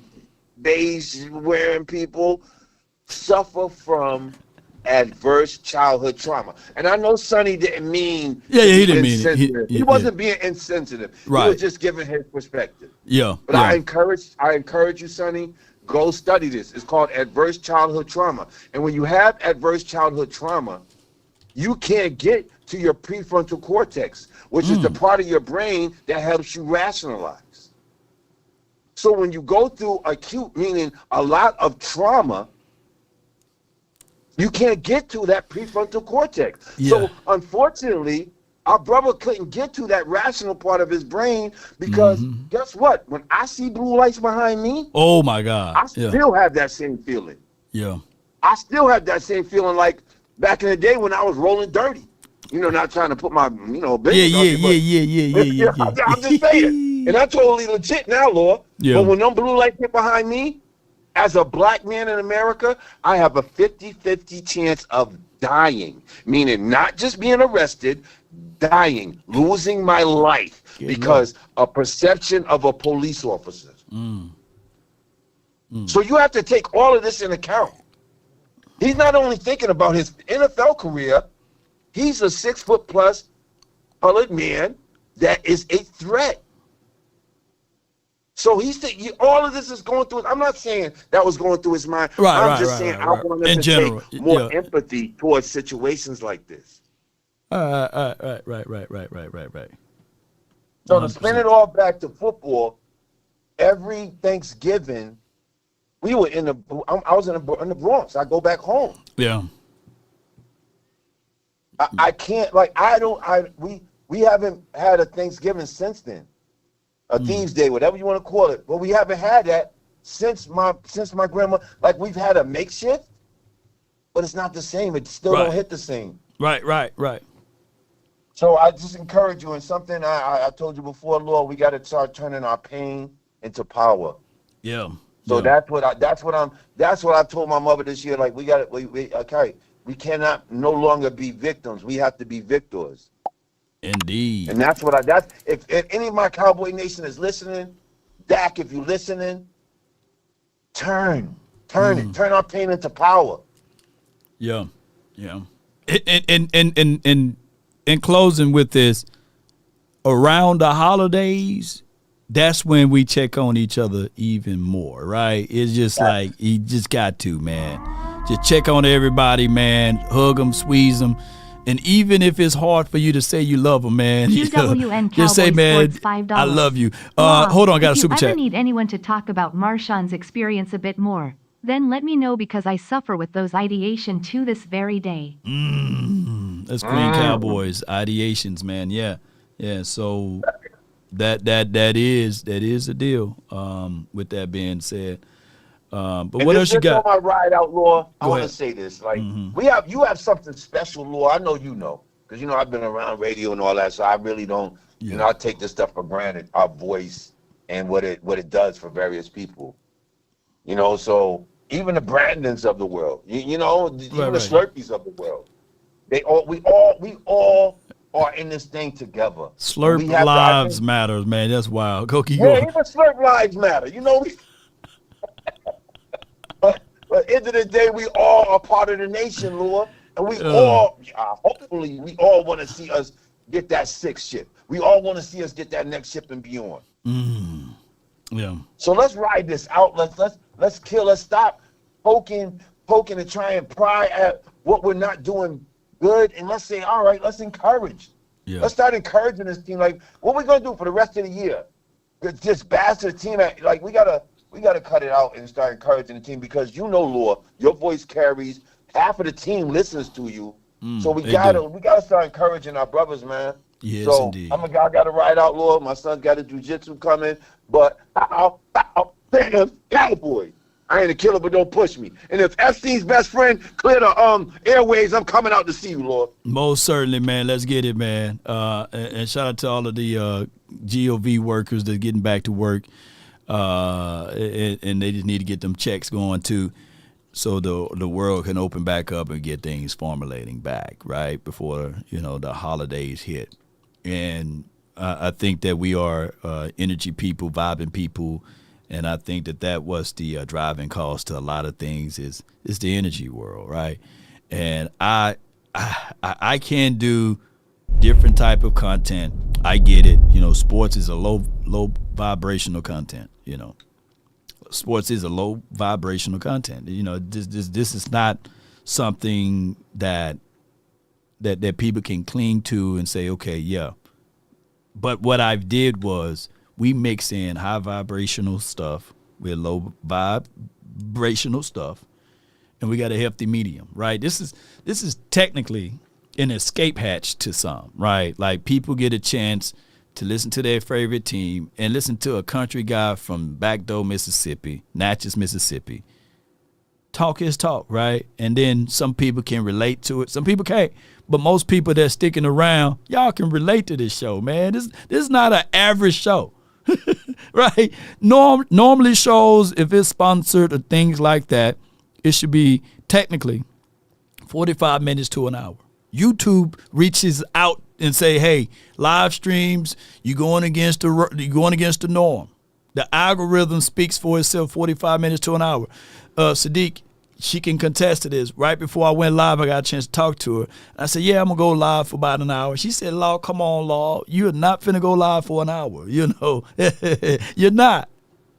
beige wearing people suffer from adverse childhood trauma. And I know Sonny didn't mean he didn't mean it. He wasn't being insensitive. Right. He was just giving his perspective. Yeah. But I encourage you, Sonny, go study this. It's called adverse childhood trauma. And when you have adverse childhood trauma, you can't get to your prefrontal cortex, which is the part of your brain that helps you rationalize. So when you go through acute, meaning a lot of trauma, you can't get to that prefrontal cortex. Yeah. So unfortunately, our brother couldn't get to that rational part of his brain because guess what? When I see blue lights behind me, oh my God, I still have that same feeling. Yeah. I still have that same feeling like back in the day when I was rolling dirty. You know, not trying to put my, business on you, but I'm just saying. And I'm totally legit now, Lord. Yeah. But when them blue lights get behind me, as a black man in America, I have a 50-50 chance of dying. Meaning not just being arrested, dying, losing my life because a perception of a police officer. So you have to take all of this in account. He's not only thinking about his NFL career, he's a 6-foot+ colored man that is a threat. So he's thinking all of this is going through. I'm not saying that was going through his mind. I'm just saying I want us to take more empathy towards situations like this. Right. So to spin it all back to football, every Thanksgiving, we were I was in the Bronx. I go back home. Yeah. I can't, we haven't had a Thanksgiving since then. A Thieves Day, whatever you want to call it. But we haven't had that since my grandma. Like, we've had a makeshift, but it's not the same. It still don't hit the same. Right. So I just encourage you, and something I told you before, Lord, we got to start turning our pain into power. Yeah. So that's what I've told my mother this year. Like, we cannot no longer be victims. We have to be victors. Indeed. And that's if any of my Cowboy Nation is listening, Dak, if you're listening, turn our pain into power. Yeah. In closing with this, around the holidays, that's when we check on each other even more, right? It's just like, you just got to, man. Just check on everybody, man. Hug them, squeeze them. And even if it's hard for you to say you love them, man, just say, man, I love you. Hold on, I got a super chat. If you ever need anyone to talk about Marshawn's experience a bit more, then let me know because I suffer with those ideation to this very day. That's Queen Cowboys ideations, man. Yeah. So that is the deal. With that being said. But what else you got? On my ride out, Law, I want to say this. Like, you have something special, Law. I know you know, because I've been around radio and all that, so I really don't. I take this stuff for granted. Our voice and what it does for various people. So even the Brandons of the world, even the Slurpees of the world, we all are in this thing together. Slurp lives matters, man. That's wild. Go keep going. Even Slurp lives matter. But at the end of the day, we all are part of the nation, Lord. And we all, hopefully, we all want to see us get that 6th ship. We all want to see us get that next ship and beyond. Yeah. So let's ride this out. Let's kill. Let's stop poking and try and pry at what we're not doing good. And let's say, all right, let's encourage. Yeah. Let's start encouraging this team. Like, what are we going to do for the rest of the year? Just bash the team at, like, we got to cut it out and start encouraging the team because Lord, your voice carries. Half of the team listens to you. So we gotta start encouraging our brothers, man. Yes, so indeed. I gotta ride out, Lord. My son's got a jiu-jitsu coming, but bam, Cowboy. I ain't a killer, but don't push me. And if FC's best friend clear the airways, I'm coming out to see you, Lord. Most certainly, man. Let's get it, man. And shout out to all of the GOV workers that are getting back to work. And they just need to get them checks going too, so the world can open back up and get things formulating back right before the holidays hit. And I think that we are energy people, vibing people, and I think that was the driving cause to a lot of things is the energy world, right? And I can do different type of content. I get it. Sports is a low vibrational content. Sports is a low vibrational content. This is not something that people can cling to and say, okay, yeah. But what I did was we mix in high vibrational stuff with low vibrational stuff, and we got a healthy medium, right? This is technically an escape hatch to some, right? Like people get a chance to listen to their favorite team and listen to a country guy from Backdoor, Mississippi, Natchez, Mississippi. Talk his talk, right? And then some people can relate to it. Some people can't. But most people that's sticking around, y'all can relate to this show, man. This is not an average show, right? Normally shows, if it's sponsored or things like that, it should be technically 45 minutes to an hour. YouTube reaches out and say, hey, live streams, you're going against the norm. The algorithm speaks for itself, 45 minutes to an hour. Sadiq, she can contest to this. Right before I went live, I got a chance to talk to her. I said, yeah, I'm going to go live for about an hour. She said, Law, come on, Law. You're not finna go live for an hour. You're not.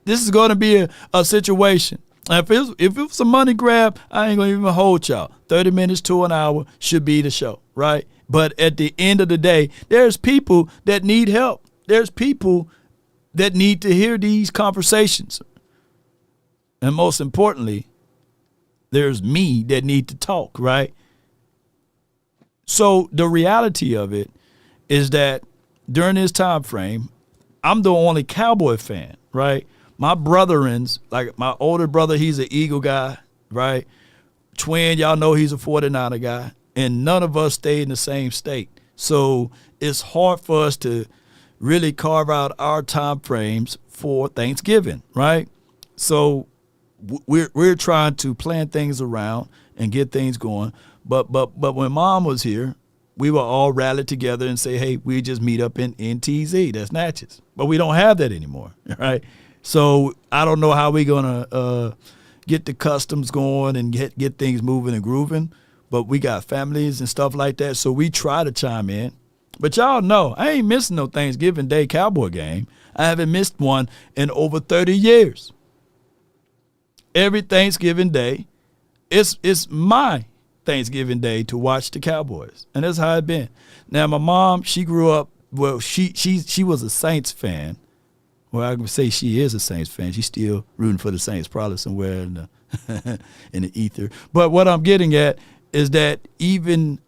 This is going to be a situation. If it was a money grab, I ain't going to even hold y'all. 30 minutes to an hour should be the show, right? But at the end of the day, there's people that need help. There's people that need to hear these conversations. And most importantly, there's me that need to talk, right? So the reality of it is that during this time frame, I'm the only Cowboy fan, right? My brethrens, like my older brother, he's an Eagle guy, right? Twin, y'all know he's a 49er guy. And none of us stay in the same state. So it's hard for us to really carve out our time frames for Thanksgiving, right? So we're trying to plan things around and get things going. But when Mom was here, we were all rallied together and say, hey, we just meet up in NTZ. That's Natchez. But we don't have that anymore, right? So I don't know how we're going to get the customs going and get things moving and grooving. But we got families and stuff like that, so we try to chime in. But y'all know, I ain't missing no Thanksgiving Day Cowboy game. I haven't missed one in over 30 years. Every Thanksgiving Day, it's my Thanksgiving Day to watch the Cowboys, and that's how it's been. Now, my mom, she grew up, well, she was a Saints fan. Well, I can say she is a Saints fan. She's still rooting for the Saints, probably somewhere in the ether. But what I'm getting at is that even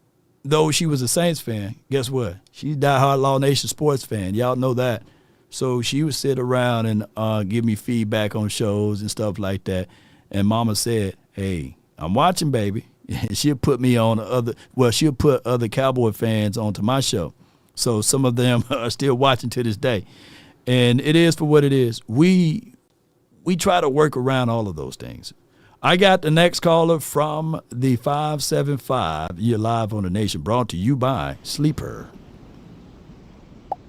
though she was a Saints fan, guess what? She's a diehard Law Nation sports fan. Y'all know that. So she would sit around and give me feedback on shows and stuff like that. And Mama said, hey, I'm watching, baby. She'll put me on she'll put other Cowboy fans onto my show. So some of them are still watching to this day. And it is for what it is. We try to work around all of those things. I got the next caller from the 575. You're live on the Nation, brought to you by Sleeper.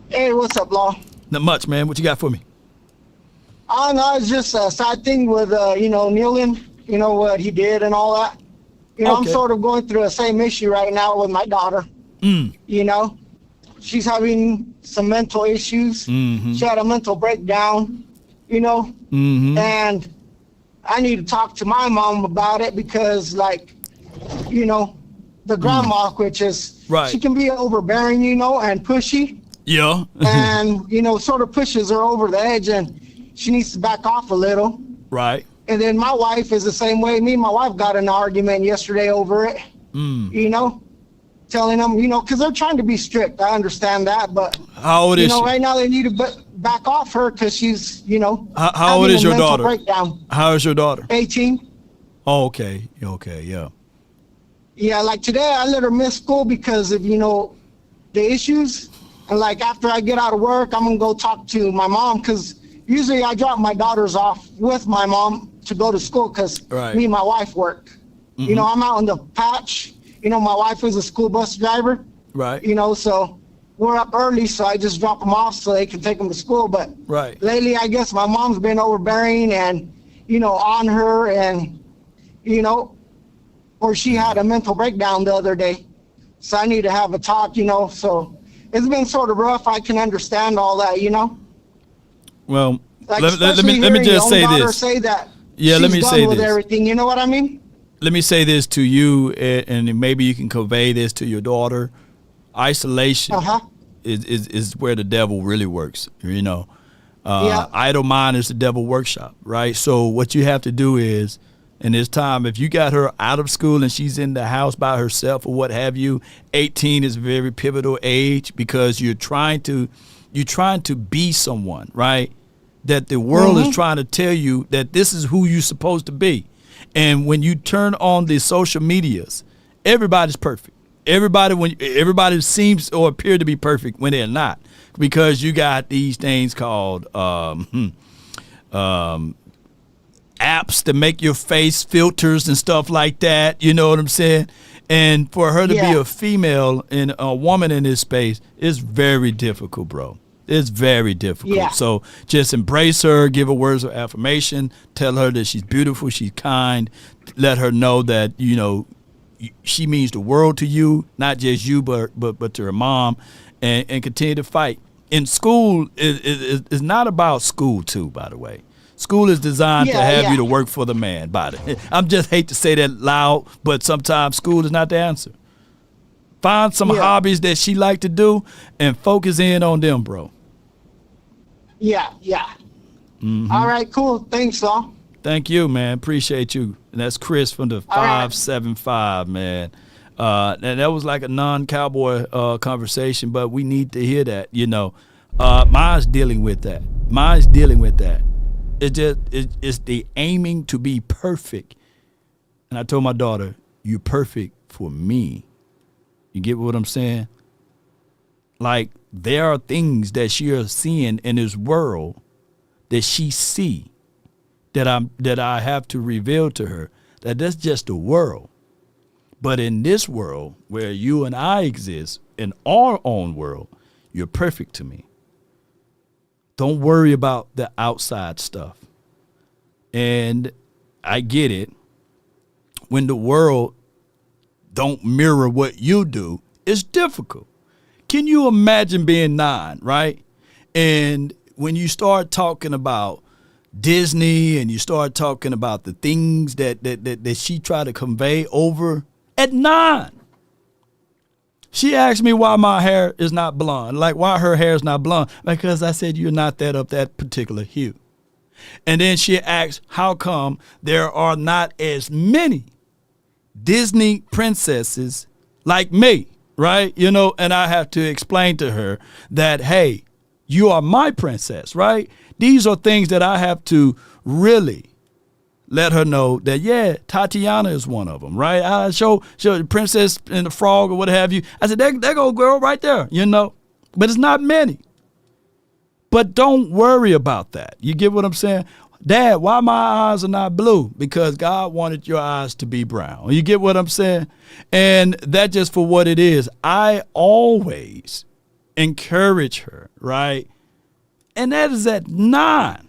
Hey, what's up, Law? Not much, man. What you got for me? No, it's just a side thing with, kneeling, what he did and all that. Okay. I'm sort of going through the same issue right now with my daughter. She's having some mental issues. Mm-hmm. She had a mental breakdown, mm-hmm. And I need to talk to my mom about it because, the grandma, which is, right. She can be overbearing, and pushy. Yeah. And, sort of pushes her over the edge, and she needs to back off a little. Right. And then my wife is the same way. Me and my wife got in an argument yesterday over it, telling them, because they're trying to be strict. I understand that, but, how old is she? Right now they need to back off her because she's, how old is your daughter? Breakdown. How is your daughter? 18. Oh, okay. Okay, yeah. Yeah, like today I let her miss school because of, the issues. And after I get out of work, I'm going to go talk to my mom because usually I drop my daughters off with my mom to go to school because me and my wife work. Mm-hmm. I'm out on the patch. My wife is a school bus driver. Right. So we're up early, so I just drop them off so they can take them to school. But lately, I guess my mom's been overbearing and, on her and, or she had a mental breakdown the other day. So I need to have a talk, so it's been sort of rough. I can understand all that, Well, Like, let me just say this. Say that let me say with this. everything, you know what I mean? Let me say this to you, and maybe you can convey this to your daughter. Isolation is where the devil really works, Idle mind is the devil workshop, right? So what you have to do is, in this time, if you got her out of school and she's in the house by herself or what have you, 18 is a very pivotal age because you're trying to be someone, right? That the world is trying to tell you that this is who you're supposed to be. And when you turn on the social medias, everybody's perfect. Everybody seems or appear to be perfect when they're not, because you got these things called apps to make your face filters and stuff like that. You know what I'm saying? And for her to be a female and a woman in this space is very difficult, bro. It's very difficult. Yeah. So just embrace her, give her words of affirmation, tell her that she's beautiful, she's kind, let her know that, she means the world to you, not just you, but to her mom, and continue to fight. In school, is not about school too, by the way. School is designed to have you to work for the man. I'm just hate to say that loud, but sometimes school is not the answer. Find some hobbies that she like to do and focus in on them, bro. Yeah. All right, cool. Thanks, all. Thank you, man. Appreciate you. And that's Chris from the 575, man. And that was like a non-cowboy conversation, but we need to hear that, Mine's dealing with that. It's the aiming to be perfect. And I told my daughter, you're perfect for me. You get what I'm saying? Like, there are things that she is seeing in this world that she see that I have to reveal to her that's just a world. But in this world where you and I exist, in our own world, you're perfect to me. Don't worry about the outside stuff. And I get it. When the world don't mirror what you do, it's difficult. Can you imagine being 9, right? And when you start talking about Disney and you start talking about the things that she tried to convey over at 9. She asked me why my hair is not blonde, like why her hair is not blonde, because I said you're not of that particular hue. And then she asked how come there are not as many Disney princesses like me, right? And I have to explain to her that, hey, you are my princess, right? These are things that I have to really let her know that, Tatiana is one of them, right? I show the Princess and the Frog or what have you. I said, there go girl right there, But it's not many. But don't worry about that. You get what I'm saying? Dad, why my eyes are not blue? Because God wanted your eyes to be brown. You get what I'm saying? And that's just for what it is. I always encourage her, right? And that is at 9.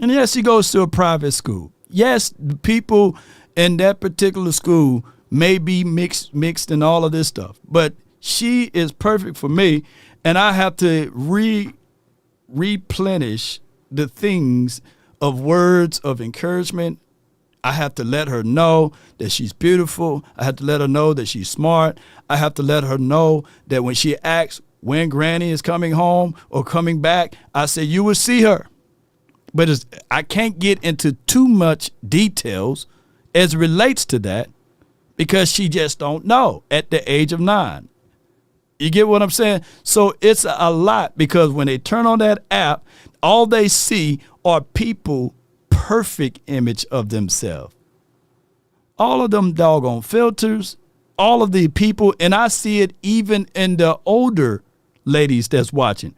And yes, she goes to a private school. Yes, the people in that particular school may be mixed and all of this stuff. But she is perfect for me, and I have to replenish the things of words of encouragement. I have to let her know that she's beautiful. I have to let her know that she's smart. I have to let her know that when she asks when Granny is coming home or coming back, I say, you will see her. But I can't get into too much details as it relates to that because she just don't know at the age of 9. You get what I'm saying? So it's a lot because when they turn on that app, all they see are people perfect image of themselves. All of them doggone filters, all of the people, and I see it even in the older ladies that's watching.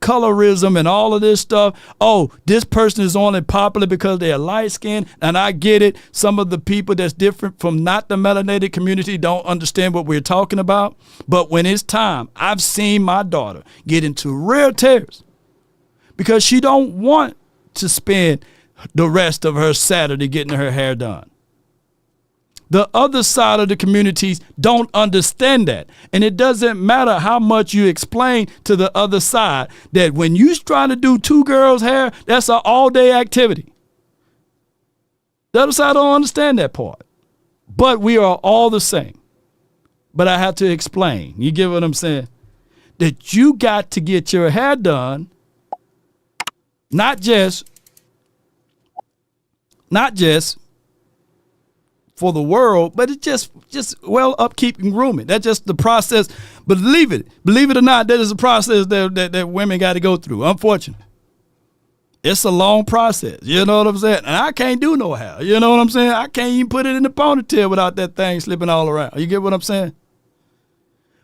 Colorism and all of this stuff. Oh, this person is only popular because they're light skinned, and I get it. Some of the people that's different from not the melanated community don't understand what we're talking about. But when it's time, I've seen my daughter get into real tears because she don't want to spend the rest of her Saturday getting her hair done. The other side of the communities don't understand that. And it doesn't matter how much you explain to the other side that when you're trying to do two girls' hair, that's an all-day activity. The other side don't understand that part. But we are all the same. But I have to explain. You get what I'm saying? That you got to get your hair done, not just for the world, but it's just well upkeep and grooming. That's just the process. But believe it or not, that is a process that women got to go through. Unfortunately, it's a long process. You know what I'm saying? And I can't do no hair. You know what I'm saying? I can't even put it in the ponytail without that thing slipping all around. You get what I'm saying?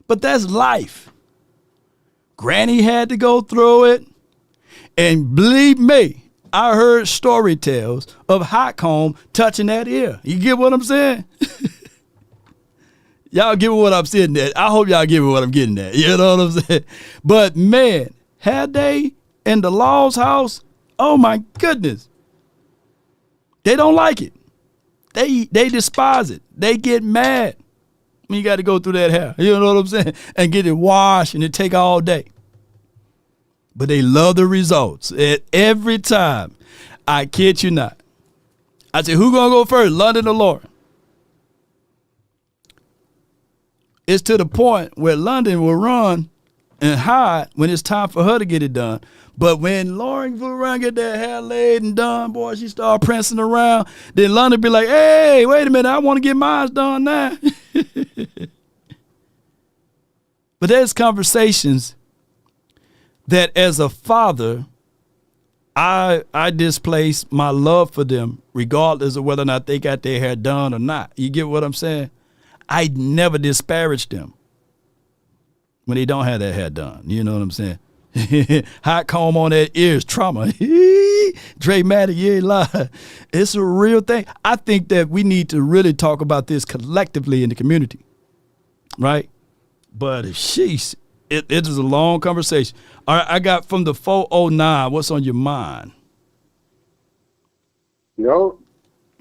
But that's life. Granny had to go through it, and believe me, I heard story tales of hot comb touching that ear. You get what I'm saying? Y'all get what I'm saying at. I hope y'all get what I'm getting at. You know what I'm saying? But man, had they in the law's house, oh my goodness. They don't like it. They despise it. They get mad when you got to go through that hair. You know what I'm saying? And get it washed and it take all day. But they love the results. Every time. I kid you not. I said, who gonna go first, London or Lauren? It's to the point where London will run and hide when it's time for her to get it done. But when Lauren go around, get that hair laid and done, boy, she start prancing around. Then London be like, hey, wait a minute, I want to get mine done now. But there's conversations that as a father, I displace my love for them regardless of whether or not they got their hair done or not. You get what I'm saying? I never disparage them when they don't have their hair done. You know what I'm saying? Hot comb on that ear is trauma. Dramatic, you ain't lying. It's a real thing. I think that we need to really talk about this collectively in the community, right? But sheesh, it is a long conversation. All right, I got from the 409. What's on your mind? Yo.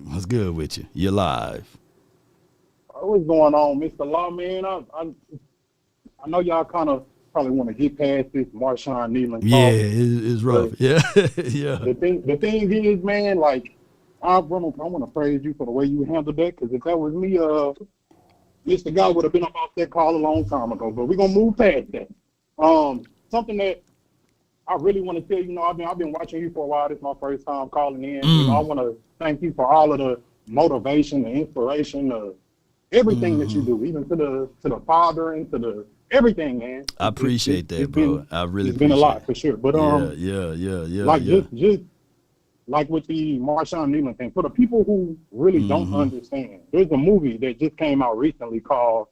What's good with you? You're live. What's going on, Mr. Lawman? I know y'all kind of probably want to get past this Marshawn Kneeland. Yeah, it's rough. Yeah, yeah. The thing is, man, like, I want to praise you for the way you handled that, because if that was me, Mr. Guy would have been up off that call a long time ago. But we're gonna move past that. Something that I really want to tell you, I've been watching you for a while. This is my first time calling in. I want to thank you for all of the motivation, the inspiration, everything that you do, even to the fathering, to the everything, man. I appreciate that, bro. I really it's been a lot for sure. But yeah. Like just like with the Marshawn Kneeland thing, for the people who really don't understand, there's a movie that just came out recently called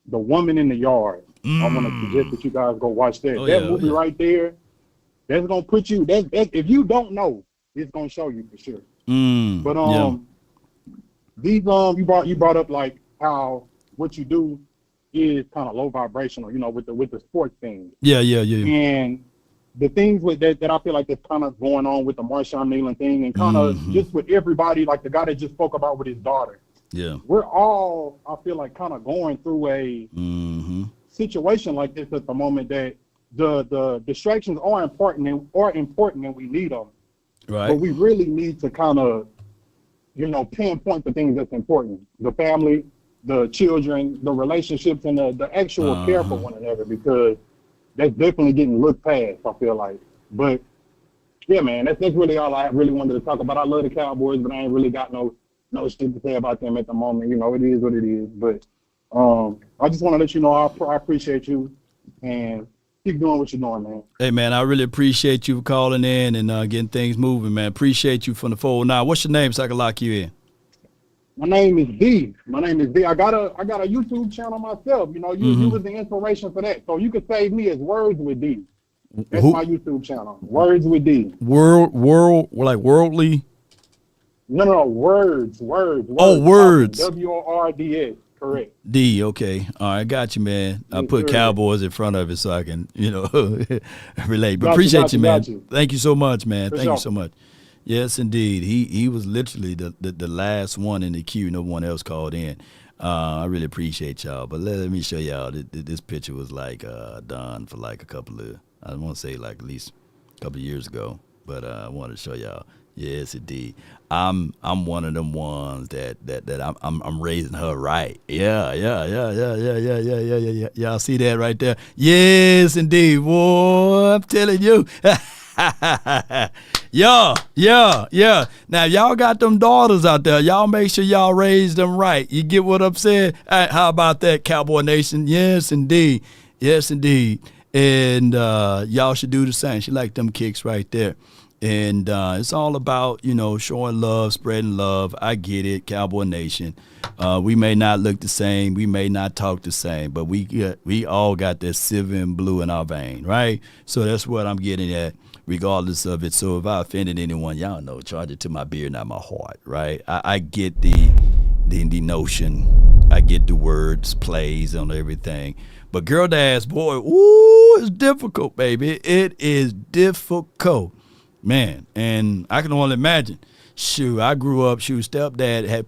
The Woman in the Yard. I want to suggest that you guys go watch that. That movie right there, that's gonna put you. That if you don't know, it's gonna show you for sure. But these you brought up like how what you do is kind of low vibrational, with the sports thing. Yeah. And the things with that I feel like that's kind of going on with the Marshawn Kneeland thing, and kind of just with everybody, like the guy that just spoke about with his daughter. Yeah, we're all, I feel like, kind of going through a situation like this at the moment, that the distractions are important and we need them. Right. But we really need to kind of, pinpoint the things that's important: the family, the children, the relationships, and the actual care for one another, because that's definitely getting looked past, I feel like. But yeah, man, that's really all I really wanted to talk about. I love the Cowboys, but I ain't really got no shit to say about them at the moment. It is what it is. But I just want to let you know I appreciate you, and keep doing what you're doing, man. Hey, man, I really appreciate you for calling in and getting things moving, man. Appreciate you from the 409. What's your name so I can lock you in? My name is D. I got a YouTube channel myself. You was the inspiration for that. So you could save me as Words with D. That's my YouTube channel. Words with D. Worldly? No, words. Oh, words. WORDS. Correct. D, okay. All right, got you, man. I put Cowboys in front of it so I can, relate. But appreciate you, man. Thank you so much, man. Thank you so much. Yes, indeed. He was literally the last one in the queue. No one else called in. I really appreciate y'all. But let me show y'all. This picture was like done for like a couple of, I want to say like at least a couple of years ago. But I wanted to show y'all. Yes, indeed. I'm one of them ones that I'm raising her right. Yeah. Y'all see that right there? Yes, indeed. Boy, I'm telling you. Yeah. Now, y'all got them daughters out there. Y'all make sure y'all raise them right. You get what I'm saying? How about that, Cowboy Nation? Yes, indeed. And y'all should do the same. She like them kicks right there. And it's all about, showing love, spreading love. I get it, Cowboy Nation. We may not look the same. We may not talk the same. But we all got that silver and blue in our vein, right? So that's what I'm getting at, regardless of it. So if I offended anyone, y'all know, charge it to my beard, not my heart, right? I get the notion. I get the words, plays on everything. But girl dads, boy, ooh, it's difficult, baby. It is difficult. Man, and I can only imagine. Shoot, I grew up, stepdad had,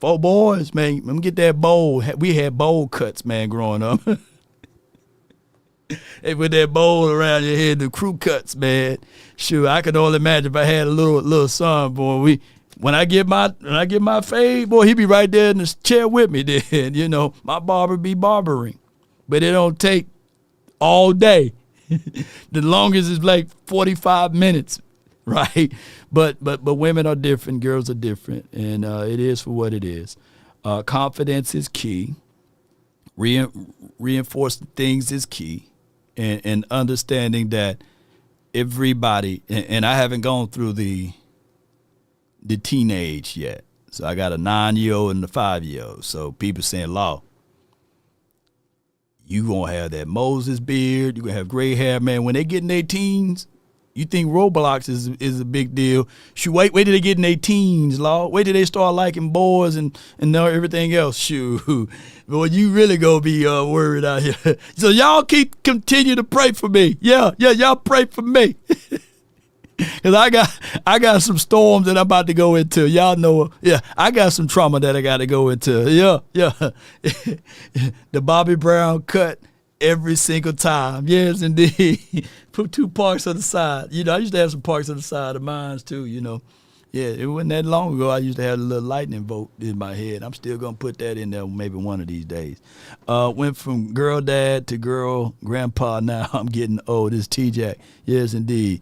4 boys, man. Let me get that bowl. We had bowl cuts, man, growing up. They put that bowl around your head, the crew cuts, man. Shoot, I could only imagine if I had a little son, boy. When I get my fade, boy, he be right there in the chair with me then. My barber be barbering. But it don't take all day. The longest is like 45 minutes, right? But women are different, girls are different, and it is for what it is. Confidence is key. Reinforcing things is key, and understanding that everybody, and I haven't gone through the teenage yet. So I got a 9-year-old and a 5-year-old. So people saying, Law, you gonna have that Moses beard, you gonna have gray hair, man. When they get in their teens, you think Roblox is a big deal. Shoot, wait till they get in their teens, Law. Wait till they start liking boys and know everything else. Shoot. Boy, you really gonna be worried out here. So y'all continue to pray for me. Yeah, y'all pray for me. Cause I got some storms that I'm about to go into. Y'all know, yeah, I got some trauma that I got to go into. Yeah. The Bobby Brown cut every single time. Yes, indeed. Put 2 parks on the side. I used to have some parks on the side of mine too. Yeah, it wasn't that long ago. I used to have a little lightning bolt in my head. I'm still gonna put that in there maybe one of these days. Went from girl dad to girl grandpa. Now I'm getting old. This is T-Jack. Yes, indeed.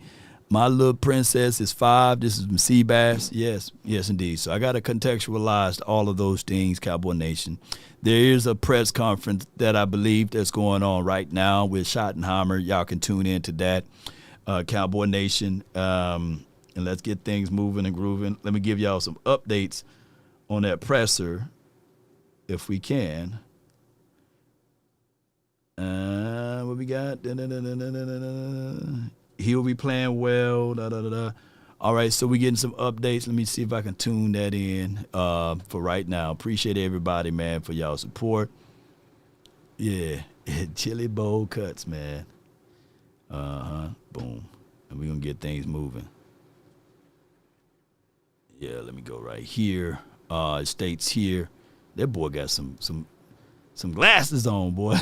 My little princess is 5. This is Seabass. Yes, indeed. So I got to contextualize all of those things, Cowboy Nation. There is a press conference that I believe that's going on right now with Schottenheimer. Y'all can tune into that, Cowboy Nation. And let's get things moving and grooving. Let me give y'all some updates on that presser, if we can. What we got? He'll be playing well. All right, so we're getting some updates. Let me see if I can tune that in for right now. Appreciate everybody, man, for y'all support. Yeah, chili bowl cuts, man. Boom. And we're going to get things moving. Yeah, let me go right here. It states here. That boy got some glasses on, boy.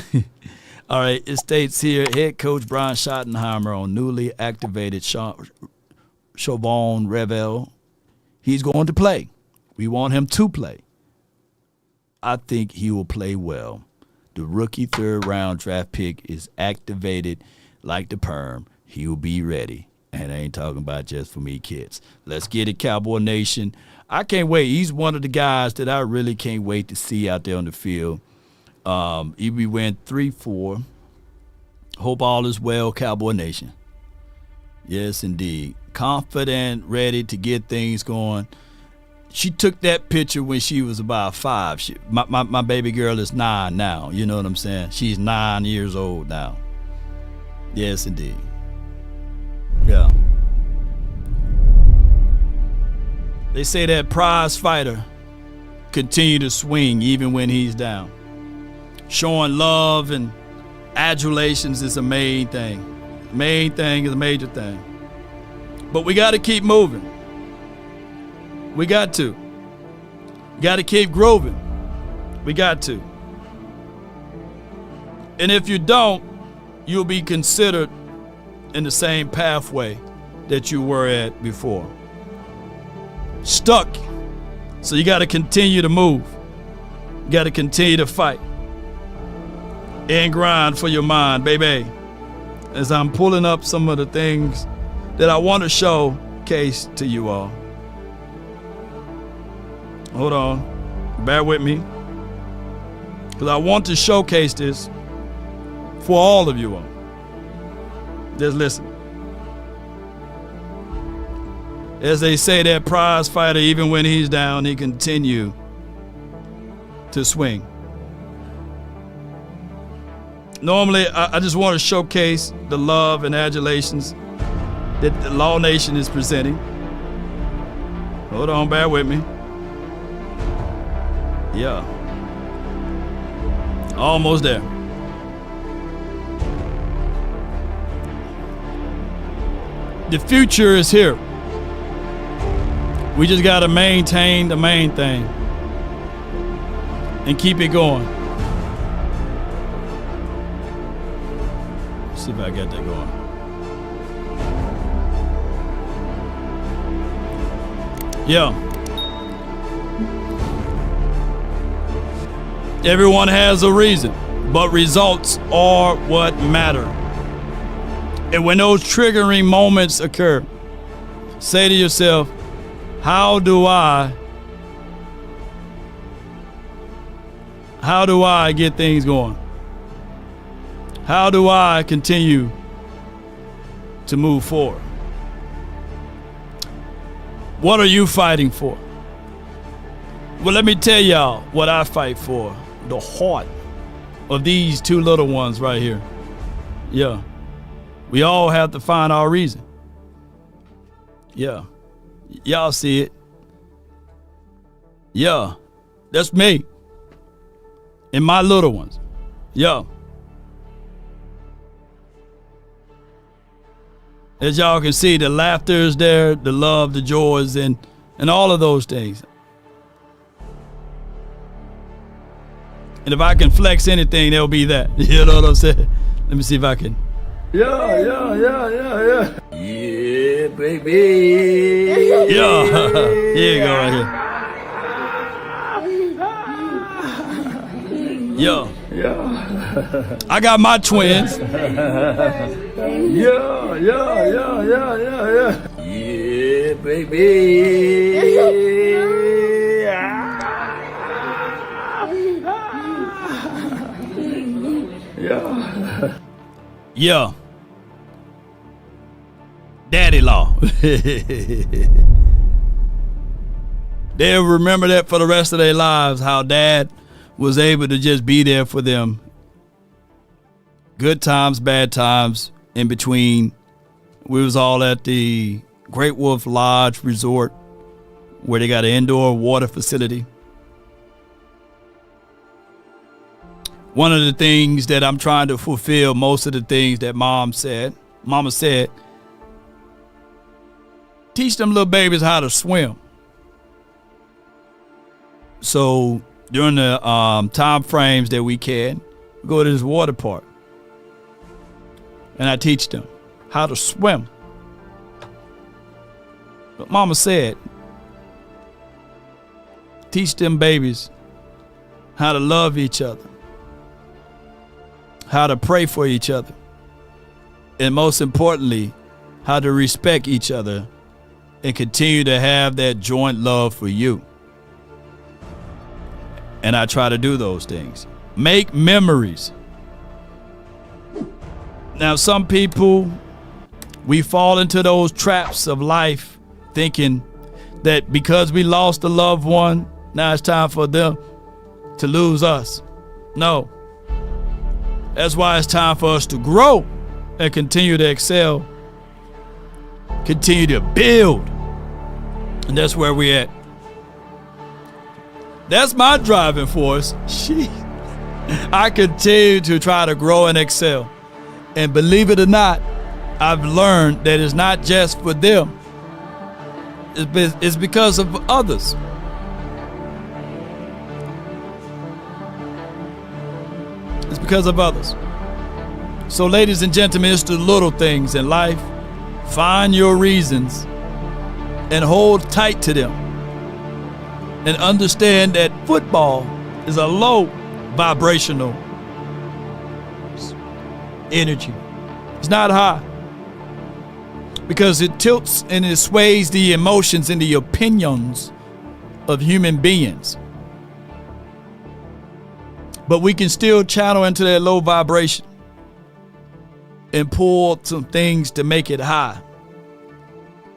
All right, it states here, head coach Brian Schottenheimer on newly activated Chauvin Revel. He's going to play. We want him to play. I think he will play well. The rookie 3rd-round draft pick is activated like the perm. He will be ready. And I ain't talking about just for me kids. Let's get it, Cowboy Nation. I can't wait. He's one of the guys that I really can't wait to see out there on the field. We went 3-4. Hope all is well, Cowboy Nation. Yes, indeed. Confident, ready to get things going. She took that picture when she was about 5. My baby girl is 9 now. You know what I'm saying? She's 9 years old now. Yes, indeed. Yeah. They say that prize fighter continue to swing even when he's down. Showing love and adulations is a main thing. Main thing is a major thing. But we got to keep moving. We got to. Got to keep grooving. We got to. And if you don't, you'll be considered in the same pathway that you were at before. Stuck. So you got to continue to move. You got to continue to fight and grind for your mind, baby. As I'm pulling up some of the things that I want to showcase to you all. Hold on. Bear with me. Because I want to showcase this for all of you all. Just listen. As they say, that prize fighter, even when he's down, he continue to swing. Normally, I just want to showcase the love and adulations that the Law Nation is presenting. Hold on, bear with me. Yeah. Almost there. The future is here. We just got to maintain the main thing and keep it going. Let's see if I got that going. Yeah. Everyone has a reason, but results are what matter. And when those triggering moments occur, say to yourself, how do I get things going? How do I continue to move forward? What are you fighting for? Well, let me tell y'all what I fight for. The heart of these two little ones right here. Yeah. We all have to find our reason. Yeah. Y'all see it. Yeah. That's me. And my little ones. Yeah. As y'all can see, the laughter is there, the love, the joys, and all of those things. And if I can flex anything, there'll be that. You know what I'm saying? Let me see if I can. Yeah. Yeah, baby. Yeah. Here you go right here. Yeah. I got my twins. Yeah. Yeah, baby. Yeah. Daddy-law. They'll remember that for the rest of their lives, how dad was able to just be there for them. Good times, bad times, in between. We was all at the Great Wolf Lodge Resort, where they got an indoor water facility. One of the things that I'm trying to fulfill, most of the things that Mama said, teach them little babies how to swim. So during the time frames that we can, we go to this water park. And I teach them how to swim. But Mama said, teach them babies how to love each other, how to pray for each other, and most importantly, how to respect each other and continue to have that joint love for you. And I try to do those things. Make memories. Now, some people, we fall into those traps of life thinking that because we lost a loved one, now it's time for them to lose us. No. That's why it's time for us to grow and continue to excel, continue to build. And that's where we're at. That's my driving force. I continue to try to grow and excel. And believe it or not, I've learned that it's not just for them. It's because of others. It's because of others. So, ladies and gentlemen, it's the little things in life. Find your reasons and hold tight to them. And understand that football is a low vibrational energy. It's not high. Because it tilts and it sways the emotions and the opinions of human beings. But we can still channel into that low vibration and pull some things to make it high.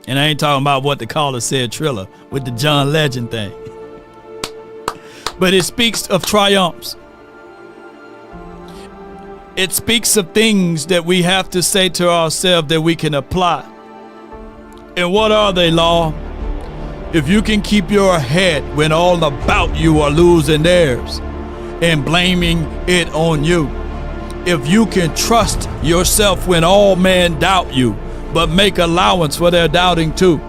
And I ain't talking about what the caller said, Triller, with the John Legend thing. But it speaks of triumphs. It speaks of things that we have to say to ourselves that we can apply. And what are they, Law? If you can keep your head when all about you are losing theirs and blaming it on you. If you can trust yourself when all men doubt you, but make allowance for their doubting too.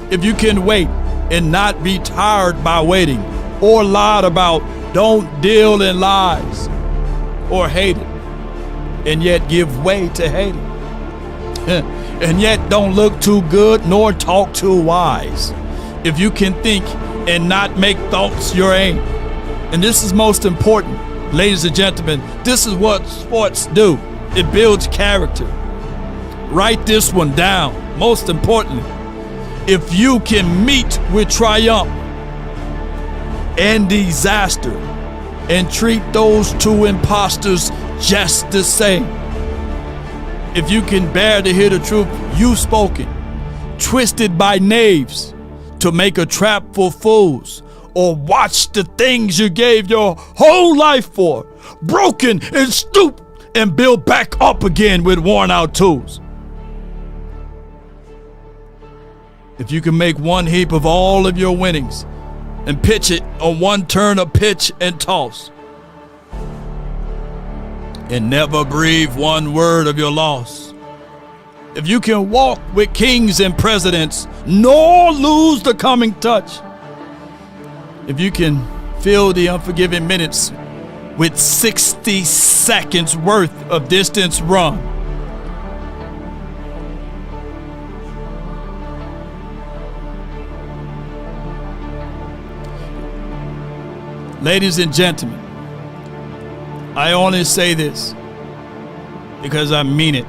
If you can wait and not be tired by waiting or lied about, don't deal in lies or hate it, and yet give way to hate it. And yet don't look too good nor talk too wise. If you can think and not make thoughts your aim. And this is most important, ladies and gentlemen, this is what sports do. It builds character. Write this one down. Most importantly, if you can meet with triumph and disaster and treat those two imposters just the same. If you can bear to hear the truth you spoken, twisted by knaves to make a trap for fools, or watch the things you gave your whole life for, broken and stoop and build back up again with worn out tools. If you can make one heap of all of your winnings and pitch it on one turn of pitch and toss, and never breathe one word of your loss. If you can walk with kings and presidents, nor lose the coming touch. If you can fill the unforgiving minutes with 60 seconds worth of distance run. Ladies and gentlemen, I only say this because I mean it.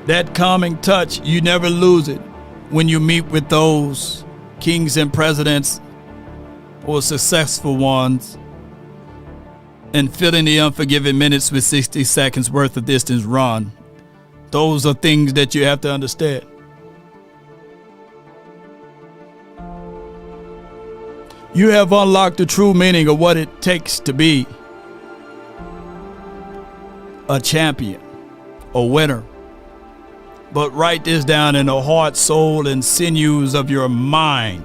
That calming touch, you never lose it when you meet with those kings and presidents or successful ones and filling the unforgiving minutes with 60 seconds worth of distance run. Those are things that you have to understand. You have unlocked the true meaning of what it takes to be a champion, a winner. But write this down in the heart, soul, and sinews of your mind.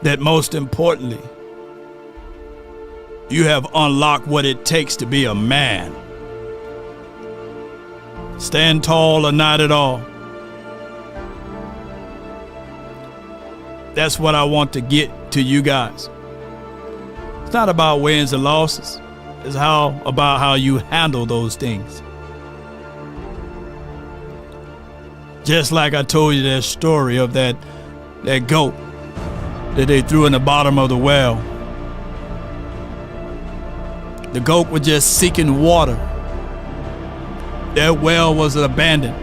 That most importantly, you have unlocked what it takes to be a man. Stand tall or not at all. That's what I want to get to you guys. It's not about wins and losses. It's about how you handle those things. Just like I told you that story of that goat that they threw in the bottom of the well. The goat was just seeking water. That well was abandoned.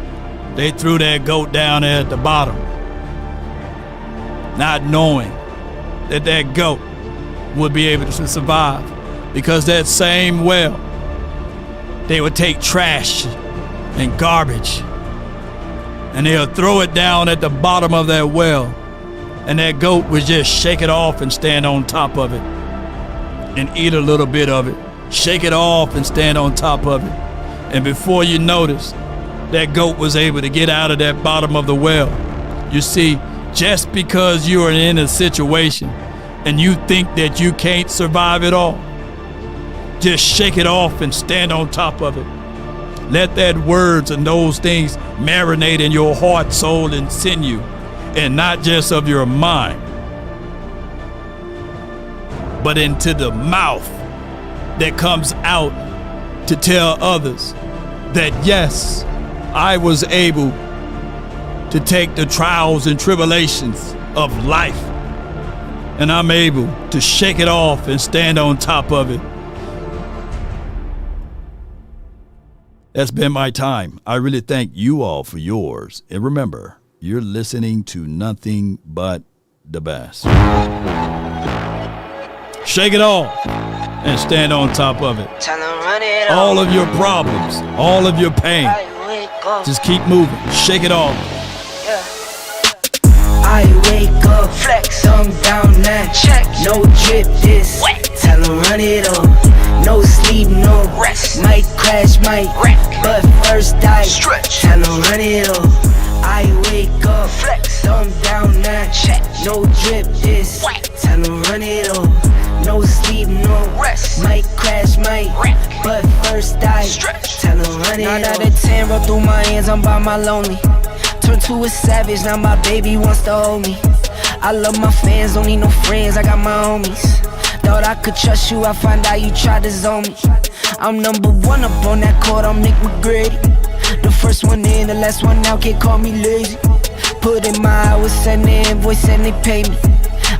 They threw that goat down there at the bottom, not knowing that that goat would be able to survive. Because that same well, they would take trash and garbage and they'll throw it down at the bottom of that well, and that goat would just shake it off and stand on top of it and eat a little bit of it, shake it off and stand on top of it. And before you notice, that goat was able to get out of that bottom of the well. You see, just because you are in a situation and you think that you can't survive it all, just shake it off and stand on top of it. Let that words and those things marinate in your heart, soul, and sinew, and not just of your mind, but into the mouth that comes out to tell others that, yes, I was able to take the trials and tribulations of life, and I'm able to shake it off and stand on top of it. That's been my time. I really thank you all for yours. And remember, you're listening to nothing but the best. Shake it off and stand on top of it. All of your problems, all of your pain, just keep moving. Shake it off. I wake up, flex, thumb down now, check, no drip this, wet. Tell them run it up, no sleep, no rest, might crash, might wreck, but first I stretch, tell them run it up. I wake up, flex, thumb down now, check, no drip this, wet. Tell them run it up, no sleep, no rest, might crash, might wreck, but first I stretch, tell them run it up. 9 out of 10 roll through my hands, I'm by my lonely. Turned to a savage, now my baby wants to hold me. I love my fans, don't need no friends, I got my homies. Thought I could trust you, I find out you tried to zone me. I'm number one up on that court, I'm Nick McGrady. The first one in, the last one out, can't call me lazy. Put in my hours, send the invoice and they pay me.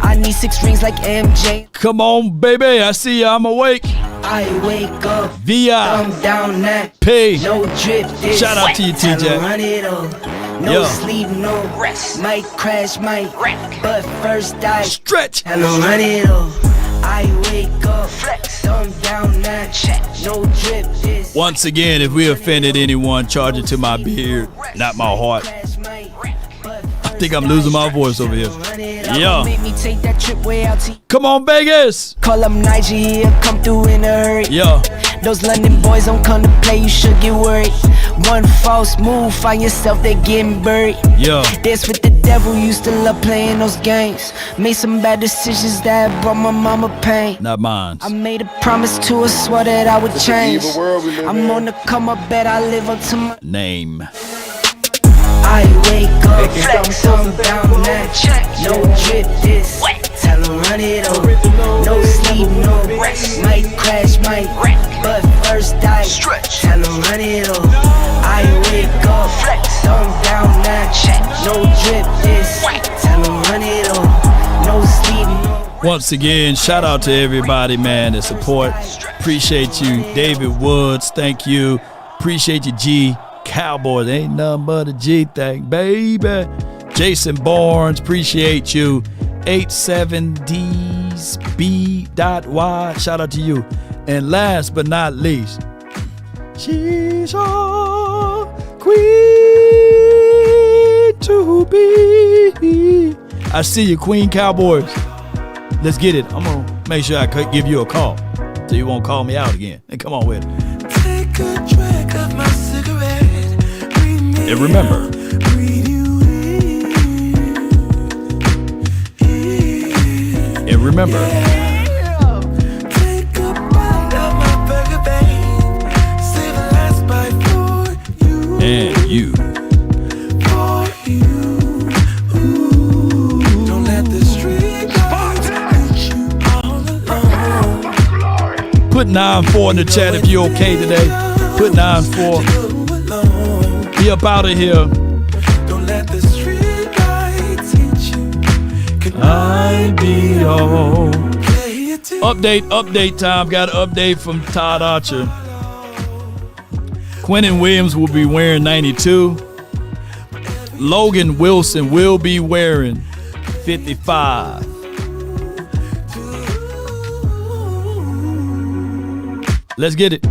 I need 6 rings like MJ. Come on, baby, I see you, I'm awake. I wake up, VI, thumb down that, P. no drip this. Shout out to you, TJ. Run it up. No sleep, no rest. Might crash, might wreck, but first I stretch. Hello, run it up. I wake up, flex, thumb down that, check, no drip this. Once again, if we offended anyone, charge it to my beard, not my heart. I think I'm losing my voice over here. Yeah. Come on, Vegas. Call up Nigeria, come through in a hurry. Yeah. Those London boys don't come to play, you should get worried. One false move, find yourself, they getting buried. Yeah. Dance with the devil, used to love playing those games. Made some bad decisions that brought my mama pain. Not mine. I made a promise to her, swore that I would change. I'm on the come up, bet I live up to my name. I wake up, flex, thumb down that, check, no drip this, tell them run it up, no sleep, no rest, might crash, might wreck, but first I stretch, tell them run it up. I wake up, flex, thumb down that, check, no drip this, tell them run it up, no sleep, no. Once again, shout out to everybody, man, the support. Appreciate you. David Woods, thank you. Appreciate you, G. Cowboys, ain't nothing but a G thing, baby. Jason Barnes, appreciate you. 87DsB.Y, shout out to you. And last but not least, she's a queen to be. I see you, Queen Cowboys. Let's get it. I'm gonna make sure I give you a call so you won't call me out again. And come on with it. Take a drag of my cigarette. And remember, take a bite of my burger, babe. Save the last bite for you. And you. For you. Ooh. Don't let the street lights you all alone. Put 9-4 in the chat if you're okay today. Put 9-4. Be up out of here. Don't let the street lights hit you. Can I be okay? Update time. Got an update from Todd Archer. Quentin Williams will be wearing 92. Logan Wilson will be wearing 55. Let's get it.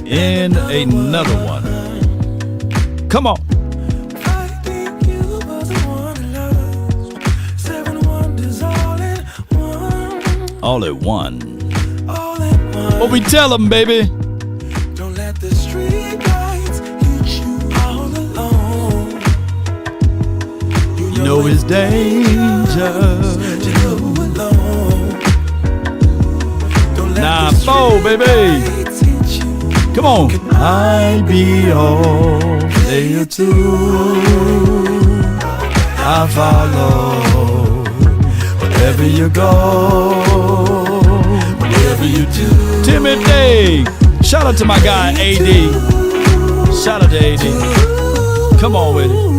And another one. Come on. All at one. What we tell them, baby? Don't let the street lights hit you all alone. You know it's danger. 4, baby. Come on. I'll be all player 2. I follow wherever you go, whatever you do. Timothy. Shout out to my guy, AD. Shout out to AD. Come on with it.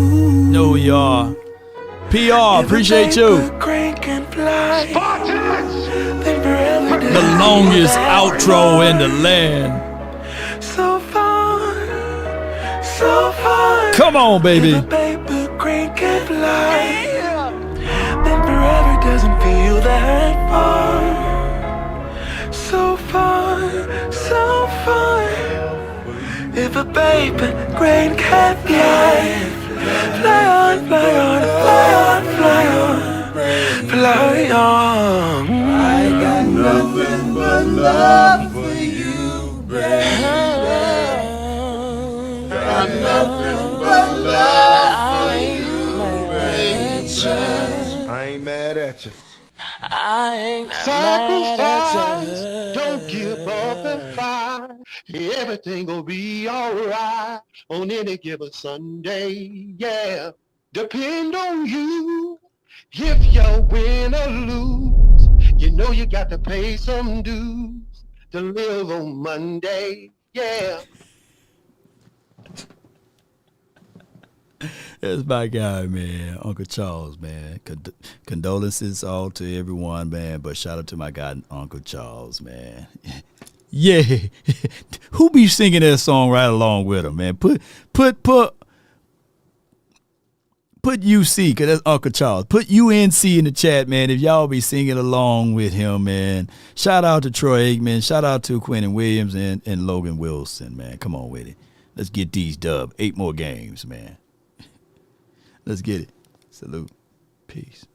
Know who you are. PR, appreciate you. The longest outro in the land. So far, so far. Come on, baby. If a paper crane can fly, then forever doesn't feel that far. So far, so far. If a paper crane can fly, fly on, fly on, fly on, fly on, fly on. I got nothing but love for you, baby. Got nothing but love for you, baby. I ain't mad at you. I ain't mad at you. Don't give up and fight. Everything will be alright on any given Sunday. Yeah, depend on you. If you win or lose, you know you got to pay some dues to live on Monday. Yeah. That's my guy, man. Uncle Charles, man. Condolences all to everyone, man. But shout out to my guy, Uncle Charles, man. Yeah. Who be singing that song right along with him, man? Put UC, because that's Uncle Charles. Put UNC in the chat, man, if y'all be singing along with him, man. Shout out to Troy Aikman. Shout out to Quentin Williams and Logan Wilson, man. Come on with it. Let's get these dub. 8 more games, man. Let's get it. Salute. Peace.